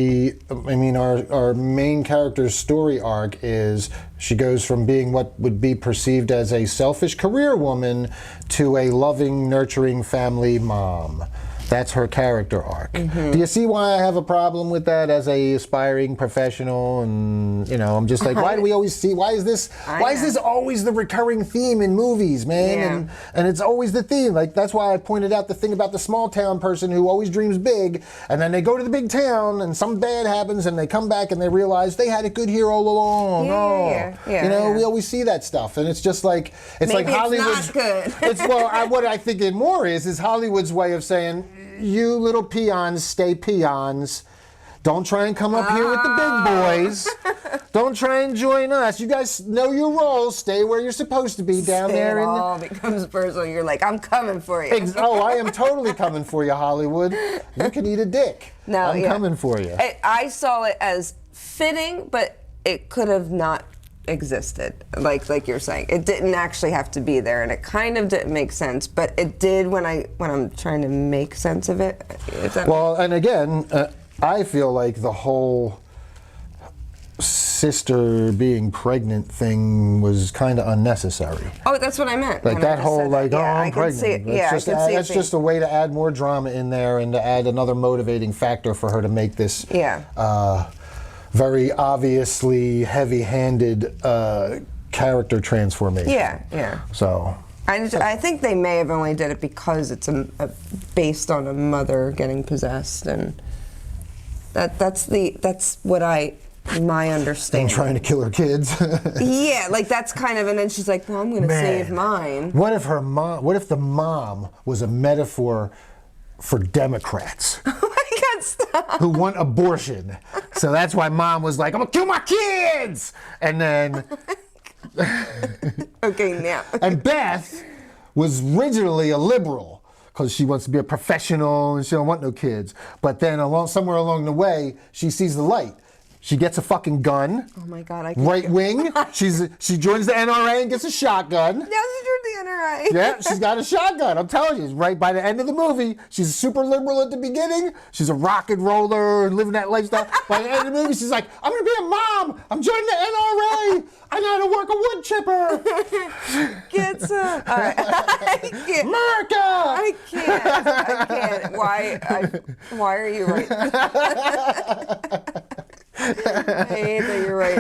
S1: our main character's story arc is she goes from being what would be perceived as a selfish career woman to a loving, nurturing family mom. That's her character arc. Do you see why I have a problem with that as a aspiring professional? And you know, I'm just like, why do we always see? Why is this always the recurring theme in movies, man?
S2: Yeah.
S1: And it's always the theme. Like that's why I pointed out the thing about the small town person who always dreams big, and then they go to the big town, and some bad happens, and they come back and they realize they had it good here all along. You know, we always see that stuff, and it's just like
S2: Maybe
S1: like Hollywood's.
S2: It's not good.
S1: What I think it more is Hollywood's way of saying, you little peons, stay peons. Don't try and come up here with the big boys. Don't try and join us. You guys know your role. Stay where you're supposed to be down there.
S2: It all becomes personal. You're like, I'm coming for you.
S1: I am totally coming for you, Hollywood. You can eat a dick.
S2: No,
S1: I'm coming for you.
S2: I saw it as fitting, but it could have not existed, like you're saying. It didn't actually have to be there, and it kind of didn't make sense, but it did when I'm trying to make sense of it.
S1: And again, I feel like the whole sister being pregnant thing was kind of unnecessary.
S2: Oh, that's what I meant.
S1: Like that whole I'm pregnant.
S2: That's
S1: just a way to add more drama in there and to add another motivating factor for her to make this very obviously heavy-handed character transformation.
S2: Yeah.
S1: So
S2: I think they may have only did it because it's based on a mother getting possessed, and that's my understanding.
S1: And trying to kill her kids.
S2: Yeah, like that's kind of, and then she's like, well, I'm going to save mine.
S1: What if the mom was a metaphor for Democrats?
S2: Oh my God, stop.
S1: Who want abortion. So that's why mom was like, I'm going to kill my kids! And then...
S2: Okay, now.
S1: And Beth was originally a liberal because she wants to be a professional and she don't want no kids. But then somewhere along the way, she sees the light. She gets a fucking gun.
S2: Oh my God!
S1: Right wing. She joins the NRA and gets a shotgun.
S2: Yeah, she joined the NRA.
S1: Yeah, she's got a shotgun. I'm telling you, right by the end of the movie, she's super liberal at the beginning. She's a rock and roller and living that lifestyle. By the end of the movie, she's like, I'm gonna be a mom. I'm joining the NRA. I know how to work a wood chipper.
S2: Get some. I can't.
S1: America.
S2: I can't. Why are you right? I hate that you're right.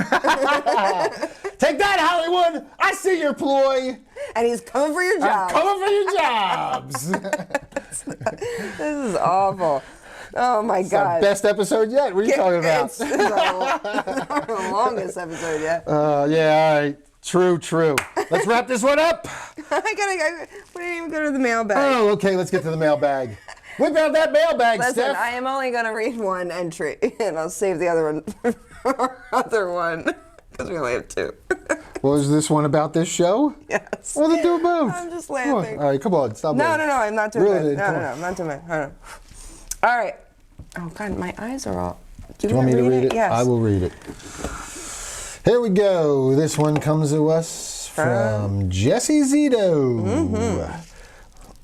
S1: Take that, Hollywood! I see your ploy!
S2: And he's coming for your job.
S1: I'm coming for your jobs!
S2: This is awful. Oh my
S1: It's
S2: God.
S1: the best episode yet. What are you talking about?
S2: It's the longest episode yet.
S1: Yeah, all right. True. Let's wrap this one up.
S2: We didn't even go to the mailbag.
S1: Oh, okay, let's get to the mailbag. Whip out that mailbag,
S2: Listen,
S1: Steph.
S2: I am only going to read one entry, and I'll save the other one for other one, because we only have two.
S1: Was this one about this show?
S2: Yes.
S1: Well, then do both.
S2: I'm just laughing.
S1: All right, come on, stop.
S2: No, I'm not doing
S1: Really?
S2: that. No, I'm not doing that. Hold on. All right. Oh, God, my eyes are all...
S1: Do you want me to read it?
S2: Yes.
S1: I will read it. Here we go. This one comes to us from Jesse Zito.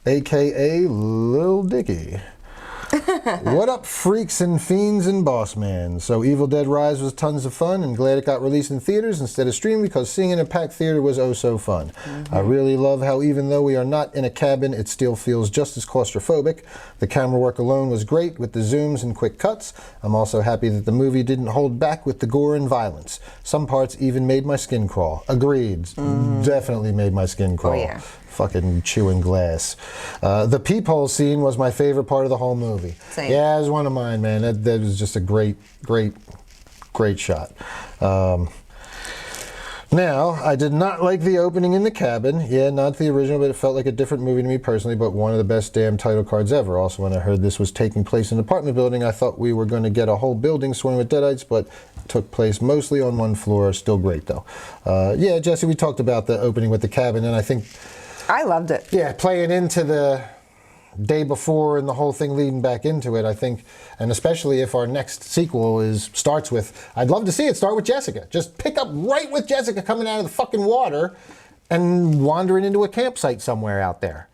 S1: A.K.A. Lil Dicky. What up, freaks and fiends and boss man? So Evil Dead Rise was tons of fun and glad it got released in theaters instead of streaming because seeing it in a packed theater was oh so fun. I really love how even though we are not in a cabin, it still feels just as claustrophobic. The camera work alone was great with the zooms and quick cuts. I'm also happy that the movie didn't hold back with the gore and violence. Some parts even made my skin crawl. Agreed. Definitely made my skin crawl.
S2: Oh, yeah.
S1: Fucking chewing glass. The peephole scene was my favorite part of the whole movie.
S2: Same.
S1: Yeah, it was one of mine, man. That was just a great shot. Now, I did not like the opening in the cabin. Yeah, not the original, but it felt like a different movie to me personally, but one of the best damn title cards ever. Also, when I heard this was taking place in an apartment building, I thought we were going to get a whole building swarming with Deadites, but it took place mostly on one floor. Still great, though. Yeah, Jesse, we talked about the opening with the cabin, and I think...
S2: I loved it.
S1: Yeah, playing into the day before and the whole thing leading back into it, I think, and especially if our next sequel starts with, I'd love to see it start with Jessica. Just pick up right with Jessica coming out of the fucking water and wandering into a campsite somewhere out there.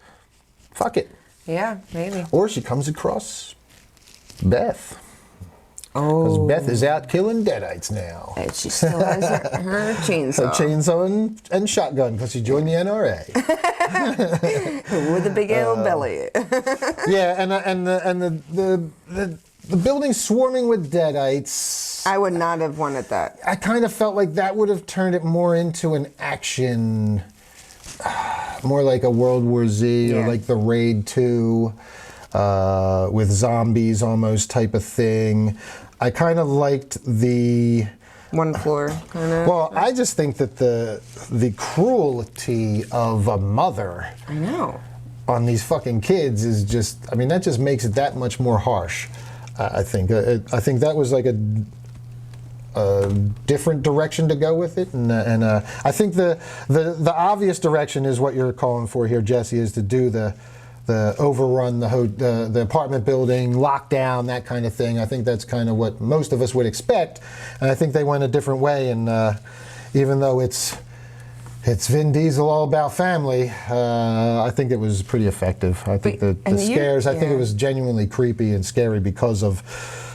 S1: Fuck it.
S2: Yeah, maybe.
S1: Or she comes across Beth.
S2: Oh.
S1: Because Beth is out killing Deadites now.
S2: And she still has her chainsaw.
S1: Her chainsaw and shotgun because she joined the NRA.
S2: With a big old belly.
S1: Yeah, and the building swarming with deadites.
S2: I would not have wanted that.
S1: I kind of felt like that would have turned it more into an action, more like a World War Z or like the Raid 2 with zombies almost type of thing. I kind of liked the
S2: one floor kind of.
S1: Well, I just think that the cruelty of a mother.
S2: I know.
S1: On these fucking kids is just. I mean, that just makes it that much more harsh. I think. I think that was like a different direction to go with it, and I think the obvious direction is what you're calling for here, Jesse, is to do the overrun the apartment building, lockdown, that kind of thing. I think that's kind of what most of us would expect, and I think they went a different way. And even though it's Vin Diesel all about family, I think it was pretty effective. I think the scares. I think it was genuinely creepy and scary because of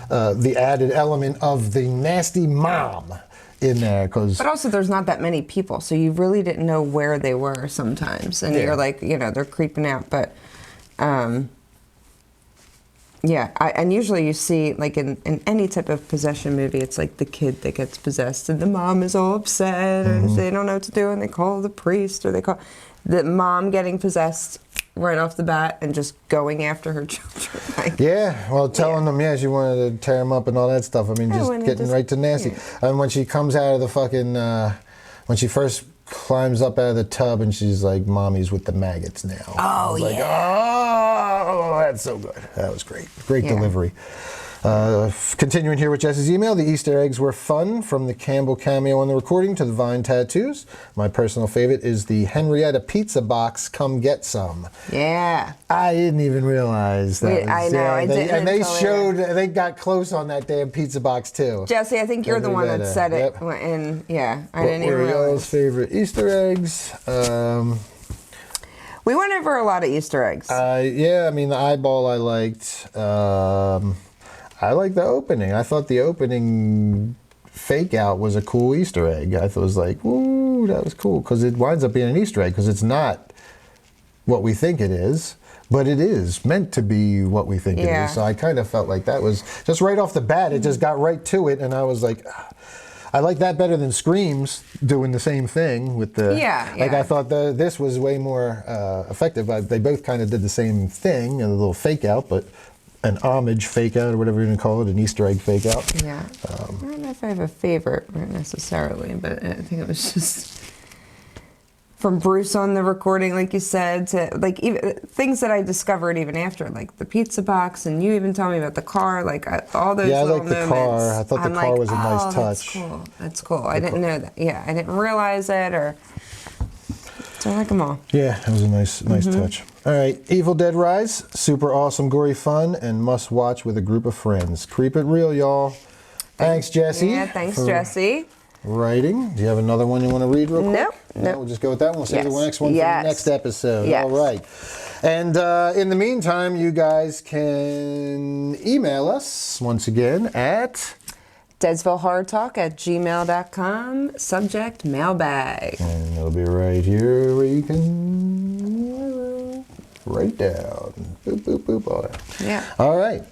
S1: the added element of the nasty mom in there. But
S2: also there's not that many people, so you really didn't know where they were sometimes, and you're like, they're creeping out, but. And usually you see, like in any type of possession movie, it's like the kid that gets possessed and the mom is all upset and they don't know what to do and they call the priest or they call the mom getting possessed right off the bat and just going after her children. Telling them, she wanted to tear them up and all that stuff. I mean, getting right to nasty. Yeah. And when she comes out of the fucking, when she first climbs up out of the tub and she's like, "Mommy's with the maggots now." Oh,
S1: like, oh, that's so good. That was great. Great delivery. Continuing here with Jesse's email, the Easter eggs were fun, from the Campbell cameo on the recording to the Vine tattoos. My personal favorite is the Henrietta pizza box, come get some.
S2: Yeah.
S1: I didn't even realize that.
S2: I know, I didn't.
S1: And they got close on that damn pizza box too.
S2: Jesse, I think you're the one that said it. And I didn't even realize.
S1: What were y'all's favorite Easter eggs?
S2: We went over a lot of Easter eggs.
S1: The eyeball I liked. I like the opening. I thought the opening fake out was a cool Easter egg. I thought it was like, ooh, that was cool, because it winds up being an Easter egg, because it's not what we think it is, but it is meant to be what we think it is. So I kind of felt like that was just right off the bat. It just got right to it, and I was like, I like that better than Screams doing the same thing with the. I thought this was way more effective. They both kind of did the same thing, a little fake out, but. An homage fake out, or whatever you're going to call it, an Easter egg fake out.
S2: Yeah. I don't know if I have a favorite necessarily, but I think it was just from Bruce on the recording, like you said, to like even things that I discovered even after, like the pizza box, and you even told me about the car, like all those little moments.
S1: The car. I thought the car was a nice touch.
S2: That's cool. I didn't know that. Yeah, I didn't realize it, so I like them all.
S1: Yeah, it was a nice touch. All right, Evil Dead Rise, super awesome, gory fun, and must watch with a group of friends. Creep it real, y'all. Thanks, Jesse.
S2: Yeah, thanks, Jesse.
S1: Writing. Do you have another one you want to read real quick?
S2: Nope.
S1: No, we'll just go with that one. We'll save the next one for the next episode.
S2: Yes.
S1: All right. And in the meantime, you guys can email us once again at
S2: deadsvillehorrortalk@gmail.com. Subject, mailbag.
S1: And it'll be right here where you can write down. Boop, boop, boop, all that.
S2: Yeah.
S1: All right.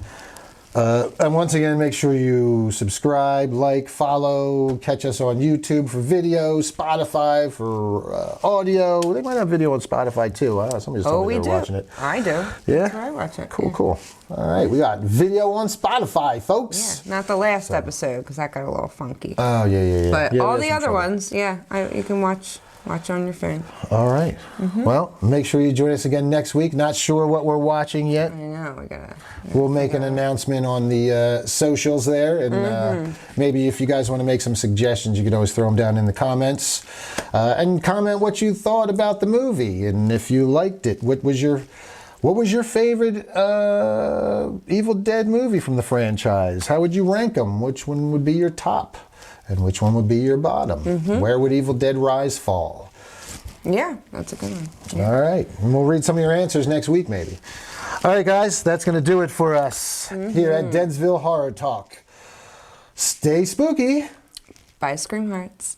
S1: And once again, make sure you subscribe, like, follow, catch us on YouTube for video, Spotify for audio. They might have video on Spotify too. Somebody's told me they were watching it.
S2: I do.
S1: Yeah?
S2: That's where I watch it.
S1: Cool. All right, we got video on Spotify, folks.
S2: Yeah, not the last episode, because that got a little funky.
S1: Oh, yeah.
S2: But all the other ones, you can watch on your phone.
S1: All right. Well, make sure you join us again next week. Not sure what we're watching yet.
S2: I know,
S1: We'll make an announcement on the socials there, and maybe if you guys want to make some suggestions, you could always throw them down in the comments, and comment what you thought about the movie, and if you liked it. What was your favorite Evil Dead movie from the franchise? How would you rank them? Which one would be your top? And which one would be your bottom? Where would Evil Dead Rise fall?
S2: Yeah, that's a good one. Yeah.
S1: All right. And we'll read some of your answers next week, maybe. All right, guys. That's going to do it for us here at Deadsville Horror Talk. Stay spooky.
S2: Bye, Scream Hearts.